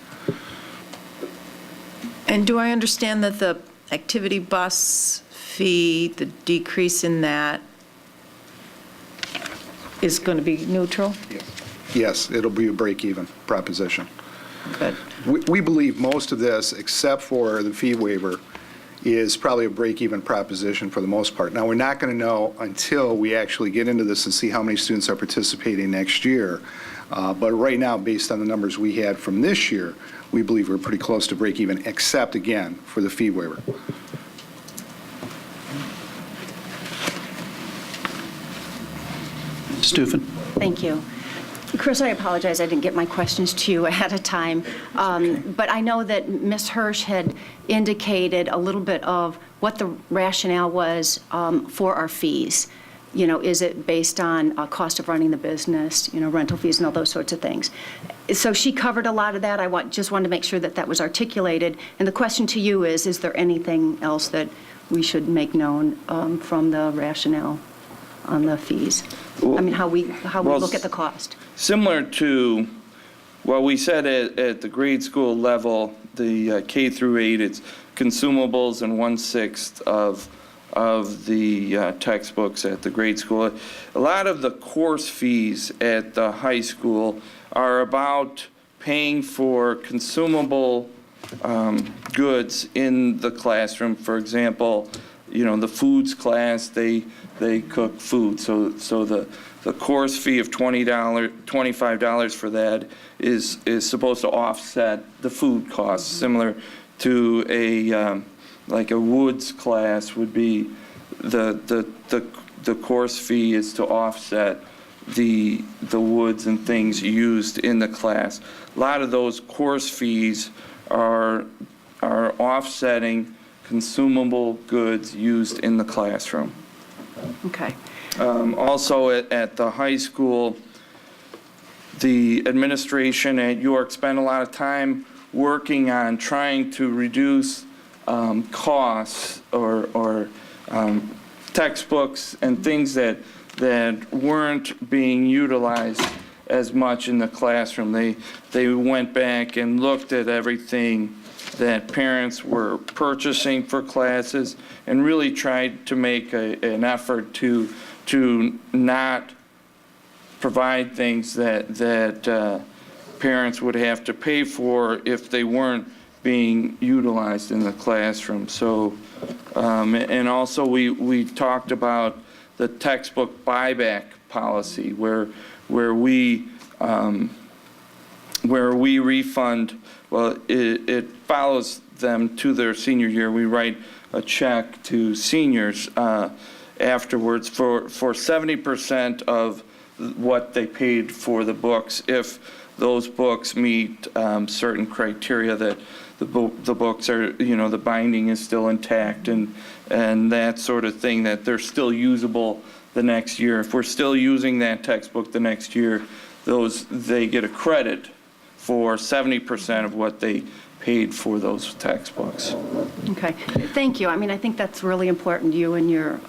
And do I understand that the activity bus fee, the decrease in that, is going to be neutral? Yes, it'll be a break-even proposition. Good. We believe most of this, except for the fee waiver, is probably a break-even proposition for the most part. Now, we're not going to know until we actually get into this and see how many students are participating next year. But right now, based on the numbers we had from this year, we believe we're pretty close to break-even, except, again, for the fee waiver. Stufen. Thank you. Chris, I apologize, I didn't get my questions to you ahead of time. But I know that Ms. Hirsch had indicated a little bit of what the rationale was for our fees. You know, is it based on cost of running the business, you know, rental fees and all those sorts of things. So she covered a lot of that. I just wanted to make sure that that was articulated. And the question to you is there anything else that we should make known from the rationale on the fees? I mean, how we look at the cost. Similar to what we said at the grade school level, the K through 8, it's consumables and 1/6 of the textbooks at the grade school. A lot of the course fees at the high school are about paying for consumable goods in the classroom. For example, you know, the foods class, they cook food. So the course fee of $25 for that is supposed to offset the food costs, similar to like a woods class would be the course fee is to offset the woods and things used in the class. A lot of those course fees are offsetting consumable goods used in the classroom. Okay. Also at the high school, the administration at York spent a lot of time working on trying to reduce costs or textbooks and things that weren't being utilized as much in the classroom. They went back and looked at everything that parents were purchasing for classes and really tried to make an effort to not provide things that parents would have to pay for if they weren't being utilized in the classroom. So, and also we talked about the textbook buyback policy where we refund. Well, it follows them to their senior year. We write a check to seniors afterwards for 70% of what they paid for the books if those books meet certain criteria that the books are, the binding is still intact and that sort of thing, that they're still usable the next year. If we're still using that textbook the next year, they get a credit for 70% of what they paid for those textbooks. Okay, thank you. I mean, I think that's really important. You and your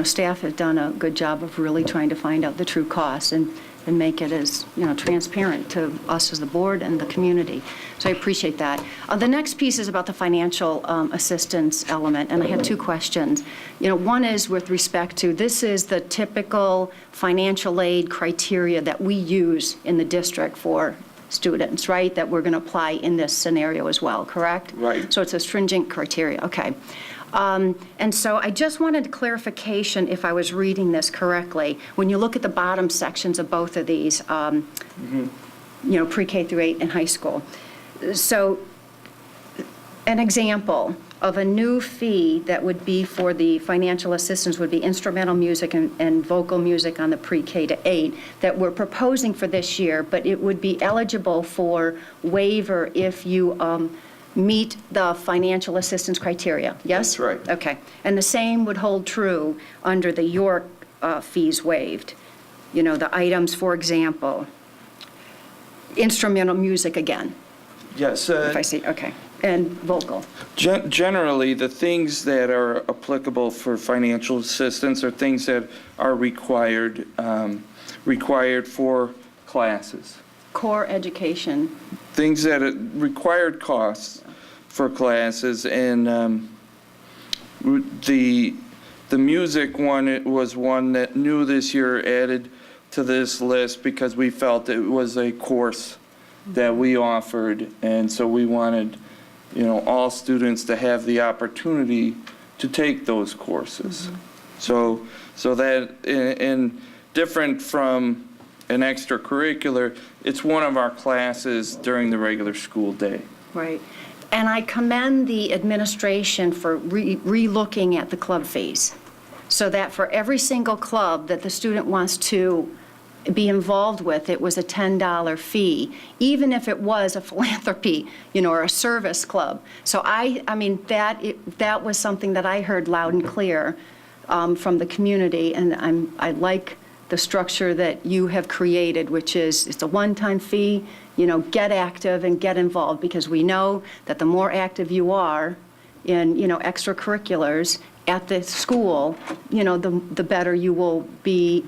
staff have done a good job of really trying to find out the true costs and make it as, transparent to us as the board and the community. So I appreciate that. The next piece is about the financial assistance element, and I have two questions. One is with respect to, this is the typical financial aid criteria that we use in the district for students, right? That we're going to apply in this scenario as well, correct? Right. So it's a stringent criteria, okay. And so I just wanted clarification if I was reading this correctly. When you look at the bottom sections of both of these, pre-K through 8 and high school. So an example of a new fee that would be for the financial assistance would be instrumental music and vocal music on the pre-K to 8 that we're proposing for this year, but it would be eligible for waiver if you meet the financial assistance criteria, yes? That's right. Okay. And the same would hold true under the York fees waived. The items, for example, instrumental music again. Yes. If I see, okay. And vocal. Generally, the things that are applicable for financial assistance are things that are required for classes. Core education. Things that are required costs for classes, and the music one, it was one that new this year added to this list because we felt it was a course that we offered, and so we wanted all students to have the opportunity to take those courses. So that in different from an extracurricular, it's one of our classes during the regular school day. Right. And I commend the administration for re-looking at the club fees so that for every single club that the student wants to be involved with, it was a $10 fee, even if it was a philanthropy, or a service club. So I mean, that was something that I heard loud and clear from the community, and I like the structure that you have created, which is it's a one-time fee, get active and get involved, because we know that the more active you are in, extracurriculars at the school, the better you will be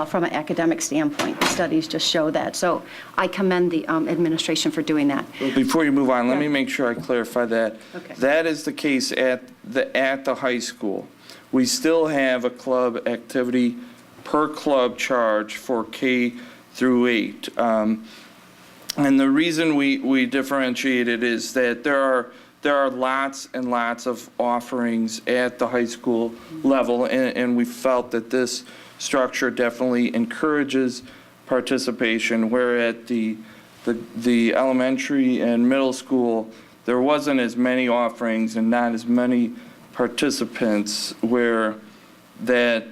from an academic standpoint. The studies just show that. So I commend the administration for doing that. Before you move on, let me make sure I clarify that. Okay. That is the case at the high school. We still have a club activity per club charge for K through 8. And the reason we differentiate it is that there are lots and lots of offerings at the high school level, and we felt that this structure definitely encourages participation, where at the elementary and middle school, there wasn't as many offerings and not as many participants, where that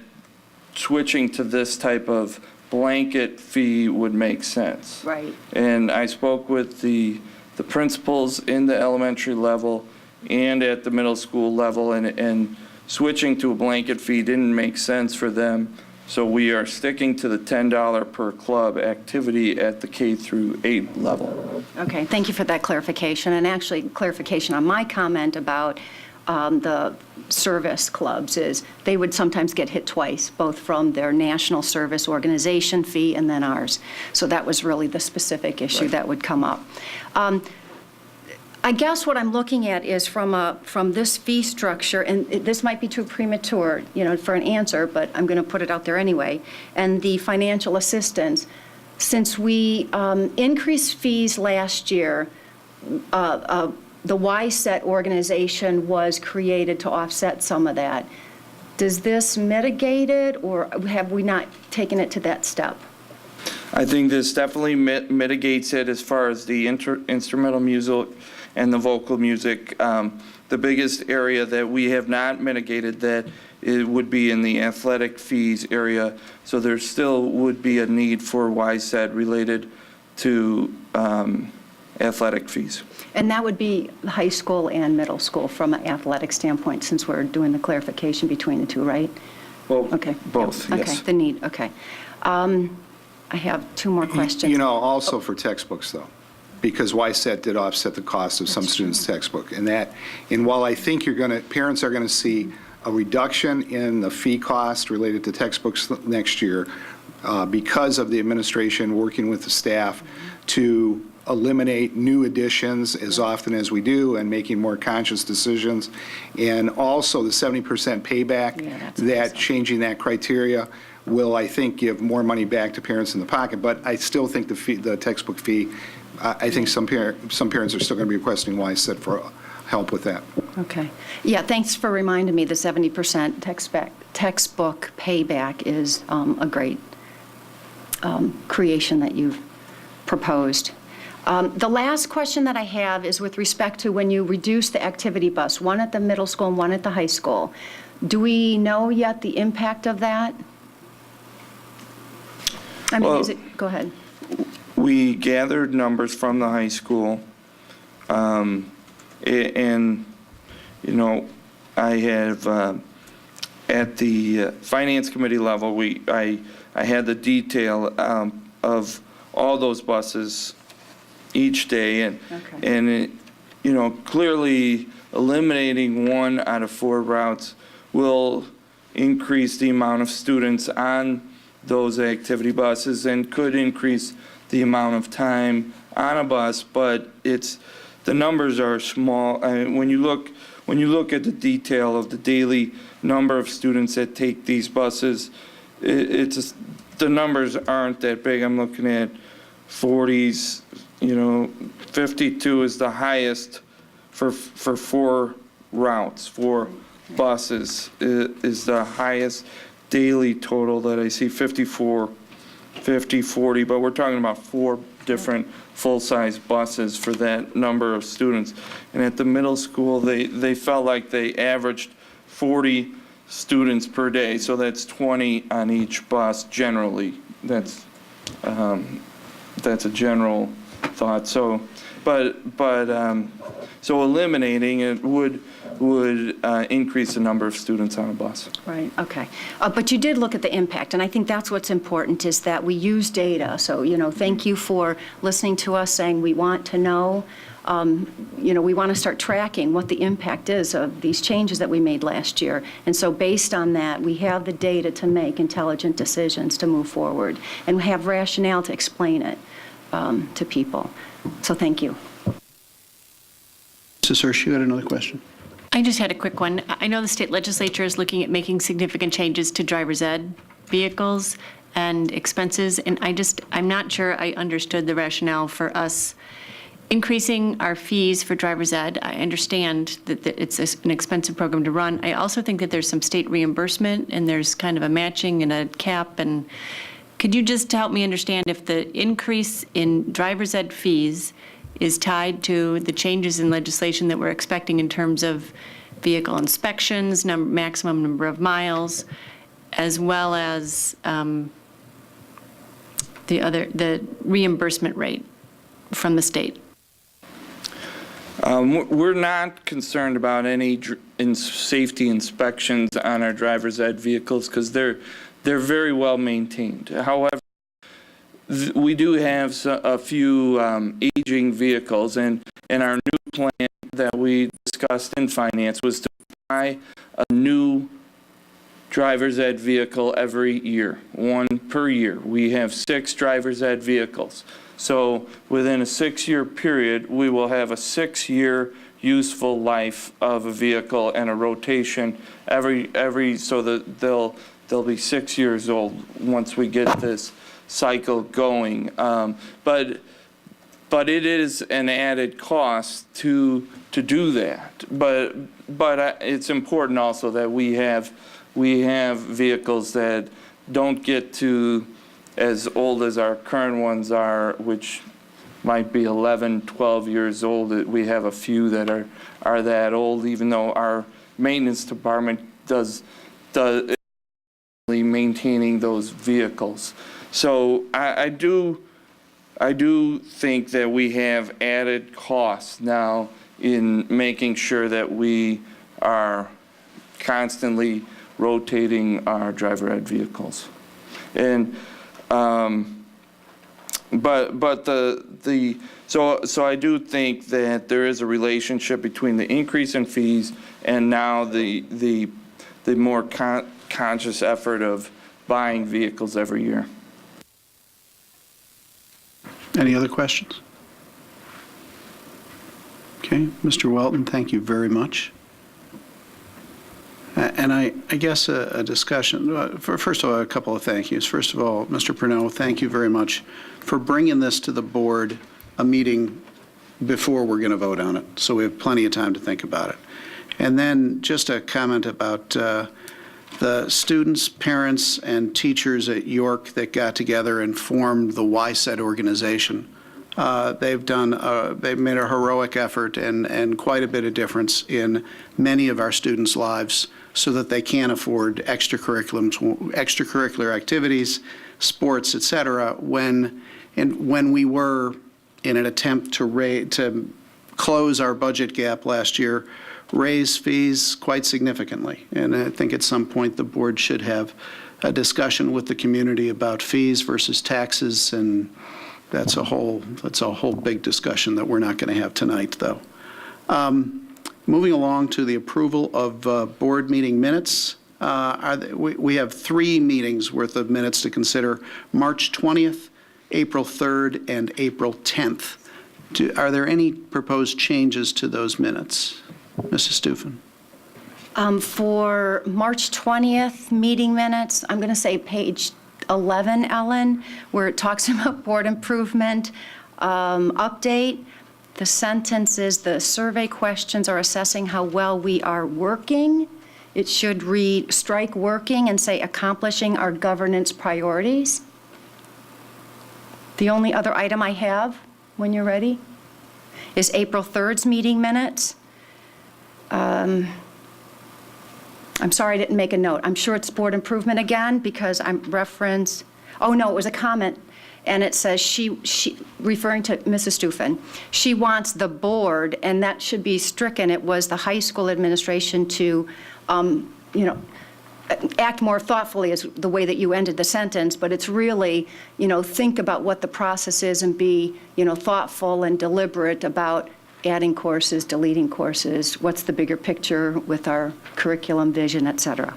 switching to this type of blanket fee would make sense. Right. And I spoke with the principals in the elementary level and at the middle school level, and switching to a blanket fee didn't make sense for them. So we are sticking to the $10 per club activity at the K through 8 level. Okay, thank you for that clarification, and actually clarification on my comment about the service clubs is they would sometimes get hit twice, both from their national service organization fee and then ours. So that was really the specific issue that would come up. I guess what I'm looking at is from this fee structure, and this might be too premature, for an answer, but I'm going to put it out there anyway, and the financial assistance. Since we increased fees last year, the YSET organization was created to offset some of that. Does this mitigate it, or have we not taken it to that step? I think this definitely mitigates it as far as the instrumental music and the vocal music. The biggest area that we have not mitigated that it would be in the athletic fees area. So there still would be a need for YSET related to athletic fees. And that would be high school and middle school from an athletic standpoint, since we're doing the clarification between the two, right? Well, okay. Both, Yep. yes. Okay, the need, okay. I have two more questions. Also for textbooks, though, because YSET did offset the cost of some students' textbook. And while I think parents are going to see a reduction in the fee cost related to textbooks next year because of the administration working with the staff to eliminate new additions as often as we do and making more conscious decisions. And also the 70% payback, that changing that criteria will, I think, give more money back to parents in the pocket. But I still think the textbook fee, I think some parents are still going to be requesting YSET for help with that. Okay. Yeah, thanks for reminding me the 70% textbook payback is a great creation that you've proposed. The last question that I have is with respect to when you reduce the activity bus, one at the middle school and one at the high school. Do we know yet the impact of that? I mean, go ahead. We gathered numbers from the high school, and, I have, at the finance committee level, I had the detail of all those buses each day, and clearly eliminating 1 out of 4 routes will increase the amount of students on those activity buses and could increase the amount of time on a bus, but the numbers are small. I mean, when you look at the detail of the daily number of students that take these buses, the numbers aren't that big. I'm looking at 40s, 52 is the highest for 4 routes, 4 buses is the highest daily total that I see, 54, 50, 40, but we're talking about 4 different full-size buses for that number of students. And at the middle school, they felt like they averaged 40 students per day, so that's 20 on each bus generally. That's a general thought. So, so eliminating it would increase the number of students on a bus. Right, okay. But you did look at the impact, and I think that's what's important, is that we use data. So, thank you for listening to us, saying we want to know, we want to start tracking what the impact is of these changes that we made last year. And so based on that, we have the data to make intelligent decisions to move forward and have rationale to explain it to people. So thank you. Mrs. Hirsch, you had another question? I just had a quick one. I know the state legislature is looking at making significant changes to driver's ed vehicles and expenses, and I'm not sure I understood the rationale for us increasing our fees for driver's ed. I understand that it's an expensive program to run. I also think that there's some state reimbursement, and there's kind of a matching and a cap. And could you just help me understand if the increase in driver's ed fees is tied to the changes in legislation that we're expecting in terms of vehicle inspections, maximum number of miles, as well as the reimbursement rate from the state? We're not concerned about any safety inspections on our driver's ed vehicles because they're very well maintained. However, we do have a few aging vehicles, and our new plan that we discussed in finance was to buy a new driver's ed vehicle every year, one per year. We have 6 driver's ed vehicles. So within a 6-year period, we will have a 6-year useful life of a vehicle and a rotation so that they'll be 6 years old once we get this cycle going. But it is an added cost to do that. But it's important also that we have vehicles that don't get to as old as our current ones are, which might be 11, 12 years old. We have a few that are that old, even though our maintenance department does maintaining those vehicles. So I do think that we have added costs now in making sure that we are constantly rotating our driver ed vehicles. And so I do think that there is a relationship between the increase in fees and now the more conscious effort of buying vehicles every year. Any other questions? Okay, Mr. Welton, thank you very much. And I guess a discussion, first of all, a couple of thank yous. First of all, Mr. Purnell, thank you very much for bringing this to the board a meeting before we're going to vote on it, so we have plenty of time to think about it. And then just a comment about the students, parents, and teachers at York that got together and formed the YSET organization. They've made a heroic effort and quite a bit of difference in many of our students' lives so that they can afford extracurricular activities, sports, et cetera, when we were in an attempt to close our budget gap last year, raise fees quite significantly. And I think at some point the board should have a discussion with the community about fees versus taxes, and that's a whole big discussion that we're not going to have tonight, though. Moving along to the approval of board meeting minutes. We have 3 meetings worth of minutes to consider: March 20th, April 3rd, and April 10th. Are there any proposed changes to those minutes? Mrs. Stufen. For March 20th meeting minutes, I'm going to say page 11, Ellen, where it talks about board improvement update. The sentence is, the survey questions are assessing how well we are working. It should read, strike working and say accomplishing our governance priorities. The only other item I have, when you're ready, is April 3rd's meeting minutes. I'm sorry I didn't make a note. I'm sure it's board improvement again because I'm referenced, oh no, it was a comment. And it says she referring to Mrs. Stufen, she wants the board, and that should be stricken. It was the high school administration to, act more thoughtfully is the way that you ended the sentence, but it's really, think about what the process is and be, thoughtful and deliberate about adding courses, deleting courses, what's the bigger picture with our curriculum vision, et cetera.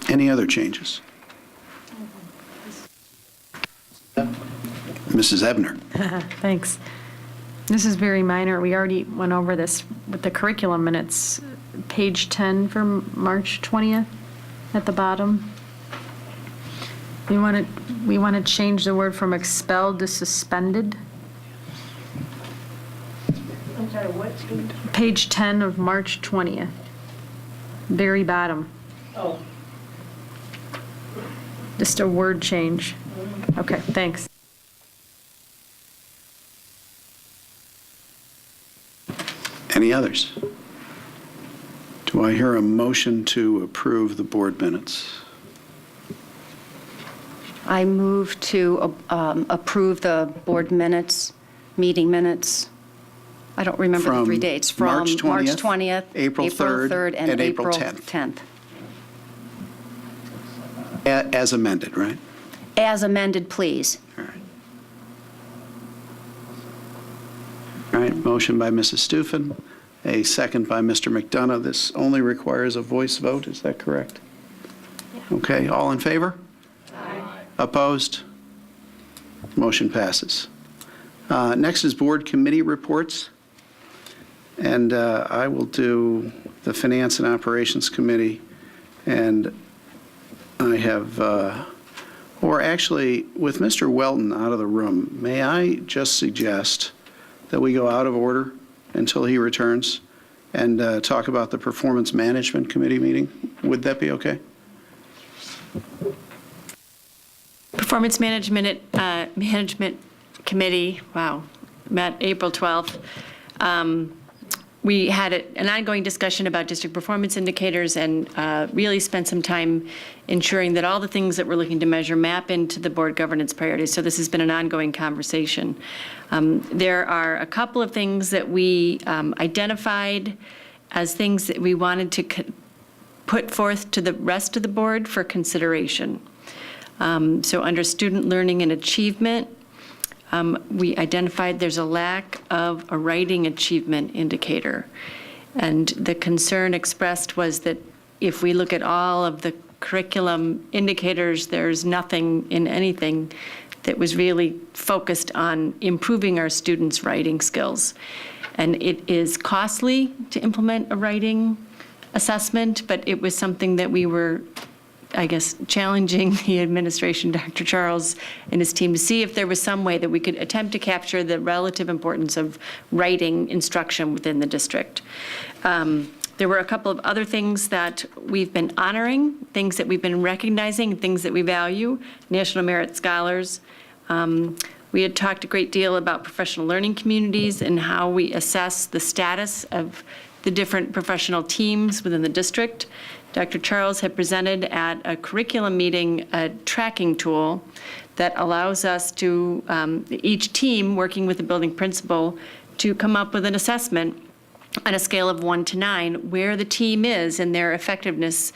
Any other changes? Mrs. Ebner. Thanks. This is very minor. We already went over this with the curriculum minutes. Page 10 for March 20th at the bottom. We want to change the word from expelled to suspended. I'm sorry, what? Page 10 of March 20th. Very bottom. Oh. Just a word change. Okay, thanks. Any others? Do I hear a motion to approve the board minutes? I move to approve the board minutes, meeting minutes. I don't remember the 3 dates. From March 20th, April 3rd, and April 10th. As amended, right? As amended, please. All right. All right, motion by Mrs. Stufen, a second by Mr. McDonough. This only requires a voice vote, is that correct? Okay, all in favor? Aye. Opposed? Motion passes. Next is board committee reports. And I will do the Finance and Operations Committee. And I have, or actually, with Mr. Welton out of the room, may I just suggest that we go out of order until he returns and talk about the Performance Management Committee meeting? Would that be okay? Performance Management Committee, wow, met April 12th. We had an ongoing discussion about district performance indicators and really spent some time ensuring that all the things that we're looking to measure map into the board governance priorities. So this has been an ongoing conversation. There are a couple of things that we identified as things that we wanted to put forth to the rest of the board for consideration. So under student learning and achievement, we identified there's a lack of a writing achievement indicator. And the concern expressed was that if we look at all of the curriculum indicators, there's nothing in anything that was really focused on improving our students' writing skills. And it is costly to implement a writing assessment, but it was something that we were, I guess, challenging the administration, Dr. Charles and his team, to see if there was some way that we could attempt to capture the relative importance of writing instruction within the district. There were a couple of other things that we've been honoring, things that we've been recognizing, things that we value, National Merit Scholars. We had talked a great deal about professional learning communities and how we assess the status of the different professional teams within the district. Dr. Charles had presented at a curriculum meeting a tracking tool that allows us to, each team working with the building principal, to come up with an assessment on a scale of 1 to 9, where the team is in their effectiveness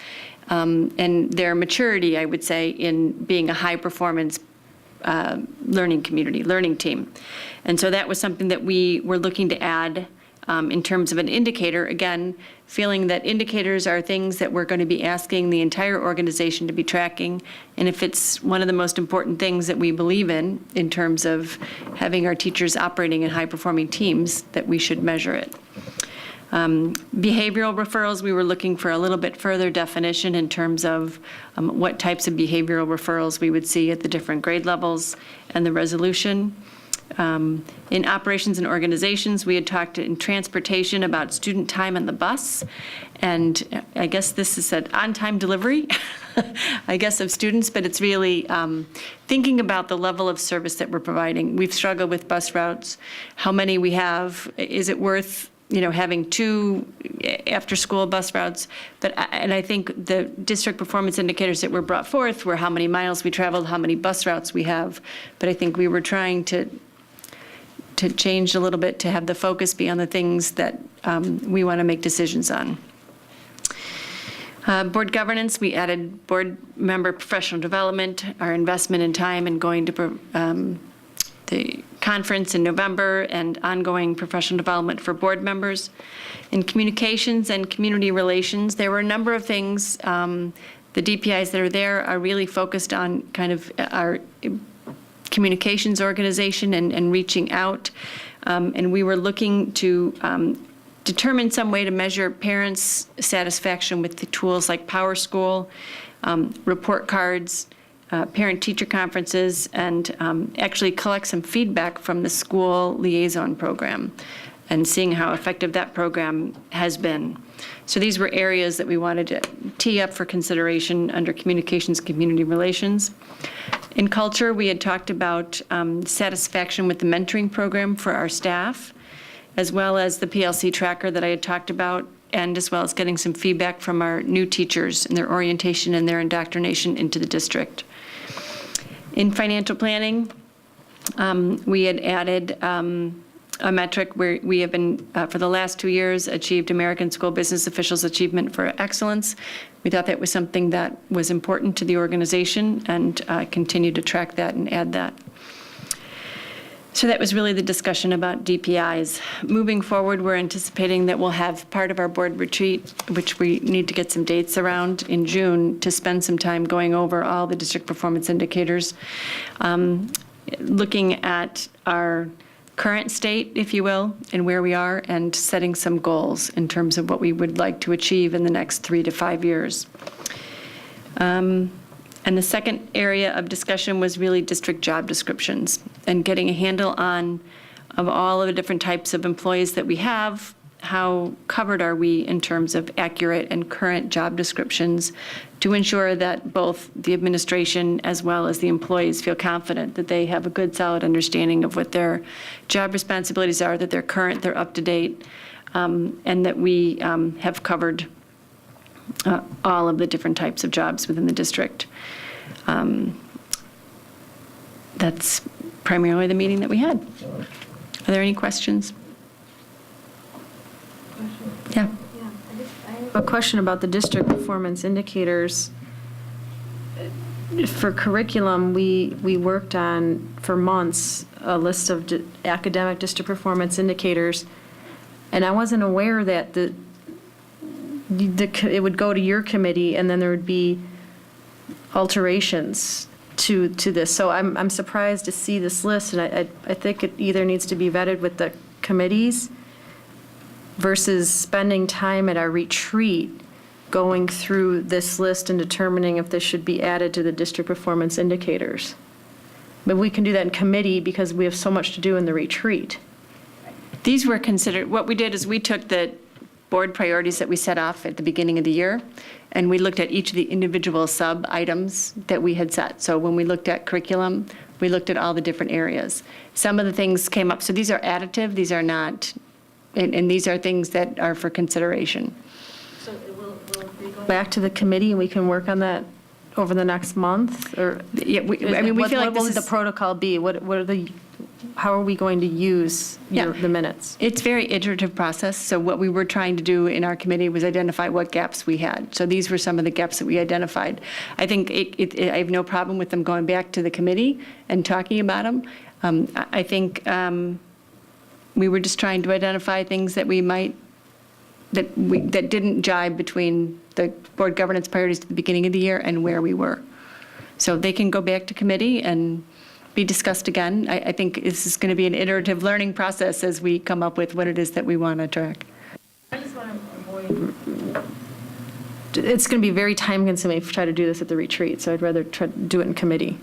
and their maturity, I would say, in being a high-performance learning community, learning team. And so that was something that we were looking to add in terms of an indicator, again, feeling that indicators are things that we're going to be asking the entire organization to be tracking. And if it's one of the most important things that we believe in terms of having our teachers operating in high-performing teams, that we should measure it. Behavioral referrals, we were looking for a little bit further definition in terms of what types of behavioral referrals we would see at the different grade levels and the resolution. In operations and organizations, we had talked in transportation about student time on the bus, and I guess this is an on-time delivery, I guess, of students, but it's really thinking about the level of service that we're providing. We've struggled with bus routes, how many we have, is it worth having 2 after-school bus routes? And I think the district performance indicators that were brought forth were how many miles we traveled, how many bus routes we have. But I think we were trying to change a little bit to have the focus be on the things that we want to make decisions on. Board governance, we added board member professional development, our investment in time and going to the conference in November, and ongoing professional development for board members. In communications and community relations, there were a number of things. The DPIs that are there are really focused on kind of our communications organization and reaching out. And we were looking to determine some way to measure parents' satisfaction with the tools like Power School, report cards, parent-teacher conferences, and actually collect some feedback from the school liaison program and seeing how effective that program has been. So these were areas that we wanted to tee up for consideration under communications, community relations. In culture, we had talked about satisfaction with the mentoring program for our staff, as well as the PLC tracker that I had talked about, and as well as getting some feedback from our new teachers and their orientation and their indoctrination into the district. In financial planning, we had added a metric where we have been, for the last 2 years, achieved American School Business Officials Achievement for Excellence. We thought that was something that was important to the organization and continue to track that and add that. So that was really the discussion about DPIs. Moving forward, we're anticipating that we'll have part of our board retreat, which we need to get some dates around in June, to spend some time going over all the district performance indicators, looking at our current state, if you will, and where we are, and setting some goals in terms of what we would like to achieve in the next 3 to 5 years. And the second area of discussion was really district job descriptions and getting a handle on of all of the different types of employees that we have, how covered are we in terms of accurate and current job descriptions to ensure that both the administration as well as the employees feel confident that they have a good, solid understanding of what their job responsibilities are, that they're current, they're up to date, and that we have covered all of the different types of jobs within the district. That's primarily the meeting that we had. Are there any questions? Yeah. A question about the district performance indicators. For curriculum, we worked on, for months, a list of academic district performance indicators, and I wasn't aware that it would go to your committee, and then there would be alterations to this. So I'm surprised to see this list, and I think it either needs to be vetted with the committees versus spending time at our retreat going through this list and determining if this should be added to the district performance indicators. But we can do that in committee because we have so much to do in the retreat. These were considered, what we did is we took the board priorities that we set off at the beginning of the year, and we looked at each of the individual sub-items that we had set. So when we looked at curriculum, we looked at all the different areas. Some of the things came up, so these are additive, these are not, and these are things that are for consideration. So will they go back to the committee and we can work on that over the next month? Or yeah, we feel like what this would the protocol be? How are we going to use the minutes? It's a very iterative process. So what we were trying to do in our committee was identify what gaps we had. So these were some of the gaps that we identified. I think I have no problem with them going back to the committee and talking about them. I think we were just trying to identify things that we might, that didn't jibe between the board governance priorities at the beginning of the year and where we were. So they can go back to committee and be discussed again. I think this is going to be an iterative learning process as we come up with what it is that we want to track. I just want to avoid. It's going to be very time consuming if we try to do this at the retreat, so I'd rather try to do it in committee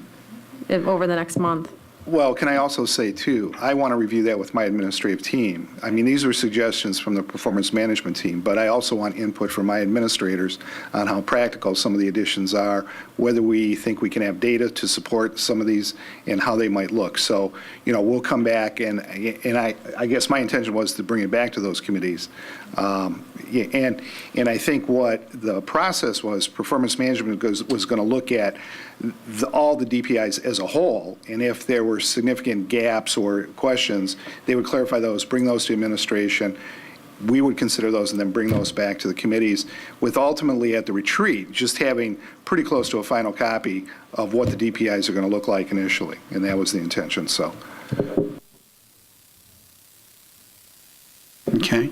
over the next month. Well, can I also say, too, I want to review that with my administrative team. I mean, these were suggestions from the performance management team, but I also want input from my administrators on how practical some of the additions are, whether we think we can have data to support some of these, and how they might look. So, we'll come back, and I guess my intention was to bring it back to those committees. And I think what the process was, performance management was going to look at all the DPIs as a whole, and if there were significant gaps or questions, they would clarify those, bring those to administration. We would consider those and then bring those back to the committees, with ultimately at the retreat just having pretty close to a final copy of what the DPIs are going to look like initially, and that was the intention. So. Okay.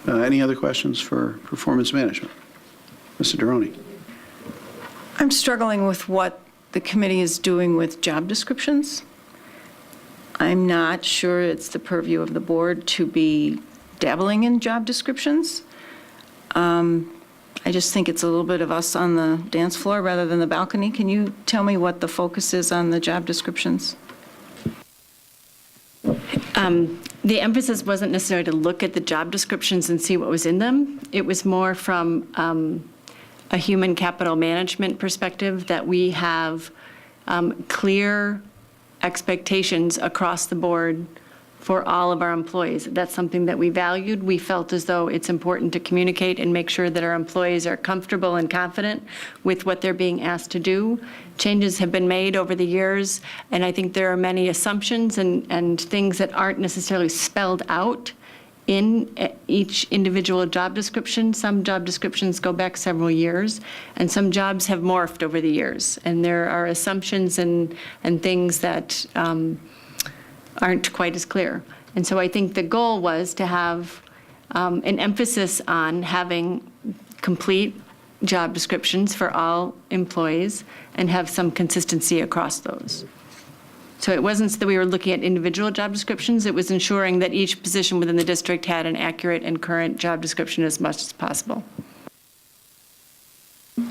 Any other questions for performance management? Mr. Deroni. I'm struggling with what the committee is doing with job descriptions. I'm not sure it's the purview of the board to be dabbling in job descriptions. I just think it's a little bit of us on the dance floor rather than the balcony. Can you tell me what the focus is on the job descriptions? The emphasis wasn't necessarily to look at the job descriptions and see what was in them. It was more from a human capital management perspective that we have clear expectations across the board for all of our employees. That's something that we valued. We felt as though it's important to communicate and make sure that our employees are comfortable and confident with what they're being asked to do. Changes have been made over the years, and I think there are many assumptions and things that aren't necessarily spelled out in each individual job description. Some job descriptions go back several years, and some jobs have morphed over the years. And there are assumptions and things that aren't quite as clear. And so I think the goal was to have an emphasis on having complete job descriptions for all employees and have some consistency across those. So it wasn't that we were looking at individual job descriptions, it was ensuring that each position within the district had an accurate and current job description as much as possible.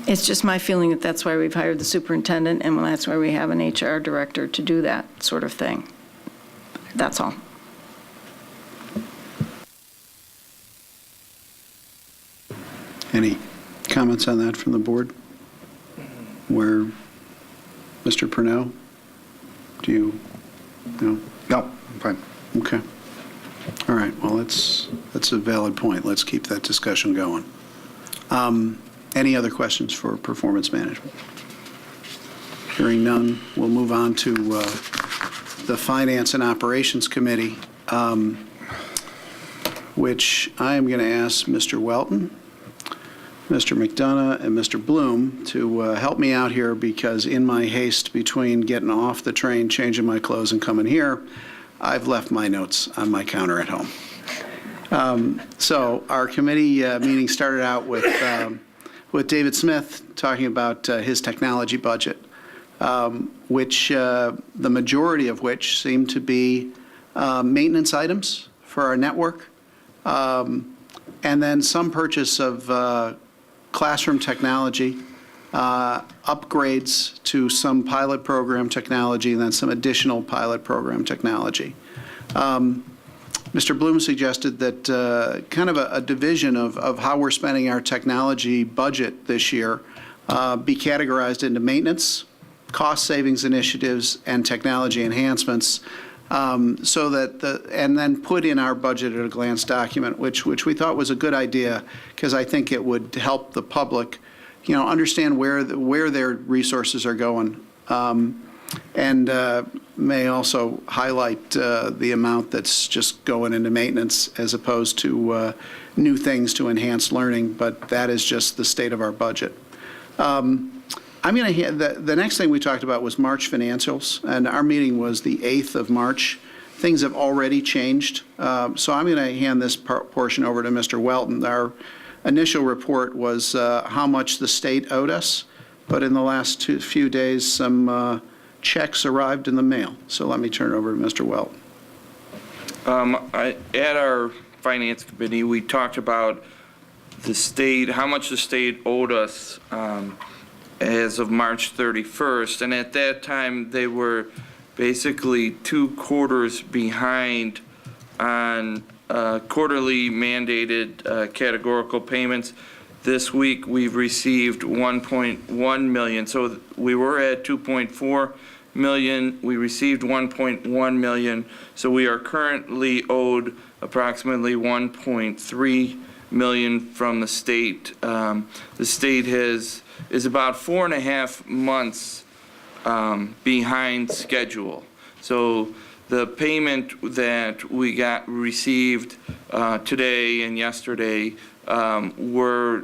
It's just my feeling that that's why we've hired the superintendent, and that's why we have an HR director to do that sort of thing. That's all. Any comments on that from the board? Where, Mr. Purnell, do you, no? No, I'm fine. Okay. All right, well, that's a valid point. Let's keep that discussion going. Any other questions for performance management? Hearing none, we'll move on to the Finance and Operations Committee, which I am going to ask Mr. Welton, Mr. McDonough, and Mr. Bloom to help me out here, because in my haste between getting off the train, changing my clothes, and coming here, I've left my notes on my counter at home. So our committee meeting started out with David Smith talking about his technology budget, which the majority of which seemed to be maintenance items for our network, and then some purchase of classroom technology, upgrades to some pilot program technology, and then some additional pilot program technology. Mr. Bloom suggested that kind of a division of how we're spending our technology budget this year be categorized into maintenance, cost savings initiatives, and technology enhancements, so that and then put in our budget at a glance document, which we thought was a good idea, because I think it would help the public, understand where their resources are going, and may also highlight the amount that's just going into maintenance as opposed to new things to enhance learning, but that is just the state of our budget. I'm going to the next thing we talked about was March financials, and our meeting was the 8th of March. Things have already changed, so I'm going to hand this portion over to Mr. Welton. Our initial report was how much the state owed us, but in the last few days, some checks arrived in the mail. So let me turn it over to Mr. Welton. At our finance committee, we talked about the state, how much the state owed us as of March 31st, and at that time they were basically 2 quarters behind on quarterly mandated categorical payments. This week we've received 1.1 million, so we were at 2.4 million. We received 1.1 million, so we are currently owed approximately 1.3 million from the state. The state is about 4.5 months behind schedule. So the payment that we received today and yesterday were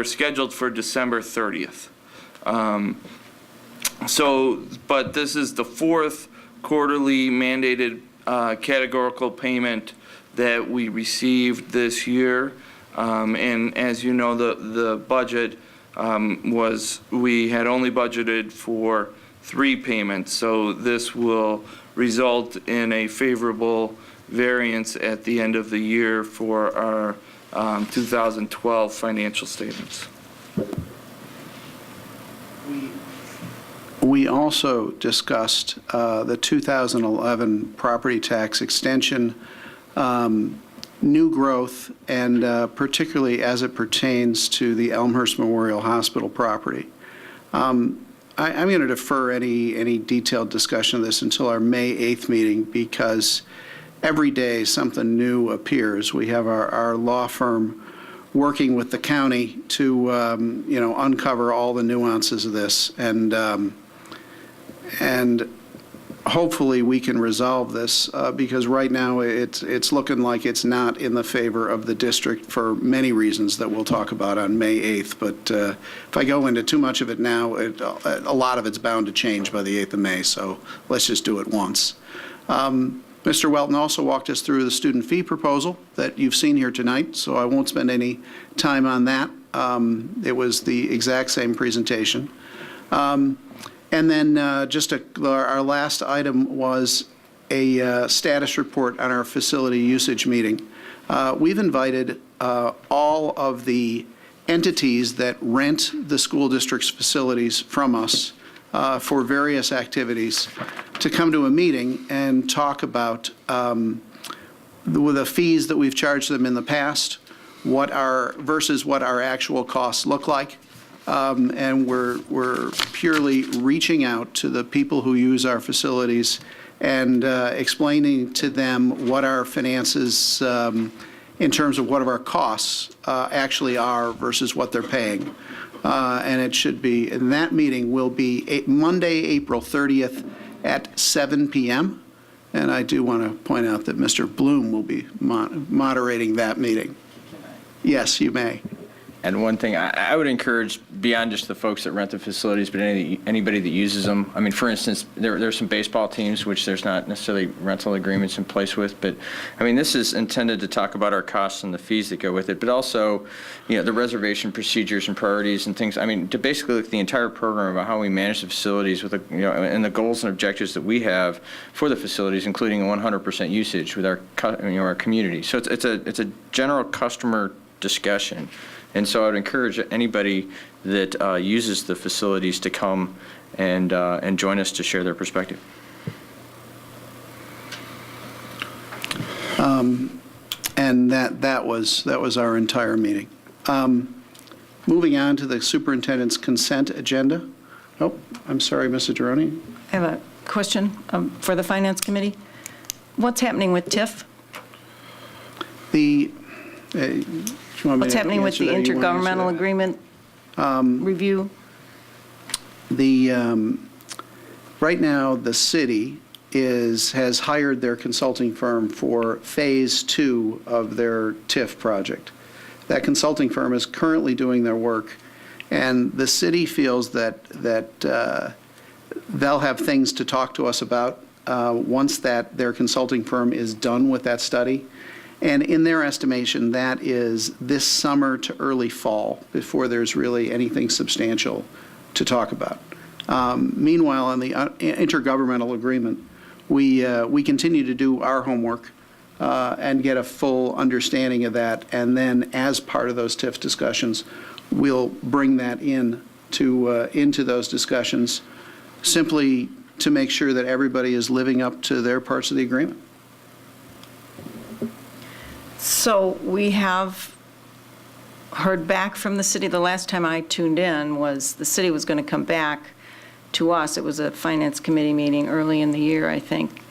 scheduled for December 30th. But this is the 4th quarterly mandated categorical payment that we received this year. And as you know, the budget we had only budgeted for 3 payments. So this will result in a favorable variance at the end of the year for our 2012 financial statements. We also discussed the 2011 property tax extension, new growth, and particularly as it pertains to the Elmhurst Memorial Hospital property. I'm going to defer any detailed discussion of this until our May 8th meeting, because every day something new appears. We have our law firm working with the county to uncover all the nuances of this, and hopefully we can resolve this, because right now it's looking like it's not in the favor of the district for many reasons that we'll talk about on May 8th. But if I go into too much of it now, a lot of it's bound to change by the 8th of May, so let's just do it once. Mr. Welton also walked us through the student fee proposal that you've seen here tonight, so I won't spend any time on that. It was the exact same presentation. And then our last item was a status report on our facility usage meeting. We've invited all of the entities that rent the school district's facilities from us for various activities to come to a meeting and talk about the fees that we've charged them in the past, versus what our actual costs look like. And we're purely reaching out to the people who use our facilities and explaining to them what our finances, in terms of what our costs actually are versus what they're paying. And it should be, and that meeting will be Monday, April 30th at 7 p.m. And I do want to point out that Mr. Bloom will be moderating that meeting. Yes, you may. And one thing I would encourage, beyond just the folks that rent the facilities, but anybody that uses them. I mean, for instance, there's some baseball teams which there's not necessarily rental agreements in place with, but I mean, this is intended to talk about our costs and the fees that go with it, but also, the reservation procedures and priorities and things. I mean, to basically look at the entire program about how we manage the facilities with, and the goals and objectives that we have for the facilities, including 100% usage with our community. So it's a general customer discussion. And so I would encourage anybody that uses the facilities to come and join us to share their perspective. And that was our entire meeting. Moving on to the superintendent's consent agenda. Oh, I'm sorry, Mrs. Gironi. I have a question for the Finance Committee. What's happening with TIF? What's happening with the intergovernmental agreement review? Right now, the city has hired their consulting firm for phase 2 of their TIF project. That consulting firm is currently doing their work, and the city feels that they'll have things to talk to us about once their consulting firm is done with that study. And in their estimation, that is this summer to early fall before there's really anything substantial to talk about. Meanwhile, on the intergovernmental agreement, we continue to do our homework and get a full understanding of that. And then as part of those TIF discussions, we'll bring that into those discussions simply to make sure that everybody is living up to their parts of the agreement. So we have heard back from the city. The last time I tuned in was the city was going to come back to us. It was a Finance Committee meeting early in the year, I think,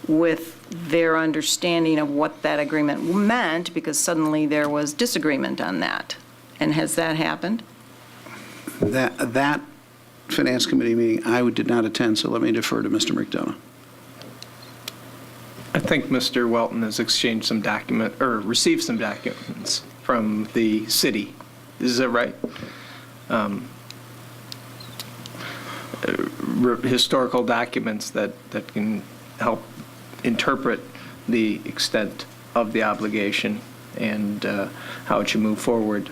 with their understanding of what that agreement meant, because suddenly there was disagreement on that. And has that happened? That Finance Committee meeting I did not attend, so let me defer to Mr. McDonough. I think Mr. Welton has exchanged some received some documents from the city. Is that right? Historical documents that can help interpret the extent of the obligation and how it should move forward.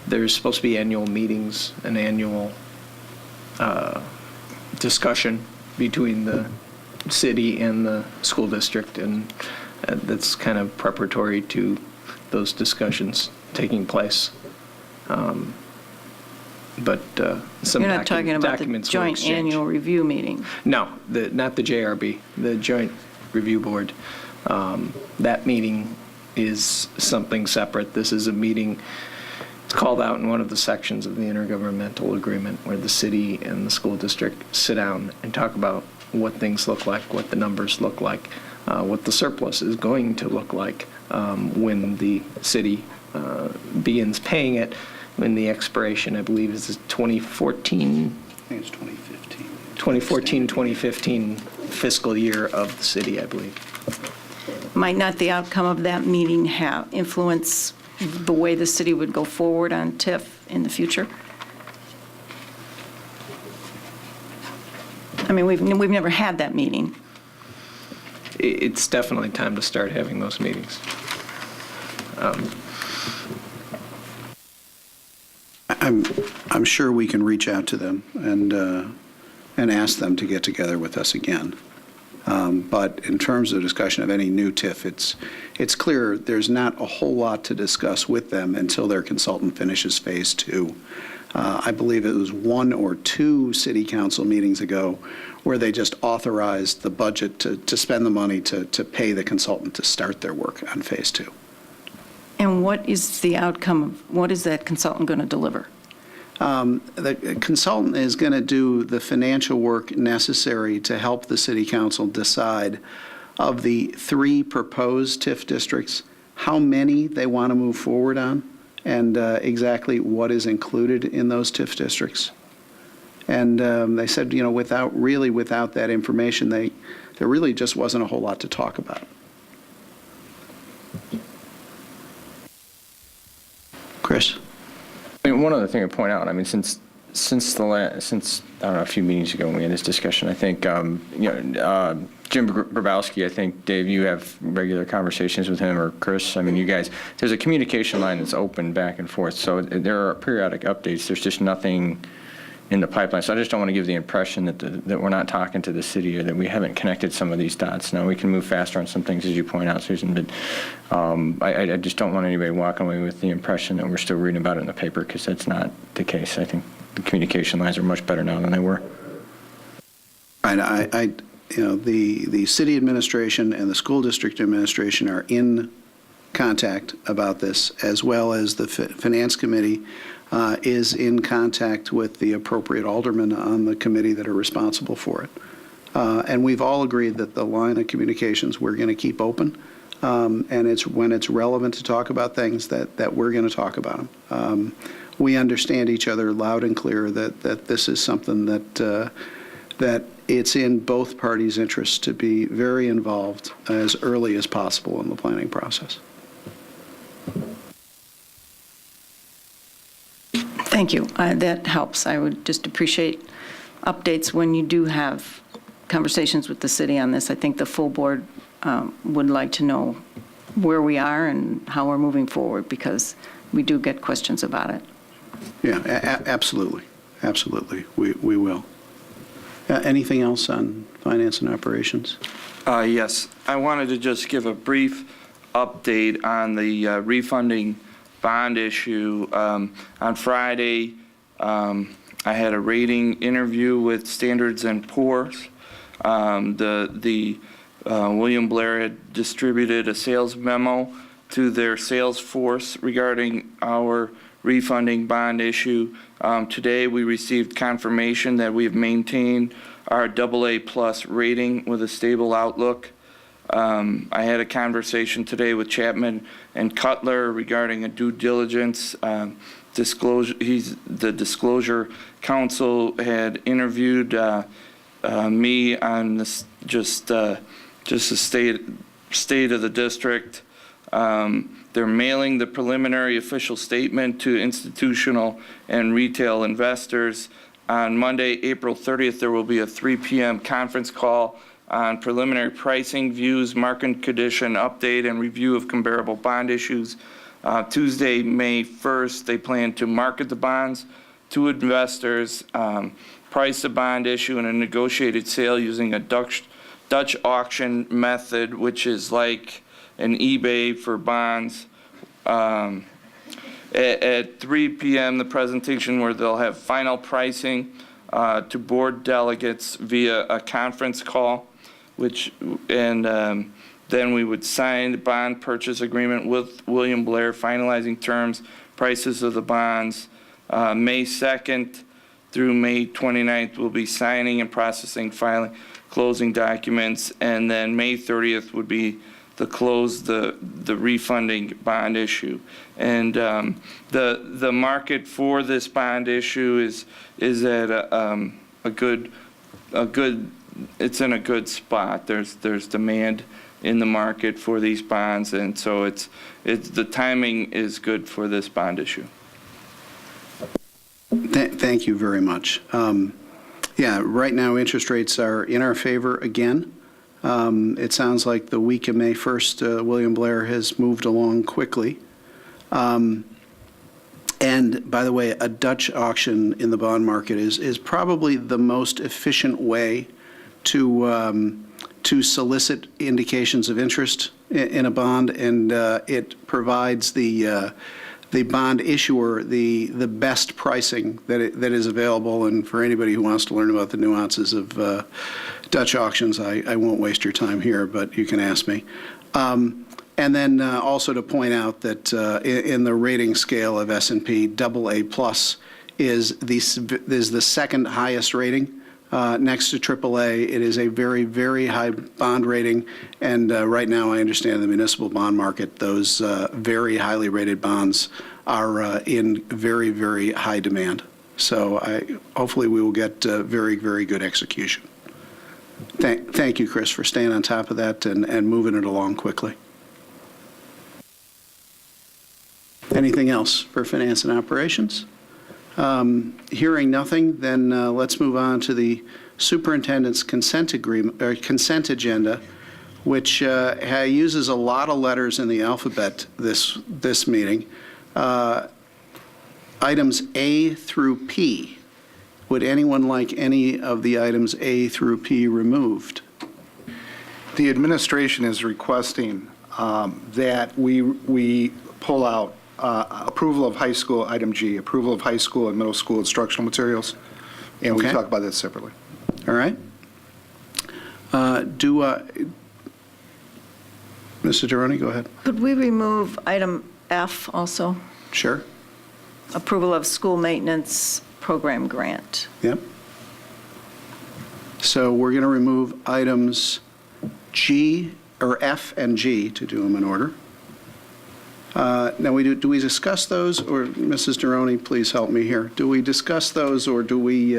There's supposed to be annual meetings, an annual discussion between the city and the school district, and that's kind of preparatory to those discussions taking place. But some You're not talking about the documents joint annual review meeting? No, not the JRB, the Joint Review Board. That meeting is something separate. This is a meeting, it's called out in one of the sections of the intergovernmental agreement, where the city and the school district sit down and talk about what things look like, what the numbers look like, what the surplus is going to look like when the city begins paying it, when the expiration, I believe, is 2014. I think it's 2015. 2014-2015 fiscal year of the city, I believe. Might not the outcome of that meeting influence the way the city would go forward on TIF in the future? I mean, we've never had that meeting. it's definitely time to start having those meetings. I'm sure we can reach out to them and ask them to get together with us again. But in terms of discussion of any new TIF, it's clear there's not a whole lot to discuss with them until their consultant finishes phase 2. I believe it was 1 or 2 city council meetings ago where they just authorized the budget to spend the money to pay the consultant to start their work on phase 2. And what is the outcome of, what is that consultant going to deliver? The consultant is going to do the financial work necessary to help the city council decide of the 3 proposed TIF districts, how many they want to move forward on, and exactly what is included in those TIF districts. And they said, without that information, there really just wasn't a whole lot to talk about. Chris? I mean, one other thing to point out, I mean, since I don't know, a few meetings ago when we had this discussion, I think, Jim Grabowski, I think, Dave, you have regular conversations with him, or Chris. I mean, you guys, there's a communication line that's open back and forth. So there are periodic updates. There's just nothing in the pipeline. So I just don't want to give the impression that we're not talking to the city or that we haven't connected some of these dots. Now, we can move faster on some things, as you point out, Susan, but I just don't want anybody walking away with the impression that we're still reading about it in the paper, because that's not the case. I think the communication lines are much better now than they were. Right. The city administration and the school district administration are in contact about this, as well as the finance committee is in contact with the appropriate aldermen on the committee that are responsible for it. And we've all agreed that the line of communications we're going to keep open, and it's when it's relevant to talk about things that we're going to talk about them. We understand each other loud and clear that this is something that it's in both parties' interests to be very involved as early as possible in the planning process. Thank you. That helps. I would just appreciate updates when you do have conversations with the city on this. I think the full board would like to know where we are and how we're moving forward, because we do get questions about it. Yeah, absolutely. Absolutely. We will. Anything else on finance and operations? Yes, I wanted to just give a brief update on the refunding bond issue. On Friday, I had a rating interview with Standards & Poor's. William Blair had distributed a sales memo to their sales force regarding our refunding bond issue. Today, we received confirmation that we have maintained our AA+ rating with a stable outlook. I had a conversation today with Chapman and Cutler regarding a due diligence disclosure. The Disclosure Council had interviewed me on this, just the state of the district. They're mailing the preliminary official statement to institutional and retail investors. On Monday, April 30th, there will be a 3 p.m. conference call on preliminary pricing, views, market condition update, and review of comparable bond issues. Tuesday, May 1st, they plan to market the bonds to investors, price the bond issue in a negotiated sale using a Dutch auction method, which is like an eBay for bonds. At 3 p.m., the presentation where they'll have final pricing to board delegates via a conference call, then we would sign the bond purchase agreement with William Blair, finalizing terms, prices of the bonds. May 2nd through May 29th, we'll be signing and processing, filing, closing documents, and then May 30th would be the refunding bond issue. And the market for this bond issue is at a good it's in a good spot. There's demand in the market for these bonds, and so the timing is good for this bond issue. Thank you very much. Yeah, right now interest rates are in our favor again. It sounds like the week of May 1st, William Blair has moved along quickly. And by the way, a Dutch auction in the bond market is probably the most efficient way to solicit indications of interest in a bond, and it provides the bond issuer the best pricing that is available. And for anybody who wants to learn about the nuances of Dutch auctions, I won't waste your time here, but you can ask me. And then also to point out that in the rating scale of S&P, AA+ is the second highest rating next to AAA. It is a very, very high bond rating, and right now I understand the municipal bond market, those very highly rated bonds are in very, very high demand. So hopefully we will get very, very good execution. Thank you, Chris, for staying on top of that and moving it along quickly. Anything else for finance and operations? Hearing nothing, then let's move on to the superintendent's consent agenda, which uses a lot of letters in the alphabet this meeting. Items A through P. Would anyone like any of the items A through P removed? The administration is requesting that we pull out approval of high school, item G, approval of high school and middle school instructional materials, and we talk about that separately. All right. Mr. Durrani, go ahead. Could we remove item F also? Sure. Approval of school maintenance program grant. Yep. So we're going to remove items G, or F and G, to do them in order. Now, do we discuss those, or Mrs. Durrani, please help me here. Do we discuss those, or do we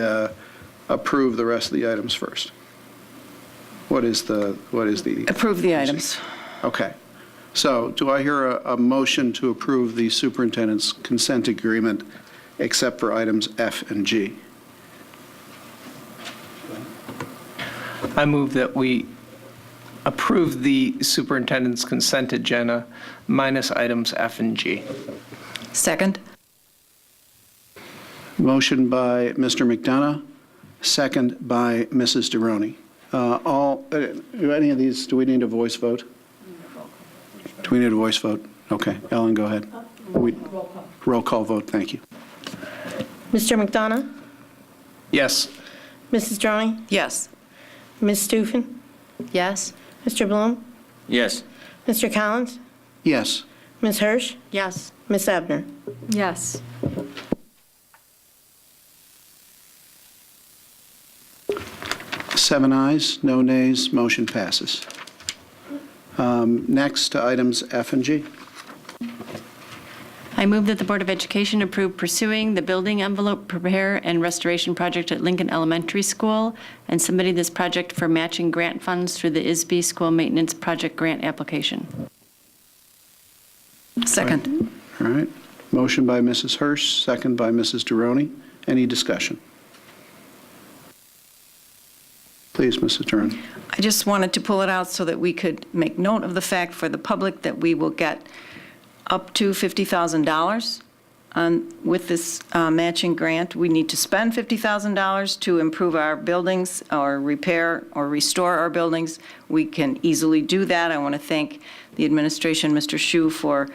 approve the rest of the items first? What is the? Approve the items. Okay. So do I hear a motion to approve the superintendent's consent agreement except for items F and G? I move that we approve the superintendent's consent agenda minus items F and G. Second. Motion by Mr. McDonough, second by Mrs. Durrani. Any of these, do we need a voice vote? Do we need a voice vote? Okay. Ellen, go ahead. Roll call vote, thank you. Mr. McDonough? Yes. Mrs. Droney? Yes. Ms. Stufen? Yes. Mr. Bloom? Yes. Mr. Collins? Yes. Ms. Hirsch? Yes. Ms. Ebner? Yes. Seven ayes, no nays, motion passes. Next to items F and G. I move that the Board of Education approve pursuing the building envelope repair and restoration project at Lincoln Elementary School and submitting this project for matching grant funds through the ISB School Maintenance Project Grant application. Second. All right. Motion by Mrs. Hirsch, second by Mrs. Durrani. Any discussion? Please, Mrs. Durrani. I just wanted to pull it out so that we could make note of the fact for the public that we will get up to $50,000 with this matching grant. We need to spend $50,000 to improve our buildings or repair or restore our buildings. We can easily do that. I want to thank the administration, Mr. Hsu, for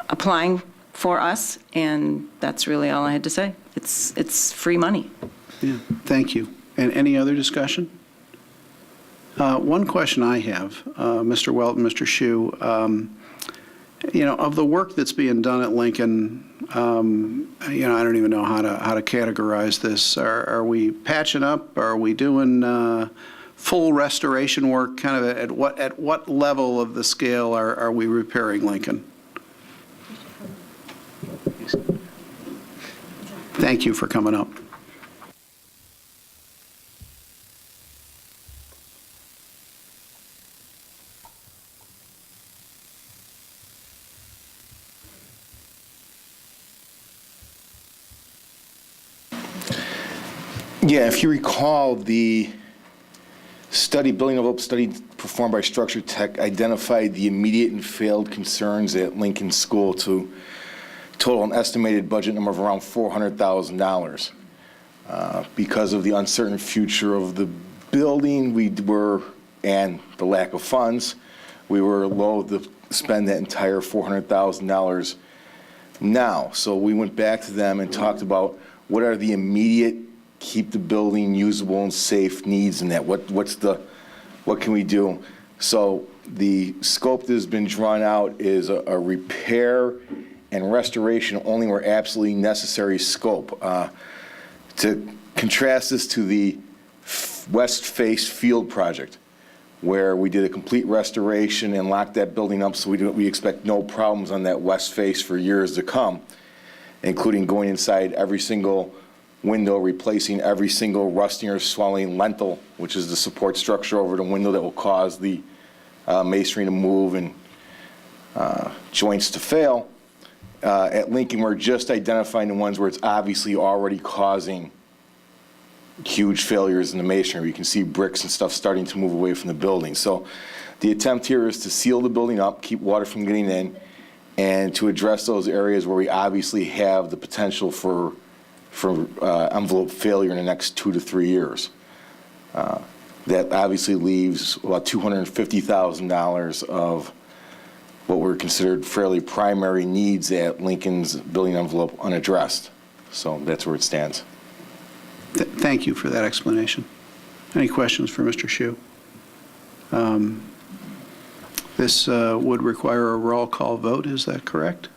applying for us, and that's really all I had to say. It's free money. Yeah, thank you. And any other discussion? One question I have, Mr. Welton, Mr. Hsu, of the work that's being done at Lincoln, I don't even know how to categorize this. Are we patching up? Are we doing full restoration work? Kind of at what level of the scale are we repairing Lincoln? Thank you for coming up. Yeah, if you recall, the building envelope study performed by Structure Tech identified the immediate and failed concerns at Lincoln School to total an estimated budget number of around $400,000. Because of the uncertain future of the building, and the lack of funds, we were loath to spend that entire $400,000 now. So we went back to them and talked about what are the immediate keep the building usable and safe needs in that. What can we do? So the scope that has been drawn out is a repair and restoration only where absolutely necessary scope. To contrast this to the West Face Field project, where we did a complete restoration and locked that building up so we expect no problems on that west face for years to come, including going inside every single window, replacing every single rusting or swelling lintel, which is the support structure over the window that will cause the masonry to move and joints to fail. At Lincoln, we're just identifying the ones where it's obviously already causing huge failures in the masonry. You can see bricks and stuff starting to move away from the building. So the attempt here is to seal the building up, keep water from getting in, and to address those areas where we obviously have the potential for envelope failure in the next 2 to 3 years. That obviously leaves about $250,000 of what were considered fairly primary needs at Lincoln's building envelope unaddressed. So that's where it stands. Thank you for that explanation. Any questions for Mr. Hsu? This would require a roll call vote, is that correct?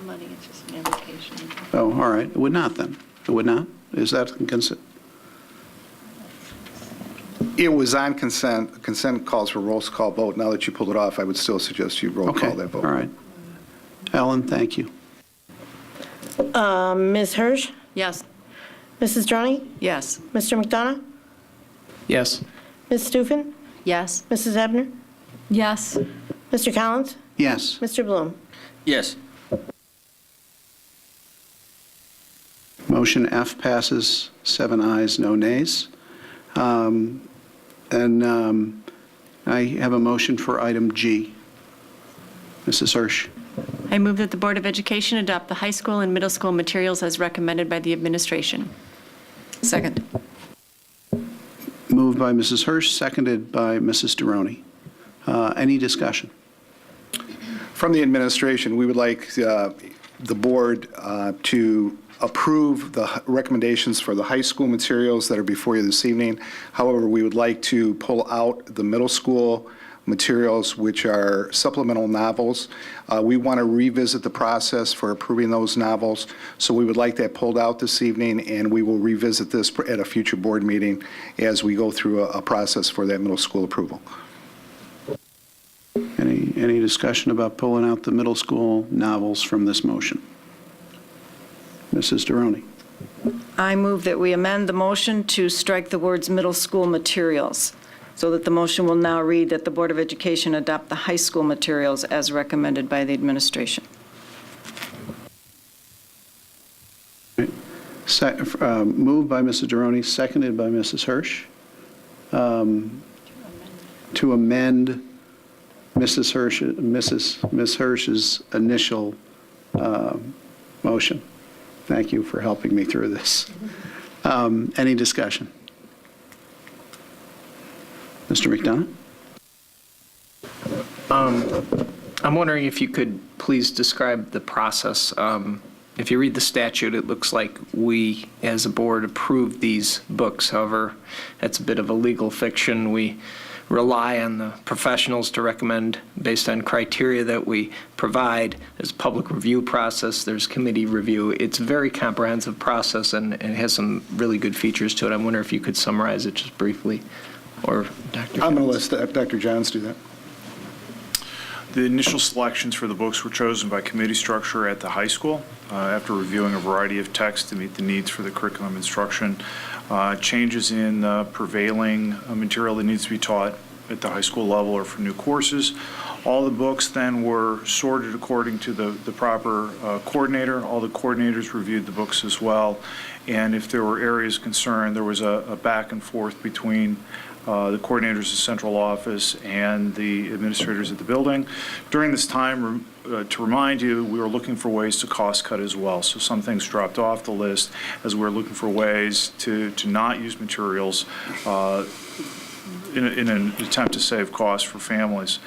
Money, it's just an invitation. Oh, all right. It would not then. It would not? Is that consent? It was on consent. Consent calls for roll call vote. Now that you pulled it off, I would still suggest you roll call that vote. All right. Ellen, thank you. Ms. Hirsch? Yes. Mrs. Droney? Yes. Mr. McDonough? Yes. Ms. Stufen? Yes. Mrs. Ebner? Yes. Mr. Collins? Yes. Mr. Bloom? Yes. Motion F passes, 7 ayes, no nays. I have a motion for item G. Mrs. Hirsch. I move that the Board of Education adopt the high school and middle school materials as recommended by the administration. Second. Moved by Mrs. Hirsch, seconded by Mrs. Deroni. Any discussion? From the administration, we would like the board to approve the recommendations for the high school materials that are before you this evening. However, we would like to pull out the middle school materials, which are supplemental novels. We want to revisit the process for approving those novels, so we would like that pulled out this evening, and we will revisit this at a future board meeting as we go through a process for that middle school approval. Any discussion about pulling out the middle school novels from this motion? Mrs. Deroni. I move that we amend the motion to strike the words middle school materials, so that the motion will now read that the Board of Education adopt the high school materials as recommended by the administration. Moved by Mrs. Deroni, seconded by Mrs. Hirsch. To amend Ms. Hirsch's initial motion. Thank you for helping me through this. Any discussion? Mr. McDonough? I'm wondering if you could please describe the process. If you read the statute, it looks like we, as a board, approved these books. However, that's a bit of a legal fiction. We rely on the professionals to recommend based on criteria that we provide. There's a public review process, there's committee review. It's a very comprehensive process, and it has some really good features to it. I wonder if you could summarize it just briefly, or Dr. I'm going to let Dr. Johns do that. The initial selections for the books were chosen by committee structure at the high school after reviewing a variety of texts to meet the needs for the curriculum instruction. Changes in prevailing material that needs to be taught at the high school level or for new courses. All the books then were sorted according to the proper coordinator. All the coordinators reviewed the books as well. And if there were areas of concern, there was a back and forth between the coordinators of central office, and the administrators at the building. During this time, to remind you, we were looking for ways to cost cut as well. So some things dropped off the list as we were looking for ways to not use materials in an attempt to save costs for families.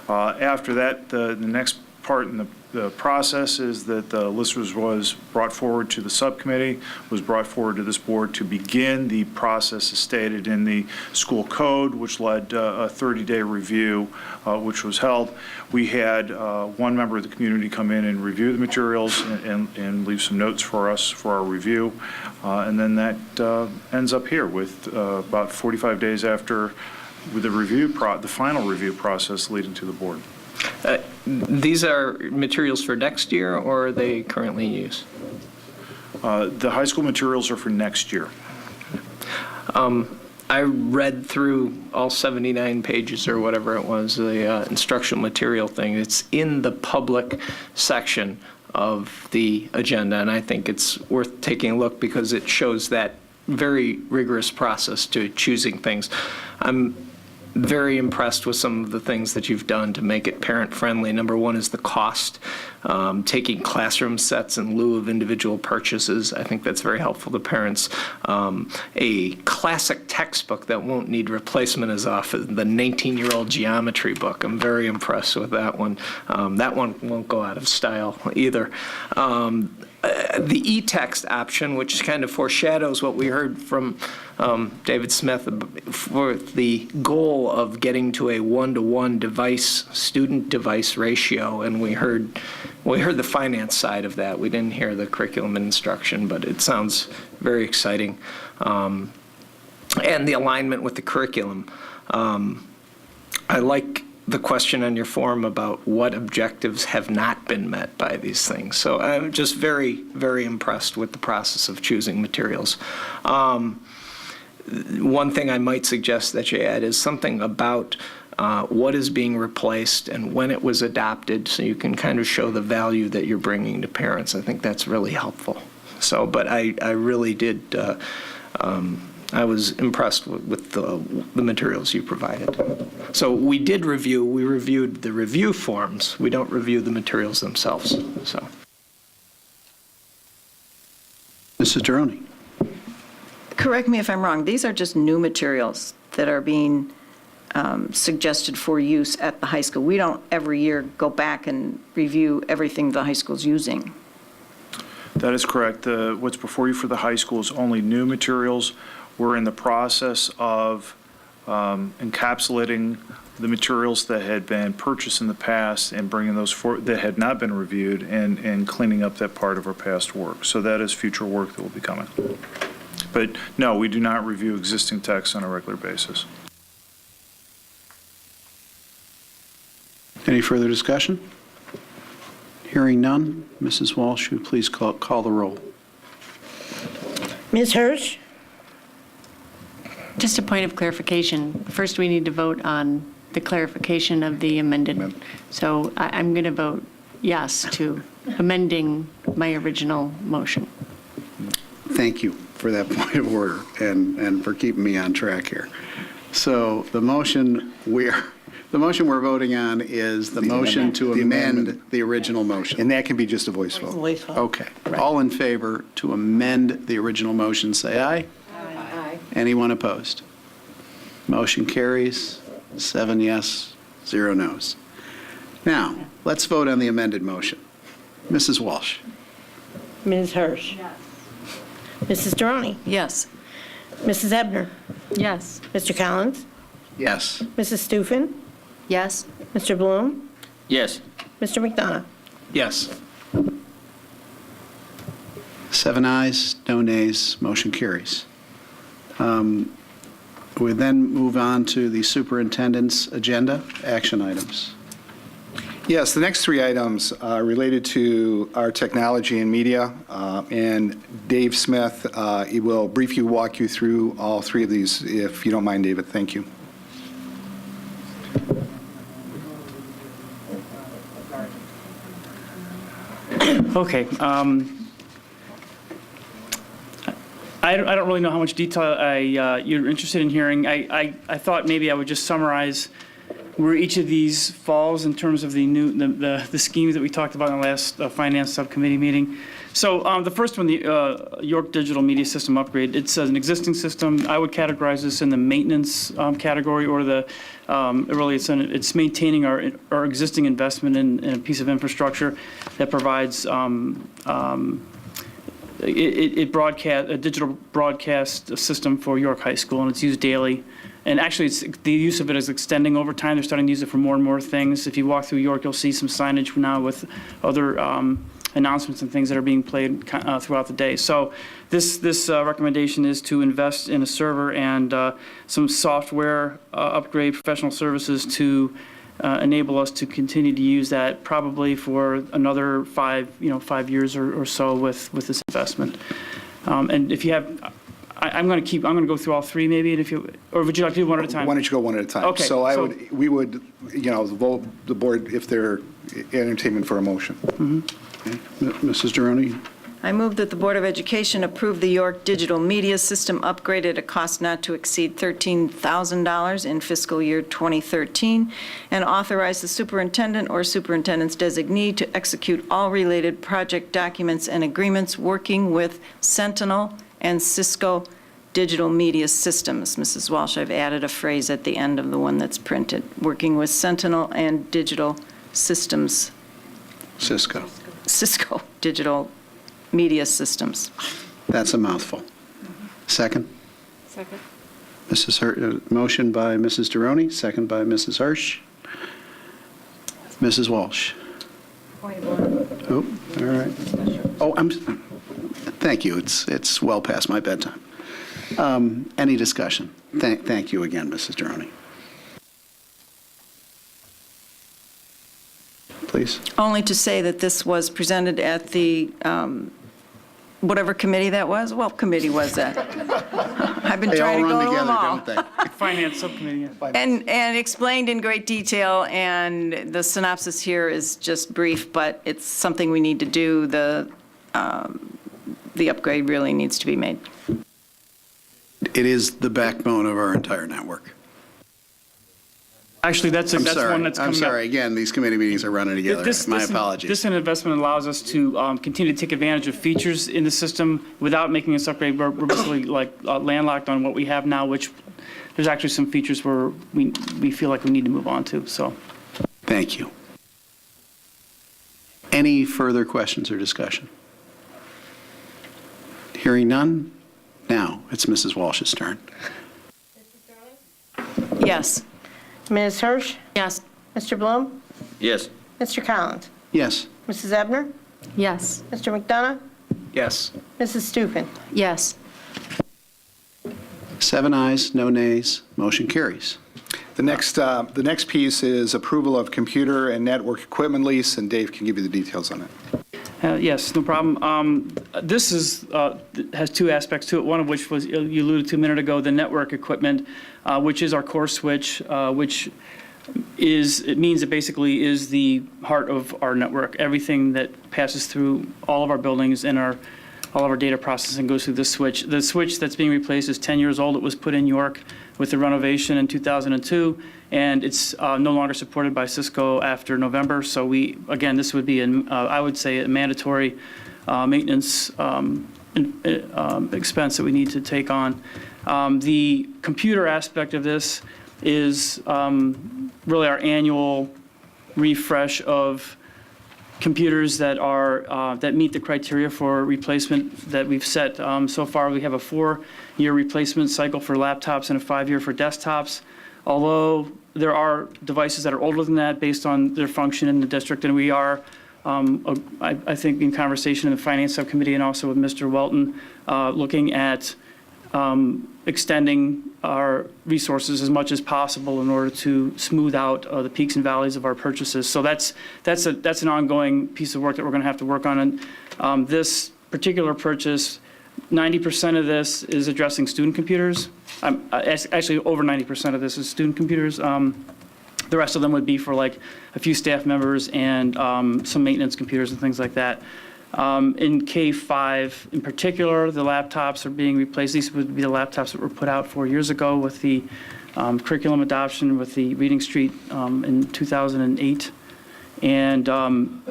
After that, the next part in the process is that the list was brought forward to the subcommittee, was brought forward to this board to begin the process as stated in the school code, which led a 30-day review, which was held. We had one member of the community come in and review the materials and leave some notes for us for our review. And then that ends up here with about 45 days after with the final review process leading to the board. These are materials for next year, or are they currently in use? The high school materials are for next year. I read through all 79 pages or whatever it was, the instructional material thing. It's in the public section of the agenda, and I think it's worth taking a look because it shows that very rigorous process to choosing things. I'm very impressed with some of the things that you've done to make it parent-friendly. Number one is the cost, taking classroom sets in lieu of individual purchases. I think that's very helpful to parents. A classic textbook that won't need replacement as often, the 19-year-old geometry book. I'm very impressed with that one. That one won't go out of style either. The e-text option, which kind of foreshadows what we heard from David Smith for the goal of getting to a one-to-one student device ratio, and we heard the finance side of that. We didn't hear the curriculum and instruction, but it sounds very exciting. And the alignment with the curriculum. I like the question on your form about what objectives have not been met by these things. So I'm just very, very impressed with the process of choosing materials. One thing I might suggest that you add is something about what is being replaced and when it was adopted, so you can kind of show the value that you're bringing to parents. I think that's really helpful. So, but I really did, I was impressed with the materials you provided. So we reviewed the review forms. We don't review the materials themselves, so. Mrs. Duroni. Correct me if I'm wrong, these are just new materials that are being suggested for use at the high school. We don't every year go back and review everything the high school's using. That is correct. What's before you for the high school is only new materials. We're in the process of encapsulating the materials that had been purchased in the past and bringing those that had not been reviewed and cleaning up that part of our past work. So that is future work that will be coming. But no, we do not review existing texts on a regular basis. Any further discussion? Hearing none, Mrs. Walsh, would you please call the roll? Ms. Hirsch? Just a point of clarification. First, we need to vote on the clarification of the amended. So I'm going to vote yes to amending my original motion. Thank you for that point of order and for keeping me on track here. So the motion we're voting on is the motion to amend the original motion. And that can be just a voice vote. Voice vote. Okay. All in favor to amend the original motion, say aye. Aye. Anyone opposed? Motion carries, 7 yes, 0 no's. Now, let's vote on the amended motion. Mrs. Walsh. Ms. Hirsch? Yes. Mrs. Duroni? Yes. Mrs. Ebner? Yes. Mr. Collins? Yes. Mrs. Stufen? Yes. Mr. Bloom? Yes. Mr. McDonough? Yes. 7 ayes, no nays, motion carries. We then move on to the superintendent's agenda, action items. Yes, the next 3 items are related to our technology and media, and Dave Smith he will briefly walk you through all 3 of these, if you don't mind, David. Thank you. Okay. I don't really know how much detail you're interested in hearing. I thought maybe I would just summarize where each of these falls in terms of the schemes that we talked about in the last finance subcommittee meeting. So the first one, the York Digital Media System upgrade, it's an existing system. I would categorize this in the maintenance category, or really it's maintaining our existing investment in a piece of infrastructure that provides a digital broadcast system for York High School, and it's used daily. And actually, the use of it is extending over time. They're starting to use it for more and more things. If you walk through York, you'll see some signage now with other announcements and things that are being played throughout the day. So this recommendation is to invest in a server and some software upgrade, professional services to enable us to continue to use that probably for another 5 years or so with this investment. And if you have, I'm going to go through all three maybe, and or would you like to do one at a time? Why don't you go one at a time? Okay. So we would, vote the board if they're entertainment for a motion. Okay. Mrs. Deroni? I move that the Board of Education approve the York Digital Media System upgrade at a cost not to exceed $13,000 in fiscal year 2013, and authorize the superintendent or superintendent's designee to execute all related project documents and agreements working with Sentinel and Cisco Digital Media Systems. Mrs. Walsh, I've added a phrase at the end of the one that's printed, working with Sentinel and Digital Systems. Cisco Digital Media Systems. That's a mouthful. Second? Second. Motion by Mrs. Deroni, second by Mrs. Hirsch. Mrs. Walsh? Oh, all right. Oh, thank you. It's well past my bedtime. Any discussion? Thank you again, Mrs. Deroni. Please. Only to say that this was presented at the, whatever committee that was. What committee was that? I've been trying to go to them all. Finance subcommittee. And explained in great detail, and the synopsis here is just brief, but it's something we need to do. The upgrade really needs to be made. It is the backbone of our entire network. Actually, that's one that's coming up. I'm sorry. Again, these committee meetings are running together. My apologies. This investment allows us to continue to take advantage of features in the system without making us upgrade. We're basically landlocked on what we have now, which there's actually some features where we feel like we need to move on to. So, thank you. Any further questions or discussion? Hearing none, now it's Mrs. Walsh's turn. Yes. Ms. Hirsch? Yes. Mr. Bloom? Yes. Mr. Collins? Yes. Mrs. Ebner? Yes. Mr. McDonough? Yes. Mrs. Stufen? Yes. 7 ayes, no nays, motion carries. The next piece is approval of computer and network equipment lease, and Dave can give you the details on it. Yes, no problem. This has two aspects to it, one of which was you alluded to a minute ago, the network equipment, which is our core switch, which means it basically is the heart of our network. Everything that passes through all of our buildings and all of our data processing goes through this switch. The switch that's being replaced is 10 years old. It was put in York with the renovation in 2002, and it's no longer supported by Cisco after November. So this would be, I would say, a mandatory maintenance expense that we need to take on. The computer aspect of this is really our annual refresh of computers that meet the criteria for replacement that we've set. So far, we have a 4-year replacement cycle for laptops and a 5-year for desktops. Although there are devices that are older than that based on their function in the district, and we are, I think, in conversation in the Finance Subcommittee and also with Mr. Welton, looking at extending our resources as much as possible in order to smooth out the peaks and valleys of our purchases. So that's an ongoing piece of work that we're going to have to work on. And this particular purchase, 90% of this is addressing student computers. Actually, over 90% of this is student computers. The rest of them would be for like a few staff members and some maintenance computers and things like that. In K-5 in particular, the laptops are being replaced. These would be the laptops that were put out 4 years ago with the curriculum adoption with the Reading Street in 2008. And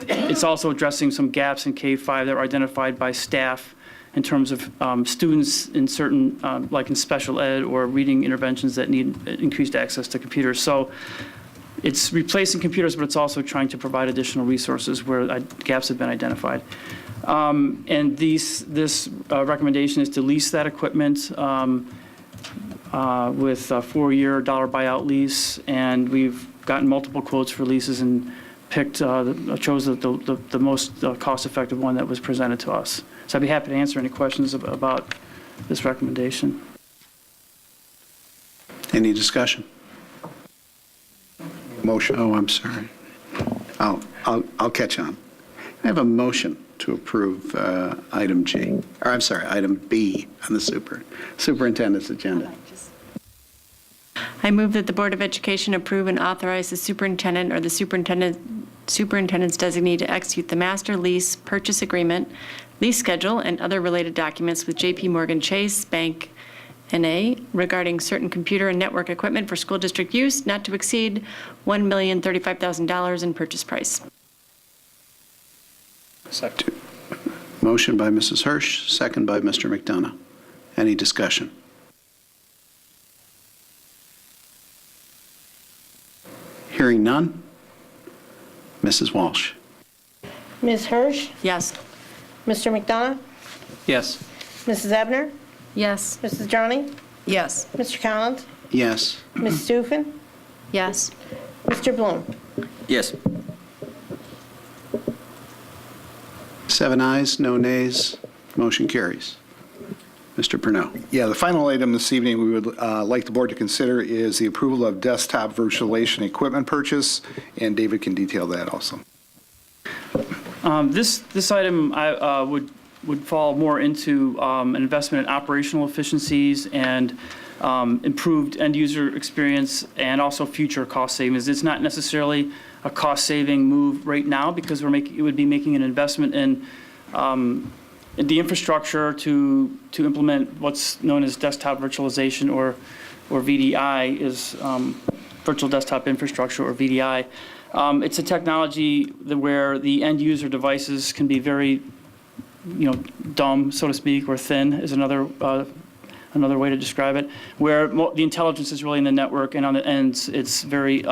it's also addressing some gaps in K-5 that were identified by staff in terms of students in certain, like in special ed or reading interventions that need increased access to computers. So it's replacing computers, but it's also trying to provide additional resources where gaps have been identified. And this recommendation is to lease that equipment with a 4-year dollar buyout lease, and we've gotten multiple quotes for leases and chose the most cost-effective one that was presented to us. So I'd be happy to answer any questions about this recommendation. Any discussion? Motion. Oh, I'm sorry. I'll catch on. I have a motion to approve item G, or I'm sorry, item B on the superintendent's agenda. I move that the Board of Education approve and authorize the superintendent or the superintendent's designee to execute the master lease purchase agreement, lease schedule, and other related documents with J.P. Morgan Chase Bank N.A. regarding certain computer and network equipment for school district use, not to exceed $1,035,000 in purchase price. Second. Motion by Mrs. Hirsch, second by Mr. McDonough. Any discussion? Hearing none. Mrs. Walsh. Ms. Hirsch? Yes. Mr. McDonough? Yes. Mrs. Ebner? Yes. Mrs. Johnny? Yes. Mr. Collins? Yes. Ms. Stufen? Yes. Mr. Bloom? Yes. 7 ayes, no nays. Motion carries. Mr. Purnell. Yeah, the final item this evening we would like the board to consider is the approval of desktop virtualization equipment purchase, and David can detail that also. This item would fall more into an investment in operational efficiencies and improved end-user experience and also future cost savings. It's not necessarily a cost-saving move right now because it would be making an investment in the infrastructure to implement what's known as desktop virtualization or VDI is virtual desktop infrastructure or VDI. It's a technology where the end-user devices can be very dumb, so to speak, or thin is another way to describe it, where the intelligence is really in the network, and on the ends, it's very,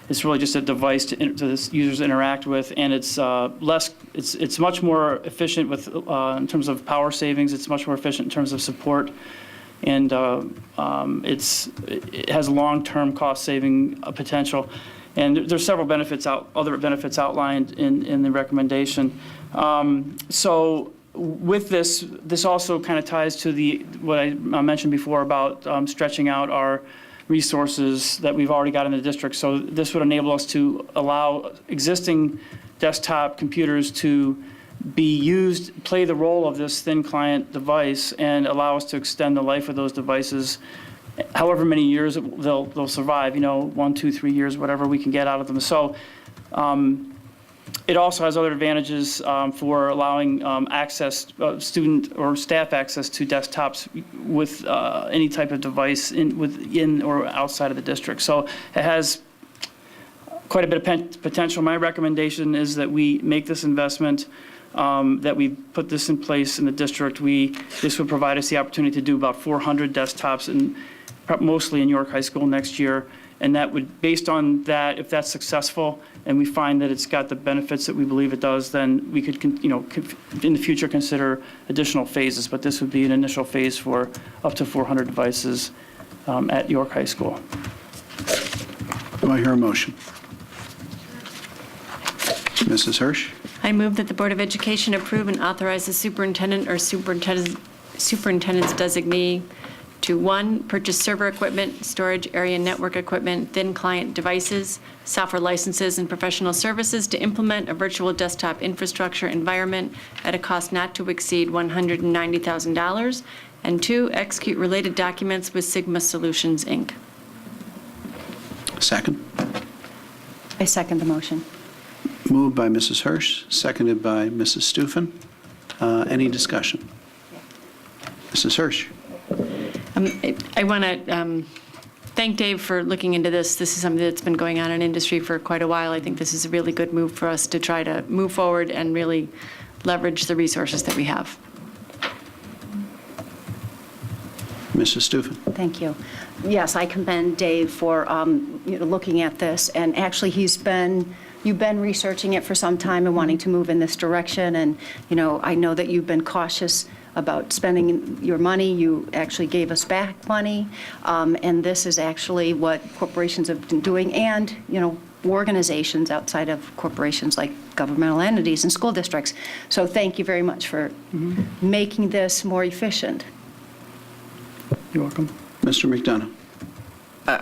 it's really just a device to the users interact with, and it's it's much more efficient with in terms of power savings. It's much more efficient in terms of support, and it has long-term cost-saving potential. And there's several benefits other benefits outlined in the recommendation. So with this also kind of ties to what I mentioned before about stretching out our resources that we've already got in the district. So this would enable us to allow existing desktop computers to be used, play the role of this thin client device, and allow us to extend the life of those devices however many years they'll survive, 1, 2, 3 years, whatever we can get out of them. So it also has other advantages for allowing student or staff access to desktops with any type of device within or outside of the district. So it has quite a bit of potential. My recommendation is that we make this investment, that we put this in place in the district. This would provide us the opportunity to do about 400 desktops, mostly in York High School next year. And that would, based on that, if that's successful and we find that it's got the benefits that we believe it does, then we could, in the future consider additional phases. But this would be an initial phase for up to 400 devices at York High School. Do I hear a motion? Mrs. Hirsch? I move that the Board of Education approve and authorize the superintendent or superintendent's designee to 1, purchase server equipment, storage area network equipment, thin client devices, software licenses, and professional services to implement a virtual desktop infrastructure environment at a cost not to exceed $190,000, and 2, execute related documents with Sigma Solutions, Inc. Second. I second the motion. Moved by Mrs. Hirsch, seconded by Mrs. Stufen. Any discussion? Mrs. Hirsch. I want to thank Dave for looking into this. This is something that's been going on in industry for quite a while. I think this is a really good move for us to try to move forward and really leverage the resources that we have. Mrs. Stufen. Thank you. Yes, I commend Dave for looking at this, and actually you've been researching it for some time and wanting to move in this direction, and I know that you've been cautious about spending your money. You actually gave us back money, and this is actually what corporations have been doing, and organizations outside of corporations like governmental entities and school districts. So thank you very much for making this more efficient. You're welcome. Mr. McDonough.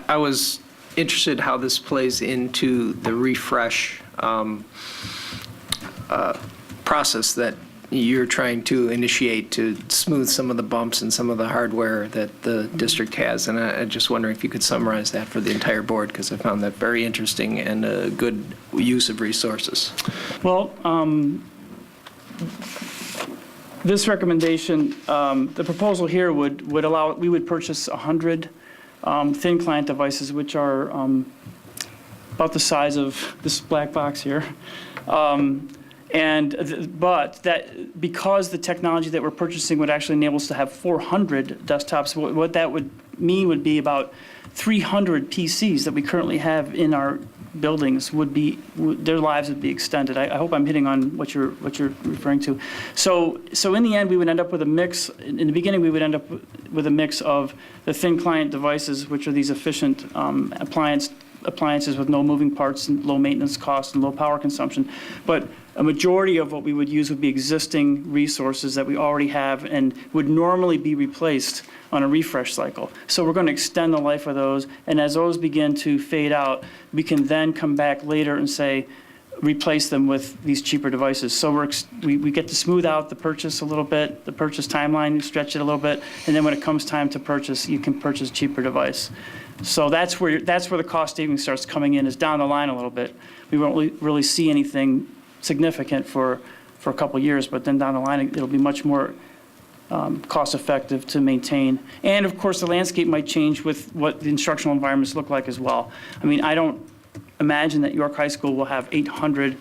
I was interested how this plays into the refresh process that you're trying to initiate to smooth some of the bumps and some of the hardware that the district has. And I just wondering if you could summarize that for the entire board, because I found that very interesting and a good use of resources. Well, this recommendation, the proposal here would allow, we would purchase 100 thin client devices, which are about the size of this black box here. But that, because the technology that we're purchasing would actually enable us to have 400 desktops, what that would mean would be about 300 PCs that we currently have in our buildings their lives would be extended. I hope I'm hitting on what you're referring to. So in the end, we would end up with a mix. In the beginning, we would end up with a mix of the thin client devices, which are these efficient appliances with no moving parts and low maintenance costs and low power consumption. But a majority of what we would use would be existing resources that we already have and would normally be replaced on a refresh cycle. So we're going to extend the life of those, and as those begin to fade out, we can then come back later and say, replace them with these cheaper devices. So we get to smooth out the purchase a little bit, the purchase timeline, stretch it a little bit, and then when it comes time to purchase, you can purchase a cheaper device. So that's where the cost savings starts coming in, is down the line a little bit. We won't really see anything significant for a couple of years, but then down the line, it'll be much more cost effective to maintain. And of course, the landscape might change with what the instructional environments look like as well. I mean, I don't imagine that York High School will have 800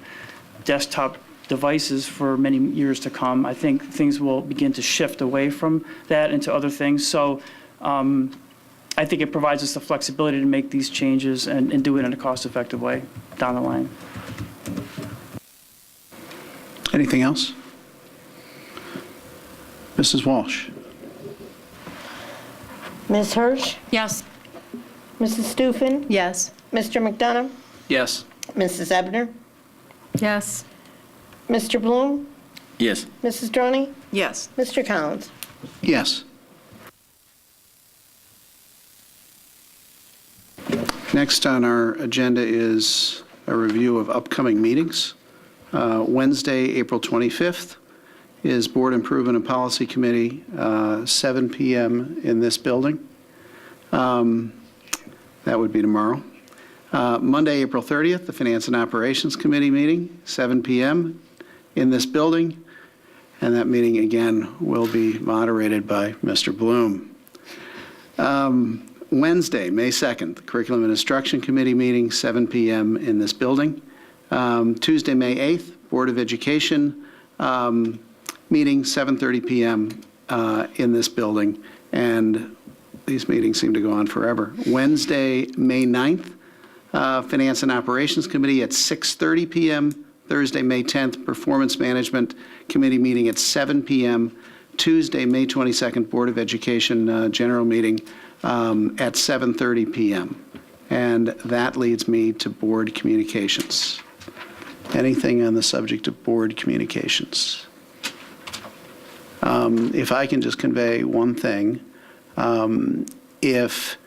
desktop devices for many years to come. I think things will begin to shift away from that into other things. So I think it provides us the flexibility to make these changes and do it in a cost-effective way down the line. Anything else? Mrs. Walsh. Ms. Hirsch? Yes. Mrs. Stufen? Yes. Mr. McDonough? Yes. Mrs. Ebner? Yes. Mr. Bloom? Yes. Mrs. Droney? Yes. Mr. Collins? Yes. Next on our agenda is a review of upcoming meetings. Wednesday, April 25th is Board Improvement and Policy Committee, 7 p.m. in this building. That would be tomorrow. Monday, April 30th, the Finance and Operations Committee meeting, 7 p.m. in this building. And that meeting, again, will be moderated by Mr. Bloom. Wednesday, May 2nd, the Curriculum and Instruction Committee meeting, 7 p.m. in this building. Tuesday, May 8th, Board of Education meeting, 7:30 p.m. In this building. And these meetings seem to go on forever. Wednesday, May 9th, Finance and Operations Committee at 6:30 p.m. Thursday, May 10th, Performance Management Committee meeting at 7 p.m. Tuesday, May 22nd, Board of Education General Meeting at 7:30 p.m. And that leads me to board communications. Anything on the subject of board communications? If I can just convey one thing, if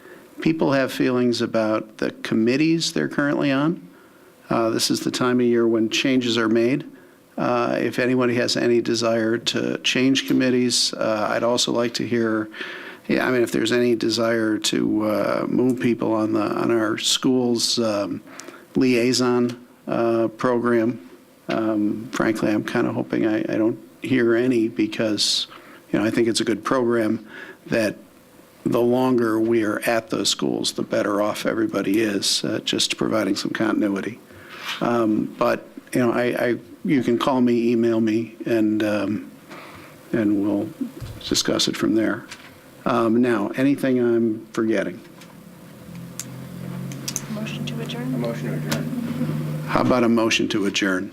people have feelings about the committees they're currently on, this is the time of year when changes are made. If anybody has any desire to change committees, I'd also like to hear, if there's any desire to move people on our school's liaison program. Frankly, I'm kind of hoping I don't hear any because, I think it's a good program that the longer we are at those schools, the better off everybody is, just providing some continuity. But, you can call me, email me, and we'll discuss it from there. Now, anything I'm forgetting? Motion to adjourn? A motion to adjourn. How about a motion to adjourn?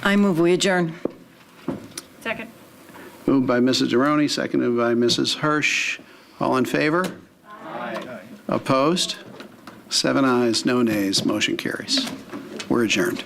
I move we adjourn. Second. Moved by Mrs. Deroni, seconded by Mrs. Hirsch. All in favor? Aye. Opposed? 7 ayes, no nays, motion carries. We're adjourned.